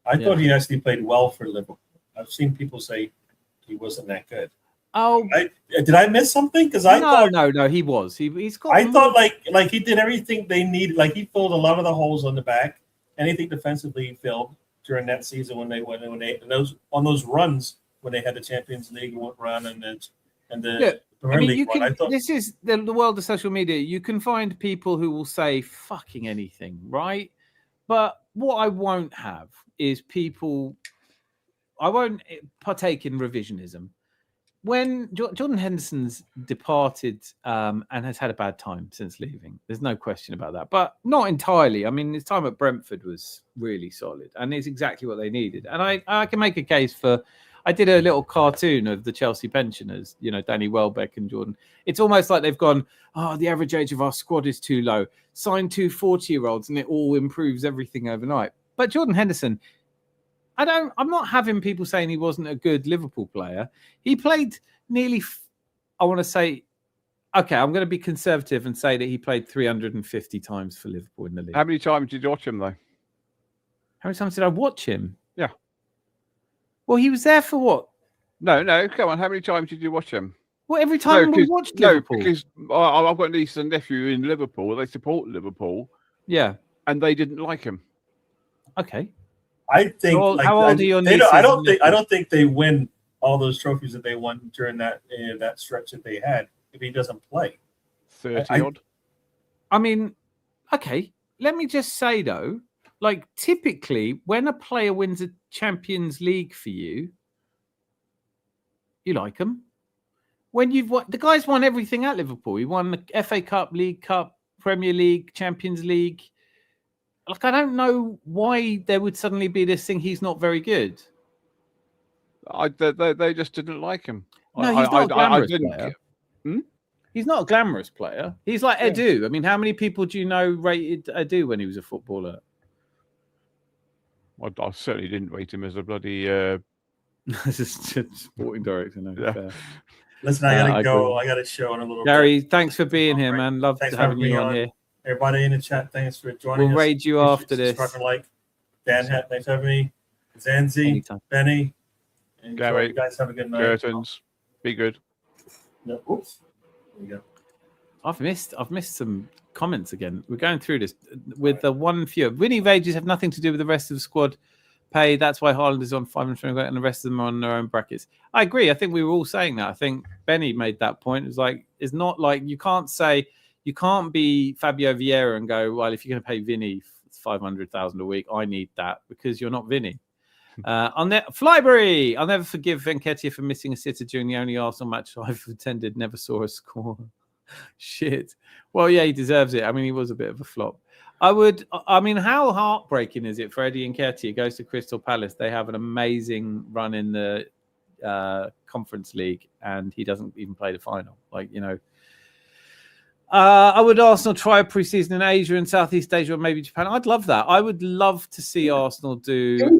I thought he actually played well for Liverpool. I've seen people say he wasn't that good. Oh, Did I miss something? Because I thought no, he was. He's got. I thought like he did everything they needed. Like he filled a lot of the holes on the back. Anything defensively he filled during that season when they on those runs when they had the Champions League run and the Premier League run. This is the world of social media. You can find people who will say fucking anything, right? But what I won't have is people. I won't partake in revisionism. When Jordan Henderson's departed and has had a bad time since leaving, there's no question about that. But not entirely. I mean, his time at Brentford was really solid, and it's exactly what they needed. And I can make a case for. I did a little cartoon of the Chelsea pensioners, Danny Welbeck and Jordan. It's almost like they've gone, the average age of our squad is too low. Sign 2 40-year-olds, and it all improves everything overnight. But Jordan Henderson. I'm not having people saying he wasn't a good Liverpool player. He played nearly, I want to say, okay, I'm going to be conservative and say that he played 350 times for Liverpool in the league. How many times did you watch him, though? How many times did I watch him? Yeah. Well, he was there for what? No, come on. How many times did you watch him? Well, every time we watched Liverpool. No, because I've got a niece and nephew in Liverpool. They support Liverpool. Yeah. And they didn't like him. Okay. I think. How old are your nieces? I don't think they win all those trophies that they won during that stretch that they had if he doesn't play. 30 odd. I mean, okay. Let me just say though, like typically when a player wins a Champions League for you, you like them. When the guy's won everything at Liverpool. He won the FA Cup, League Cup, Premier League, Champions League. Like, I don't know why there would suddenly be this thing he's not very good. They just didn't like him. No, he's not a glamorous player. He's not a glamorous player. He's like Edu. I mean, how many people do you know rated Edu when he was a footballer? I certainly didn't rate him as a bloody... sporting director. No, yeah. Listen, I gotta go. I got a show in a little Gary, bit. thanks for being here, man. Love having you on here. Everybody in the chat, thanks for joining us. We'll raid you after this. Dan Hat, thanks for having me. Zanzi, Anytime. Benny, and Gary, you guys have a good night. Curtains, be good. No, oops. There you go. I've missed some comments again. We're going through this with the one few. Winning wages have nothing to do with the rest of the squad pay. That's why Haaland is on 520 and the rest of them are on their own brackets. I agree. I think we were all saying that. I think Benny made that point. It's not like you can't be Fabio Vieira and go, well, if you're going to pay Vinny 500,000 a week, I need that because you're not Vinny. Flybury, I'll never forgive Nketiah for missing a sitter during the only Arsenal match I've attended. Never saw a score. Shit. Well, yeah, he deserves it. I mean, he was a bit of a flop. How heartbreaking is it for Eddie Nketiah? Goes to Crystal Palace. They have an amazing run in the Conference League, and he doesn't even play the final. I would Arsenal try a pre-season in Asia and Southeast Asia or maybe Japan. I'd love that. I would love to see Arsenal do.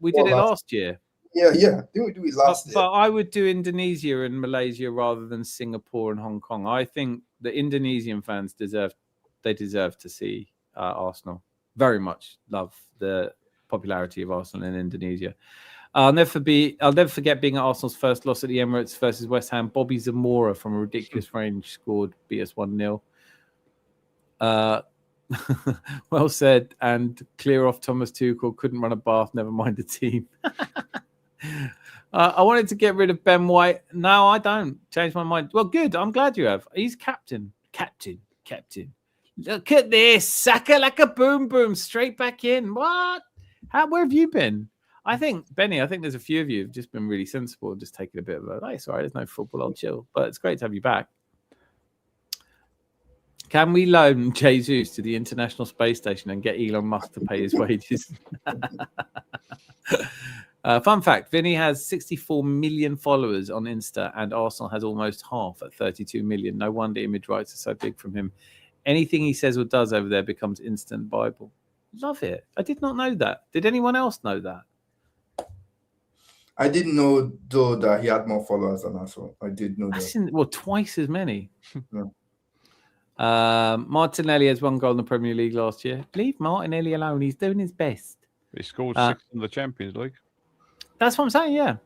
We did it last year. Yeah. Do it last year. But I would do Indonesia and Malaysia rather than Singapore and Hong Kong. I think the Indonesian fans deserve to see Arsenal. Very much love the popularity of Arsenal in Indonesia. I'll never forget being at Arsenal's first loss at the Emirates versus West Ham. Bobby Zamora from a ridiculous range scored, beat us 1-0. Well said. And clear off Thomas Tuchel. Couldn't run a bath, never mind the team. I wanted to get rid of Ben White. No, I don't. Change my mind. Well, good. I'm glad you have. He's captain. Look at this. Saka like a boom boom. Straight back in. What? Where have you been? I think, Benny, there's a few of you who've just been really sensible and just taking a bit of a, it's all right, there's no football, I'll chill. But it's great to have you back. Can we loan Jesus to the International Space Station and get Elon Musk to pay his wages? Fun fact, Vinny has 64 million followers on Insta and Arsenal has almost half at 32 million. No wonder image rights are so big from him. Anything he says or does over there becomes instant Bible. Love it. I did not know that. Did anyone else know that? I didn't know, though, that he had more followers than us. I did know that. Twice as many. Yeah. Martinelli has 1 goal in the Premier League last year. Leave Martinelli alone. He's doing his best. He scored 6 in the Champions League. That's what I'm saying. Yeah.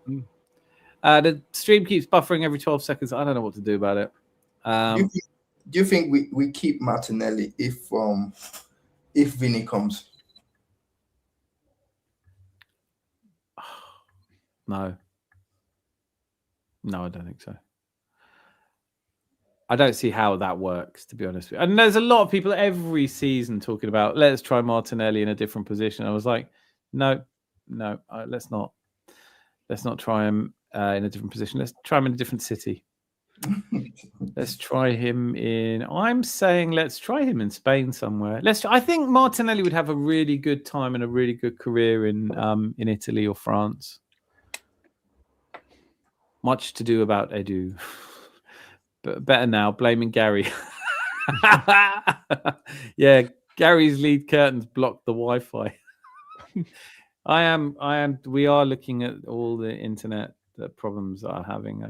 The stream keeps buffering every 12 seconds. I don't know what to do about it. Do you think we keep Martinelli if Vinny comes? No, I don't think so. I don't see how that works, to be honest with you. And there's a lot of people every season talking about, let's try Martinelli in a different position. I was like, no, let's not try him in a different position. Let's try him in a different city. Let's try him I'm saying let's try him in Spain somewhere. I think Martinelli would have a really good time and a really good career in Italy or France. Much to do about Edu. But better now, blaming Gary. Yeah, Gary's lead curtains blocked the Wi-Fi. We are looking at all the internet problems that are having.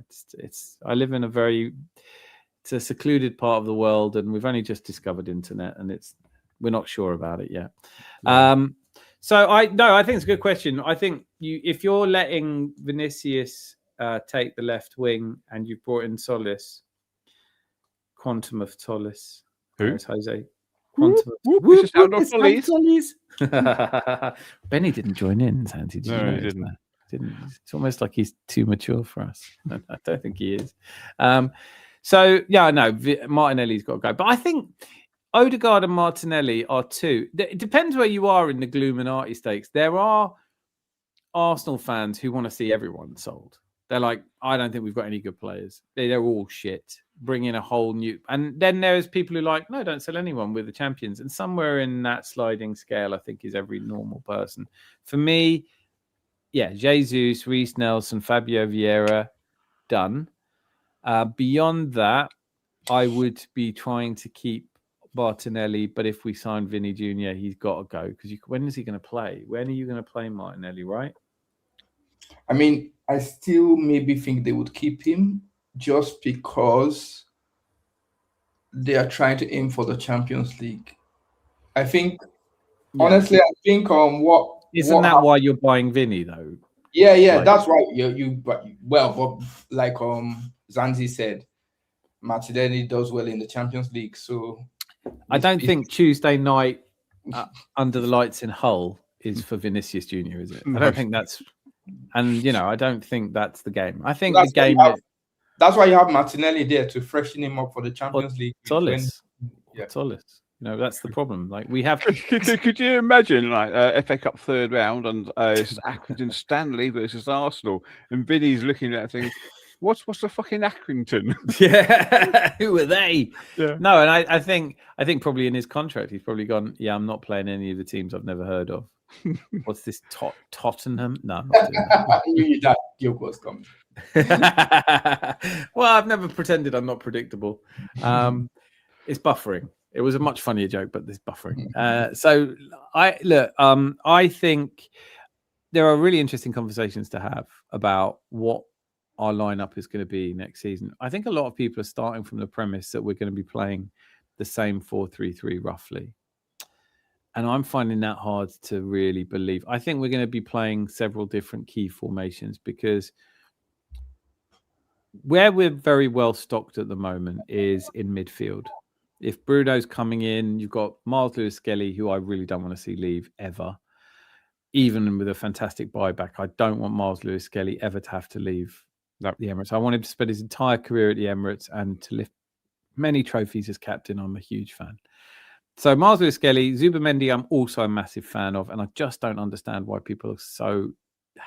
I live in it's a secluded part of the world, and we've only just discovered internet, and we're not sure about it yet. Yeah. So I think it's a good question. I think if you're letting Vinicius take the left wing and you've brought in Solis, Quantum of Solis. Who? There's Jose. Quantum of Solis. Benny didn't join in, Santi. No, he didn't. It's almost like he's too mature for us. I don't think he is. So, yeah, no, Martinelli's got to go. But I think Ødegaard and Martinelli are two. It depends where you are in the Illuminati stakes. There are Arsenal fans who want to see everyone sold. They're like, I don't think we've got any good players. They're all shit. Bring in a whole new... And then there's people who are like, no, don't sell anyone. We're the champions. And somewhere in that sliding scale, I think, is every normal person. For me, yeah, Jesus, Reece Nelson, Fabio Vieira, done. Beyond that, I would be trying to keep Martinelli. But if we sign Vinny Jr., he's got to go. Because when is he going to play? When are you going to play Martinelli, right? I mean, I still maybe think they would keep him just because they are trying to aim for the Champions League. I think, honestly, I think what isn't that why you're buying Vinny though? Yeah, that's right. But like Zanzi said, Martinelli does well in the Champions League, so I don't think Tuesday night under the lights in Hull is for Vinicius Junior, is it? I don't think that's. And, I don't think that's the game. I think the game is... That's why you have Martinelli there to freshen him up for the Champions League. Solis. That's the problem. Like, we have... Could you imagine, FA Cup third round and it's Accrington Stanley versus Arsenal, and Vinny's looking at things, what's the fucking Accrington? Yeah, who are they? Yeah. No, and I think probably in his contract, he's probably gone, I'm not playing any of the teams I've never heard of. What's this Tottenham? No, I'm not doing that. I knew that joke was coming. Well, I've never pretended I'm not predictable. It's buffering. It was a much funnier joke, but there's buffering. So I think there are really interesting conversations to have about what our lineup is going to be next season. I think a lot of people are starting from the premise that we're going to be playing the same 4-3-3 roughly. And I'm finding that hard to really believe. I think we're going to be playing several different key formations because where we're very well stocked at the moment is in midfield. If Bruno's coming in, you've got Miles Lewis-Skelly, who I really don't want to see leave ever. Even with a fantastic buyback, I don't want Miles Lewis-Skelly ever to have to leave the Emirates. I want him to spend his entire career at the Emirates and to lift many trophies as captain. I'm a huge fan. So Miles Lewis-Skelly, Zubimendi, I'm also a massive fan of, and I just don't understand why people are so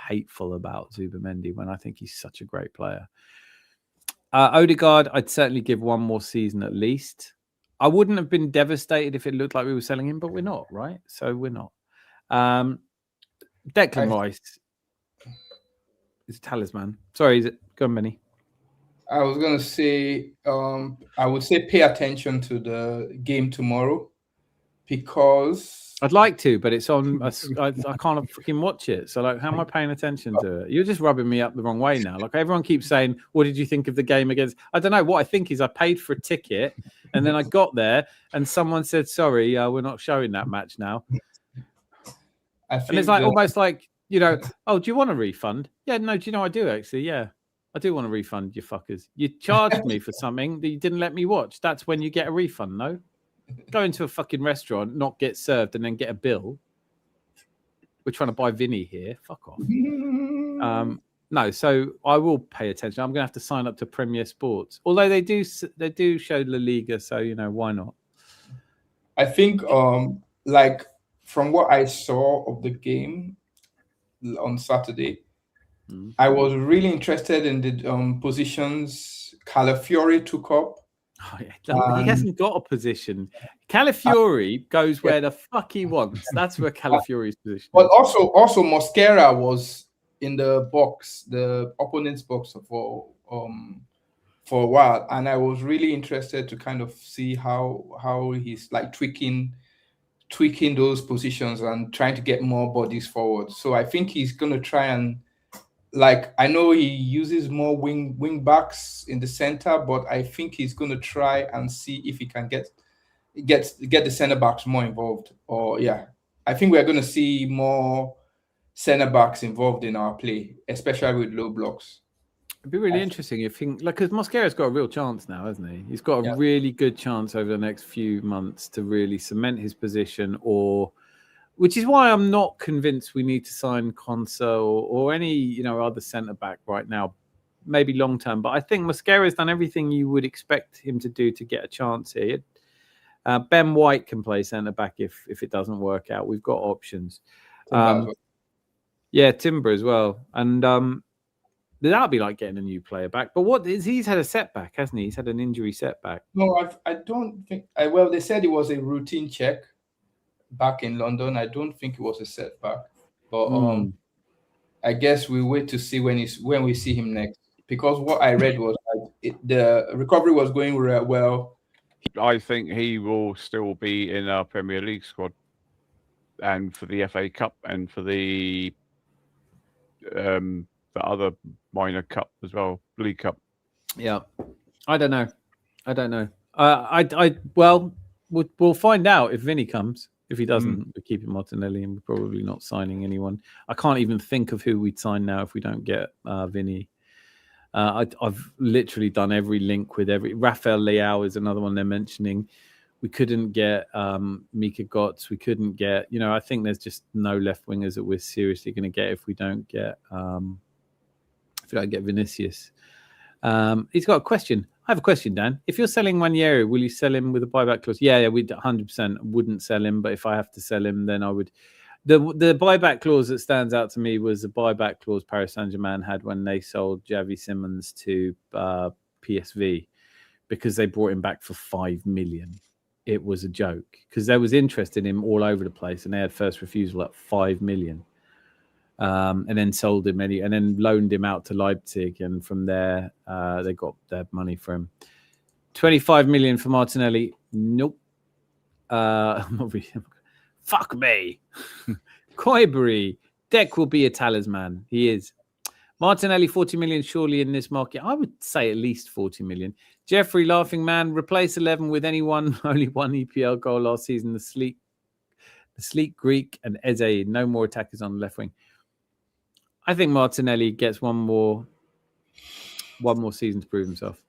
hateful about Zubimendi when I think he's such a great player. Ødegaard, I'd certainly give one more season at least. I wouldn't have been devastated if it looked like we were selling him, but we're not, right? So we're not. Declan Rice is a talisman. Sorry, is it? Go on, Benny. I was going to say, I would say pay attention to the game tomorrow because... I'd like to, but it's on... I can't freaking watch it. So, how am I paying attention to it? You're just rubbing me up the wrong way now. Everyone keeps saying, what did you think of the game against... I don't know. What I think is I paid for a ticket and then I got there and someone said, sorry, we're not showing that match now. And it's almost like You know, oh, do you want a refund? Yeah, no, do you know I do actually? Yeah, I do want a refund, you fuckers. You charged me for something that you didn't let me watch. That's when you get a refund, no? Go into a fucking restaurant, not get served, and then get a bill. We're trying to buy Vinny here. Fuck off. No, so I will pay attention. I'm going to have to sign up to Premier Sports. Although they do show La Liga, so, you know, why not? I think, like, from what I saw of the game on Saturday, I was really interested in the positions Calafiori took up. Oh, yeah. He hasn't got a position. Calafiori goes where the fuck he wants. That's where Calafiori's position But is. also Mosquera was in the box, the opponent's box for a while, and I was really interested to kind of see how he's like tweaking those positions and trying to get more bodies forward. So I think he's going to try and, like, I know he uses more wing backs in the center, but I think he's going to try and see if he can get the center backs more involved. Or I think we're going to see more center backs involved in our play, especially with low blocks. It'd be really interesting if because Mosquera's got a real chance now, hasn't he? He's got a really good chance over the next few months to really cement his position, which is why I'm not convinced we need to sign Konsa or any other centre back right now, maybe long term. But I think Mosquera's done everything you would expect him to do to get a chance here. Ben White can play centre back if it doesn't work out. We've got options. Timber as well, and that'll be like getting a new player back. But he's had a setback, hasn't he? He's had an injury setback. No, I don't think. Well, they said it was a routine check back in London. I don't think it was a setback, but I guess we wait to see when we see him next. Because what I read was the recovery was going well. I think he will still be in our Premier League squad, and for the FA Cup, and for the other minor cup as well, League Cup. Yeah, I don't know. We'll find out if Vinny comes. If he doesn't, we're keeping Martinelli, and we're probably not signing anyone. I can't even think of who we'd sign now if we don't get Vinny. I've literally done every link with every. Rafael Leao is another one they're mentioning. We couldn't get Mika Götze. We couldn't get. I think there's just no left wingers that we're seriously going to get if we don't get. If we don't get Vinicius. He's got a question. I have a question, Dan. If you're selling Ranieri, will you sell him with a buyback clause? Yeah, we 100% wouldn't sell him. But if I have to sell him, then I would. The buyback clause that stands out to me was the buyback clause Paris Saint-Germain had when they sold Xavi Simons to PSV, because they brought him back for 5 million. It was a joke because there was interest in him all over the place, and they had first refusal at 5 million. And then sold him and then loaned him out to Leipzig, and from there they got their money for him. 25 million for Martinelli. Nope. Fuck me. Koibury. Deck will be a talisman. He is. Martinelli, 40 million surely in this market. I would say at least 40 million. Jeffrey, laughing man, replace 11 with anyone. Only one EPL goal last season. The sleek Greek and Eze. No more attackers on the left wing. I think Martinelli gets one more season to prove himself.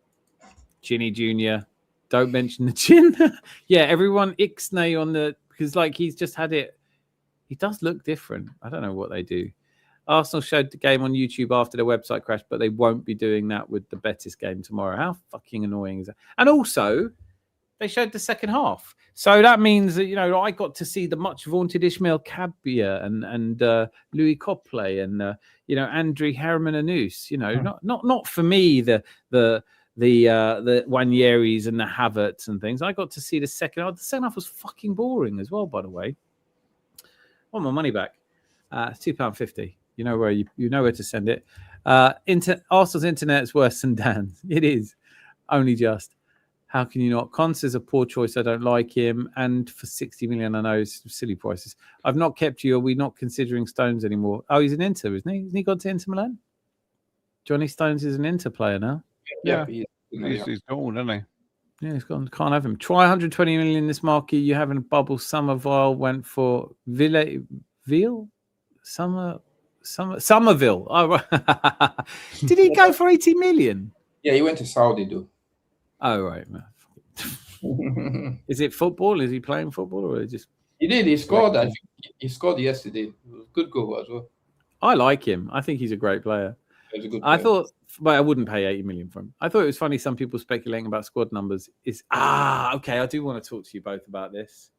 Chinny Jr. Don't mention the chin. Yeah, everyone ixnay on because he's just had it. He does look different. I don't know what they do. Arsenal showed the game on YouTube after their website crashed, but they won't be doing that with the Betis game tomorrow. How fucking annoying is that? And also, they showed the second half. So that means that, I got to see the much vaunted Ismail Kabia and Louis Copley and, Andriy Hermananus, not for me, the Wanieris and the Havertz and things. I got to see the second half. The second half was fucking boring as well, by the way. I want my money back. It's £2.50. You know where to send it. Arsenal's internet is worse than Dan's. It is. Only just. How can you not? Konsa is a poor choice. I don't like him. And for 60 million, I know it's silly prices. I've not kept you. Are we not considering Stones anymore? Oh, he's an Inter, isn't he? Hasn't he gone to Inter Milan? Johnny Stones is an Inter player now. Yeah. He's gone, isn't he? Yeah, he's gone. Can't have him. Try 120 million in this market. You having a bubble. Summerville went for Ville? Summer Somerville. Oh, right. Did he go for 80 million? Yeah, he went to Saudi, though. Oh, right. Is it football? Is he playing football or just? He did. He scored. I think he scored yesterday. It was a good goal as well. I like him. I think he's a great player. He was a good I player. thought, but I wouldn't pay 80 million for him. I thought it was funny. Some people speculating about squad numbers. Okay. I do want to talk to you both about this.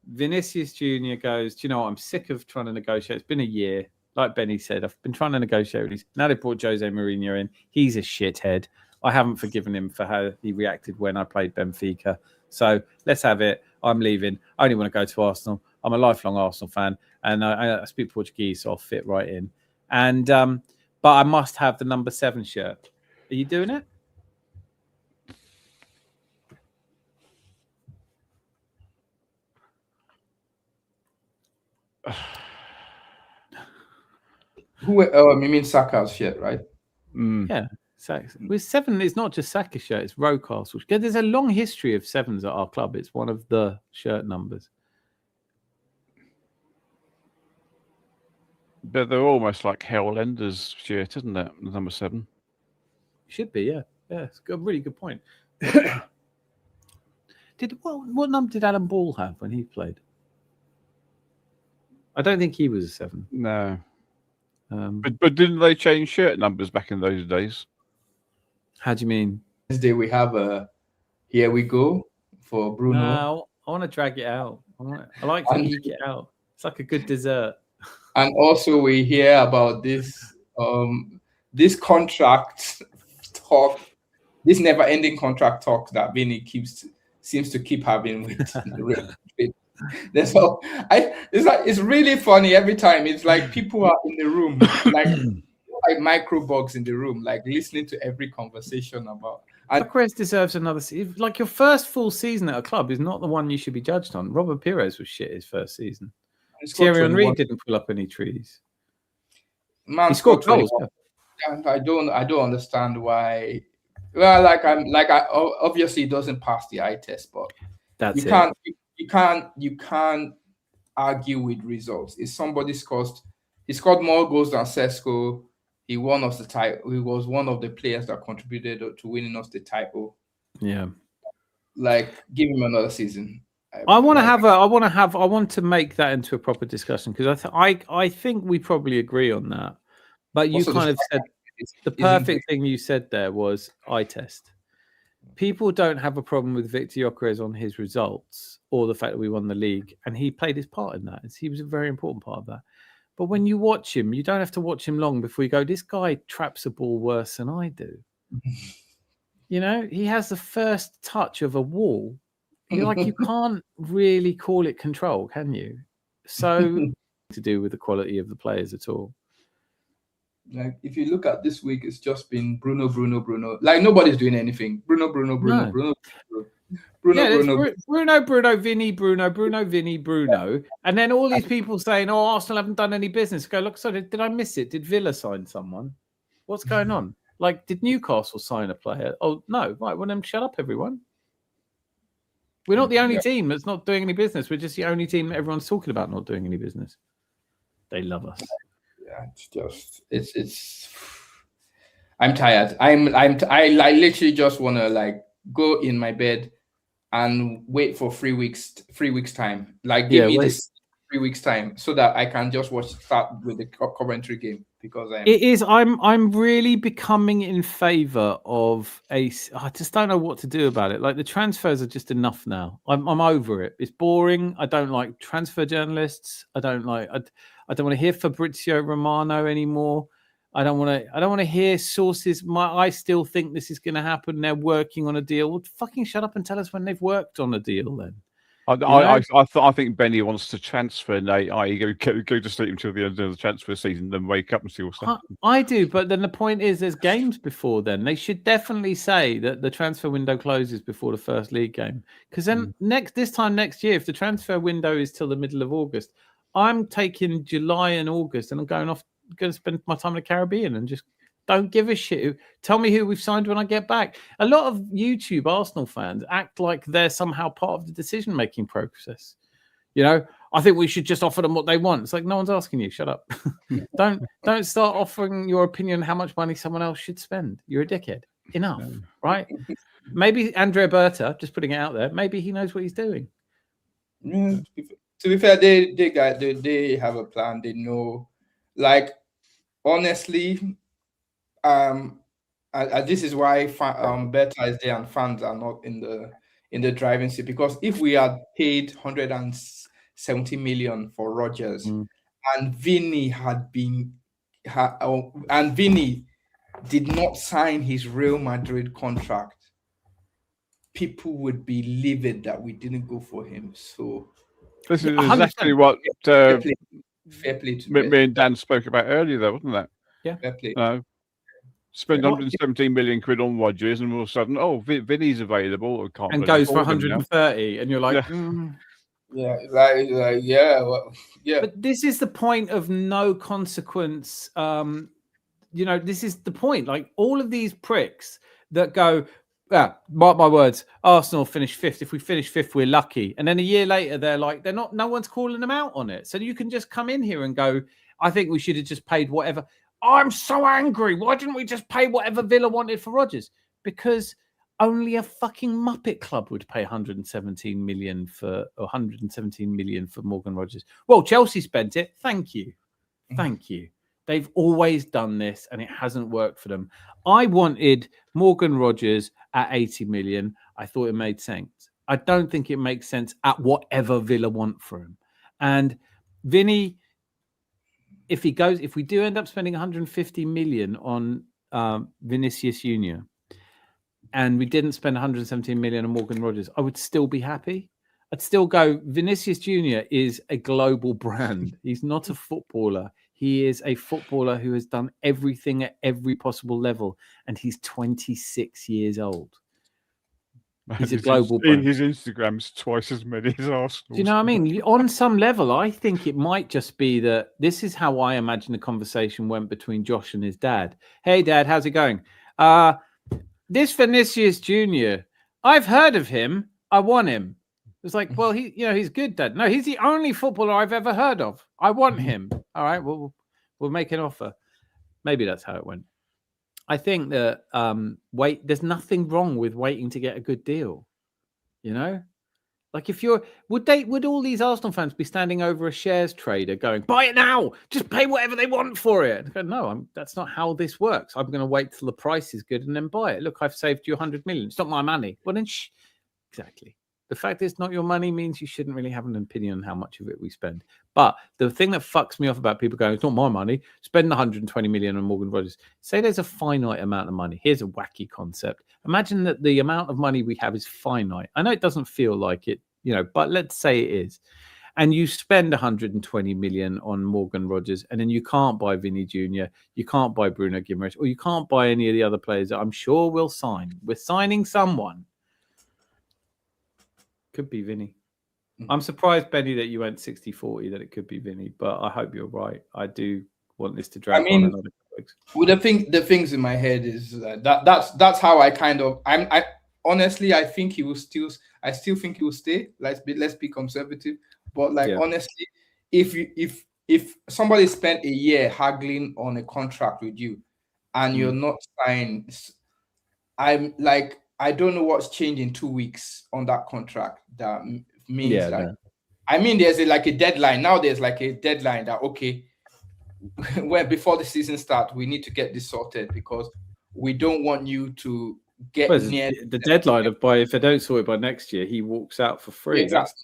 Vinicius Jr. goes, do you know what? I'm sick of trying to negotiate. It's been a year. Like Benny said, I've been trying to negotiate with these. Now they brought Jose Mourinho in. He's a shithead. I haven't forgiven him for how he reacted when I played Benfica. So let's have it. I'm leaving. I only want to go to Arsenal. I'm a lifelong Arsenal fan, and I speak Portuguese, so I'll fit right in. And but I must have the number 7 shirt. Are you doing it? You mean Saka's shirt, right? Yeah. With 7, it's not just Saka's shirt, it's Rocastle. There's a long history of 7s at our club. It's one of the shirt numbers. But they're almost like Hellenders' shirt, isn't it? Number 7. Should be, yeah. Yeah, it's a really good point. What number did Alan Ball have when he played? I don't think he was a 7. No. But didn't they change shirt numbers back in those days? How do you mean? This day we have a Here We Go for Bruno. No, I want to drag it out. I like to eke it out. It's like a good dessert. And also we hear about this contract talk, this never-ending contract talk that Vinny seems to keep having with the it's really funny every time. It's like people are in the room, like microbugs in the room, like listening to every conversation about. And Gyökeres deserves another season. Like your first full season at a club is not the one you should be judged on. Robert Pires was shit his first season. Thierry Henry didn't pull up any trees. Man, he scored goals. And I don't understand why. Well, obviously it doesn't pass the eye test, but you can't argue with results. If somebody he scored more goals than Sesko. He won us the title. He was one of the players that contributed to winning us the title. Yeah, like give him another season. I want to make that into a proper discussion because I think we probably agree on that. But you kind of said the perfect thing you said there was eye test. People don't have a problem with Victor Gyökeres on his results or the fact that we won the league, and he played his part in that. He was a very important part of that. But when you watch him, you don't have to watch him long before you go, this guy traps a ball worse than I do. You know, he has the first touch of a wall. You can't really call it control, can you? So to do with the quality of the players at all. Like if you look at this week, it's just been Bruno. Like nobody's doing anything. Bruno, Vinny, Bruno. And then all these people saying, oh, Arsenal haven't done any business. Go, look, sorry, did I miss it? Did Villa sign someone? What's going on? Like, did Newcastle sign a player? Oh, no. Right, well, then shut up, everyone. We're not the only team that's not doing any business. We're just the only team that everyone's talking about not doing any business. They love us. Yeah, it's I'm tired. I literally just want to like go in my bed and wait for 3 weeks time. Like give me this 3 weeks time so that I can just start with the Coventry game because I'm really becoming in favor of I just don't know what to do about it. Like the transfers are just enough now. I'm over it. It's boring. I don't like transfer journalists. I don't want to hear Fabrizio Romano anymore. I don't want to hear sources. I still think this is going to happen. They're working on a deal. Well, fucking shut up and tell us when they've worked on a deal then. I think Benny wants to transfer Nate, i.e. go to sleep until the end of the transfer season, then wake up and see what's happening. I do, but then the point is there's games before then. They should definitely say that the transfer window closes before the first league game. Because then this time next year, if the transfer window is till the middle of August, I'm taking July and August and I'm going to spend my time in the Caribbean and just don't give a shit. Tell me who we've signed when I get back. A lot of YouTube Arsenal fans act like they're somehow part of the decision-making process. You know, I think we should just offer them what they want. It's like, no one's asking you. Shut up. Don't start offering your opinion on how much money someone else should spend. You're a dickhead. Enough, right? Maybe Andrea Berta, just putting it out there, maybe he knows what he's doing. To be fair, they have a plan. They know, like, honestly, this is why Berta is there and fans are not in the driving seat, because if we had paid 170 million for Rodgers and Vinny did not sign his Real Madrid contract, people would be livid that we didn't go for him. So this is exactly what fair play to me and Dan spoke about earlier, though, wasn't that? Yeah. fair play. Spend 117 million quid on Rodgers, and all of a sudden, Vinny's available, and goes for 130, and you're like, Yeah, like yeah, well, yeah. But this is the point of no consequence. This is the point. Like all of these pricks that go, mark my words, Arsenal finish fifth. If we finish fifth, we're lucky. And then a year later, they're like, no one's calling them out on it. So you can just come in here and go, I think we should have just paid whatever. I'm so angry. Why didn't we just pay whatever Villa wanted for Rodgers? Because only a fucking Muppet club would pay 117 million for Morgan Rodgers. Well, Chelsea spent it. Thank you. They've always done this, and it hasn't worked for them. I wanted Morgan Rodgers at 80 million. I thought it made sense. I don't think it makes sense at whatever Villa want for him. And Vinny, if we do end up spending 150 million on Vinicius Junior, and we didn't spend 117 million on Morgan Rodgers, I would still be happy. I'd still go, Vinicius Junior is a global brand. He's not a footballer. He is a footballer who has done everything at every possible level, and he's 26 years old. He's a global brand. His Instagram's twice as many as Arsenal. Do you know what I mean? On some level, I think it might just be that this is how I imagine the conversation went between Josh and his dad. Hey, Dad, how's it going? This Vinicius Junior, I've heard of him. I want him. It's like, well, he's good, Dad. No, he's the only footballer I've ever heard of. I want him. All right, we'll make an offer. Maybe that's how it went. I think that there's nothing wrong with waiting to get a good deal. Like would all these Arsenal fans be standing over a shares trader going, buy it now, just pay whatever they want for it? Go, no, that's not how this works. I'm going to wait till the price is good and then buy it. Look, I've saved you 100 million. It's not my money. Well, then, exactly. The fact it's not your money means you shouldn't really have an opinion on how much of it we spend. But the thing that fucks me off about people going, it's not my money, spend 120 million on Morgan Rodgers. Say there's a finite amount of money. Here's a wacky concept. Imagine that the amount of money we have is finite. I know it doesn't feel like it, but let's say it is. And you spend 120 million on Morgan Rodgers, and then you can't buy Vinny Jr., you can't buy Bruno Guimarães, or you can't buy any of the other players that I'm sure we'll sign. We're signing someone. Could be Vinny. I'm surprised, Benny, that you went 60-40, that it could be Vinny, but I hope you're right. I do want this to drag on another couple weeks. Well, the things in my head is that's how I kind of I honestly I think he will still think he will stay. Let's be conservative, but honestly, if somebody spent a year haggling on a contract with you and you're not signed, I'm like, I don't know what's changed in 2 weeks on that contract. That means I mean, there's a deadline. Now there's like a deadline that, okay, when before the season starts, we need to get this sorted because we don't want you to get near the deadline of if they don't sort it by next year, he walks out for free. Exactly.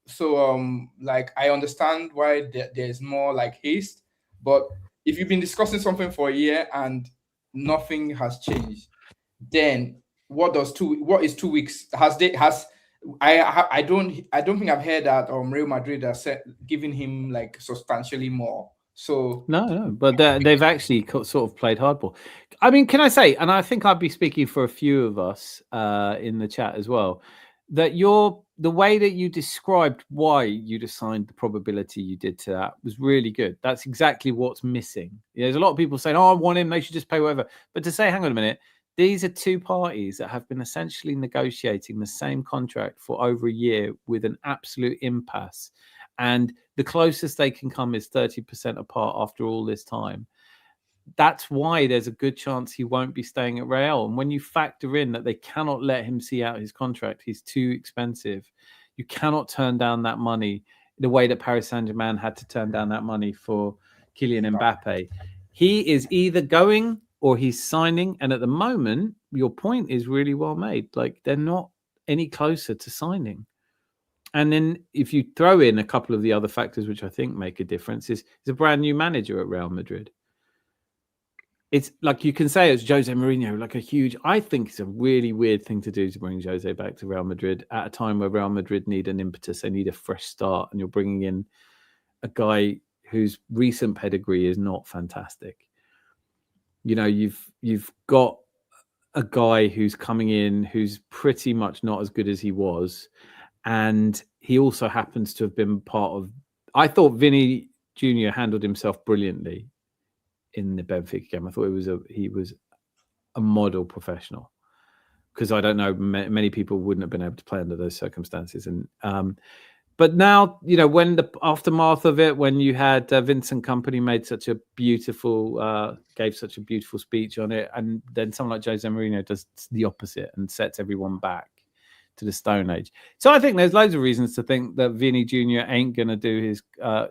So I understand why there's more like haste, but if you've been discussing something for a year and nothing has changed, then what is 2 weeks? I don't think I've heard that Real Madrid are giving him like substantially more. So no, but they've actually sort of played hardball. I mean, can I say, and I think I'd be speaking for a few of us in the chat as well, that the way that you described why you'd assigned the probability you did to that was really good. That's exactly what's missing. There's a lot of people saying, "Oh, I want him. They should just pay whatever." But to say, "Hang on a minute, These are two parties that have been essentially negotiating the same contract for over a year with an absolute impasse. And the closest they can come is 30% apart after all this time. That's why there's a good chance he won't be staying at Real. And when you factor in that they cannot let him see out his contract, he's too expensive. You cannot turn down that money the way that Paris Saint-Germain had to turn down that money for Kylian Mbappe. He is either going or he's signing. And at the moment, your point is really well made. Like, they're not any closer to signing. And then if you throw in a couple of the other factors, which I think make a difference, is a brand new manager at Real Madrid. It's like you can say it's Jose Mourinho, like a huge, I think it's a really weird thing to do to bring Jose back to Real Madrid at a time where Real Madrid need an impetus. They need a fresh start. And you're bringing in a guy whose recent pedigree is not fantastic. You know, you've got a guy who's coming in who's pretty much not as good as he was. And he also happens to have been part of, I thought Vinny Jr. handled himself brilliantly in the Benfica game. I thought he was a model professional, because I don't know, many people wouldn't have been able to play under those circumstances. And but now, you know, when the aftermath of it, when you had Vincent Kompany made such a beautiful, gave such a beautiful speech on it, and then someone like Jose Mourinho does the opposite and sets everyone back to the Stone Age. So I think there's loads of reasons to think that Vinny Jr. ain't going to do his,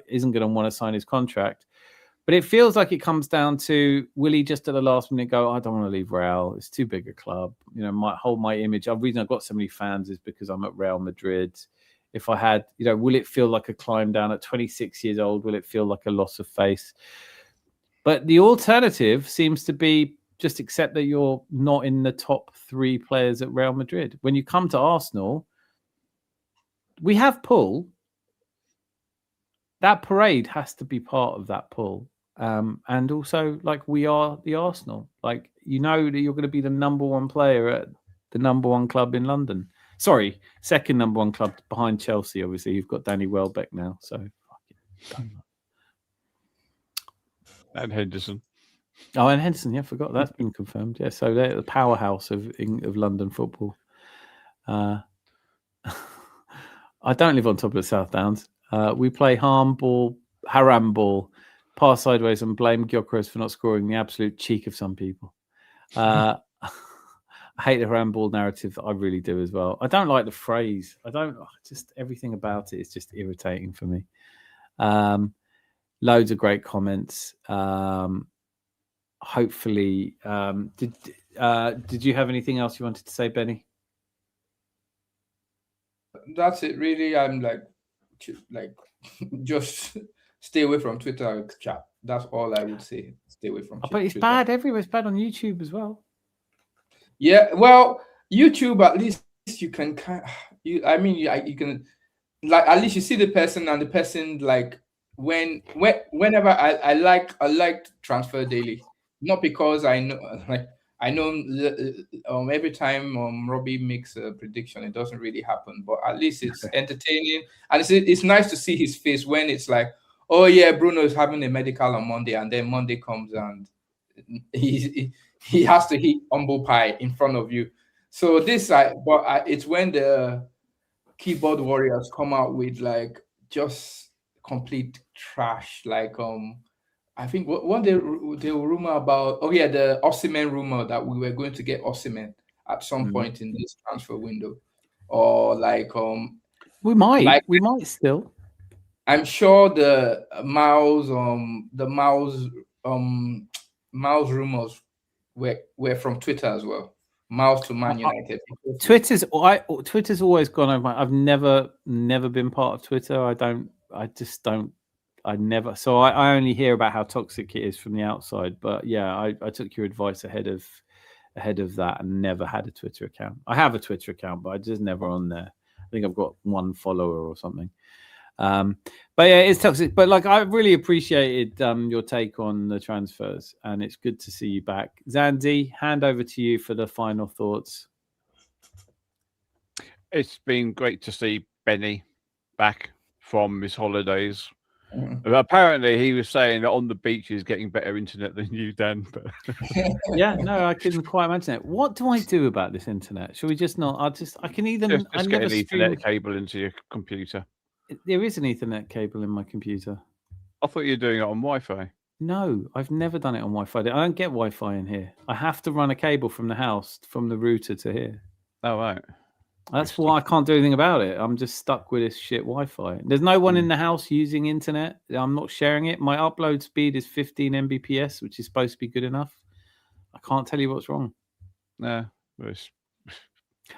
isn't going to want to sign his contract. But it feels like it comes down to, will he just at the last minute go, I don't want to leave Real. It's too big a club. You know, my image. The reason I've got so many fans is because I'm at Real Madrid. If I had, you know, will it feel like a climb down at 26 years old? Will it feel like a loss of face? But the alternative seems to be just accept that you're not in the top 3 players at Real Madrid. When you come to Arsenal, we have pull. That parade has to be part of that pull. And also, like, we are the Arsenal. Like, you know that you're going to be the number 1 player at the number 1 club in London. Sorry, second number 1 club behind Chelsea, obviously. You've got Danny Welbeck now, so and Henderson. Oh, and Henderson, yeah, forgot that's been confirmed. Yeah, so they're the powerhouse of London football. I don't live on top of the South Downs. We play haram ball, pass sideways, and blame Gyökeres for not scoring. The absolute cheek of some people. I hate the haram ball narrative. I really do as well. I don't like the phrase. Just everything about it is just irritating for me. Loads of great comments. Hopefully, did you have anything else you wanted to say, Benny? That's it, really. I'm like just stay away from Twitter chat. That's all I would say. Stay away from. But it's bad everywhere. It's bad on YouTube as well. Yeah, well, YouTube, at least you can you can, like, at least you see the person, and the person, like, whenever I like Transfer Daily, not because I know, like, I know every time Robbie makes a prediction, it doesn't really happen, but at least it's entertaining, and it's nice to see his face when it's like, oh yeah, Bruno is having a medical on Monday, and then Monday comes and he has to eat humble pie in front of you. So it's when the keyboard warriors come out with, like, just complete trash. Like, I think what they rumor about, the Osimhen rumor that we were going to get Osimhen at some point in this transfer window, or like we might still. I'm sure the Miles rumors were from Twitter as well. Miles to Man United. Twitter's always gone over. I've never been part of Twitter. I never. So I only hear about how toxic it is from the outside. But yeah, I took your advice ahead of that and never had a Twitter account. I have a Twitter account, but I just never on there. I think I've got 1 follower or something. But yeah, it's toxic. But like, I really appreciated your take on the transfers, and it's good to see you back. Zandy, hand over to you for the final thoughts. It's been great to see Benny back from his holidays. But apparently, he was saying that on the beach he's getting better internet than you, Dan. But Yeah, no, I couldn't quite imagine it. What do I do about this internet? Should we just not? I can either. just I get never an stream. Ethernet cable into your computer. There is an Ethernet cable in my computer. I thought you were doing it on Wi-Fi. No, I've never done it on Wi-Fi. I don't get Wi-Fi in here. I have to run a cable from the house, from the router to here. Oh, right. That's why I can't do anything about it. I'm just stuck with this shit Wi-Fi. There's no one in the house using internet. I'm not sharing it. My upload speed is 15 Mbps, which is supposed to be good enough. I can't tell you what's wrong. No,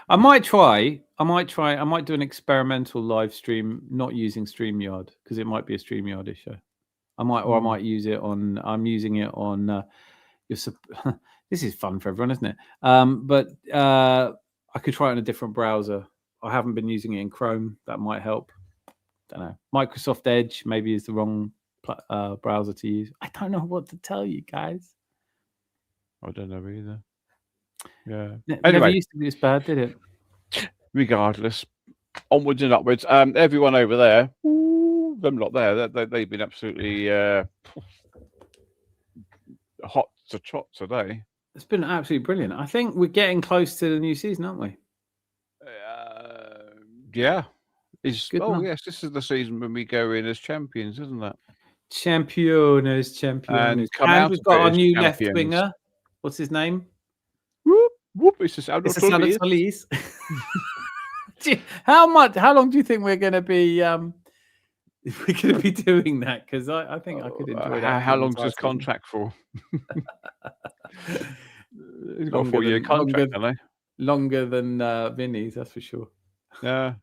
I might try. I might do an experimental live stream, not using StreamYard, because it might be a StreamYard issue. I might use it on. I'm using it on. This is fun for everyone, isn't it? But I could try it on a different browser. I haven't been using it in Chrome. That might help. Don't know. Microsoft Edge maybe is the wrong browser to use. I don't know what to tell you guys. I don't know either. Yeah. Never Anyway, used to be this bad, did it? regardless, onwards and upwards. Everyone over there, them lot there, they've been absolutely hot to trot today. It's been absolutely brilliant. I think we're getting close to the new season, aren't we? Yeah. Good enough. Yes, this is the season when we go in as champions, isn't that? Champions. And come And out we've of got it our as new champions. left winger. What's his name? Whoop, whoop, it's the sound It's of the son of Solis. Solis. How long do you think we're going to be doing that? Because I think I could enjoy that. How long's his contract for? He's got a 4-year contract, hasn't he? Longer than Vinny's, that's for sure. Yeah.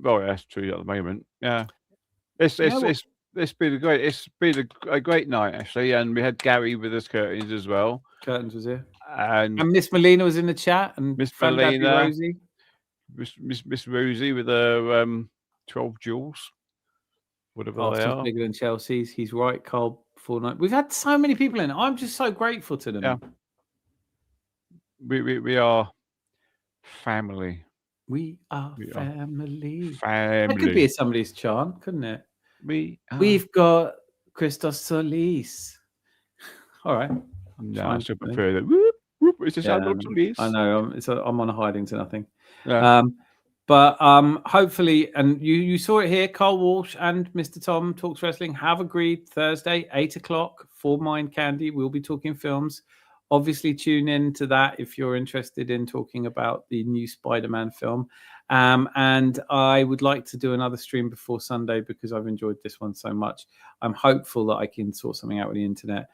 Well, that's true at the moment. Yeah. It's been a great night actually, and we had Gary with us, Curtains as well. Curtains was here, and Miss Melina was in the chat, and Miss Fantastic Melina, Rosie, Miss Rosie with her 12 jewels, whatever they Arsenal's are. bigger than Chelsea's. He's right, Carl. Fortnite. We've had so many people in. I'm just so grateful to them. Yeah. We are family. We are family. Family. That could be somebody's chant, couldn't it? We've got Christos Solis. All right. No, I still prefer that. Whoop, whoop, it's the sound of Solis. I know. I'm on a hiding to nothing. Yeah. But hopefully, and you saw it here, Carl Walsh and Mr. Tom Talks Wrestling have agreed Thursday, 8:00 for Mind Candy. We'll be talking films. Obviously, tune in to that if you're interested in talking about the new Spider-Man film. And I would like to do another stream before Sunday because I've enjoyed this one so much. I'm hopeful that I can sort something out with the internet.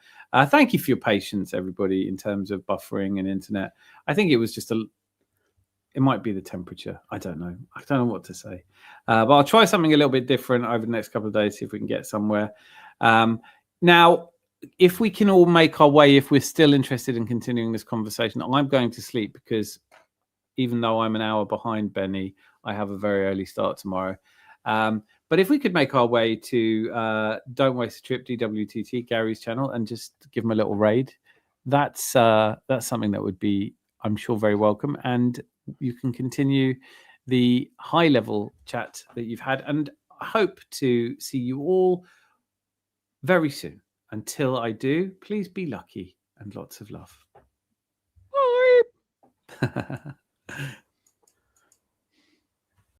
Thank you for your patience, everybody, in terms of buffering and internet. I think it was just it might be the temperature. I don't know. I don't know what to say. But I'll try something a little bit different over the next couple of days, see if we can get somewhere. Now, if we can all make our way, if we're still interested in continuing this conversation, I'm going to sleep because even though I'm an hour behind Benny, I have a very early start tomorrow. But if we could make our way to Don't Waste a Trip, DWTT, Gary's channel, and just give him a little raid, that's something that would be, I'm sure, very welcome. And you can continue the high-level chat that you've had. And I hope to see you all very soon. Until I do, please be lucky and lots of love. Bye.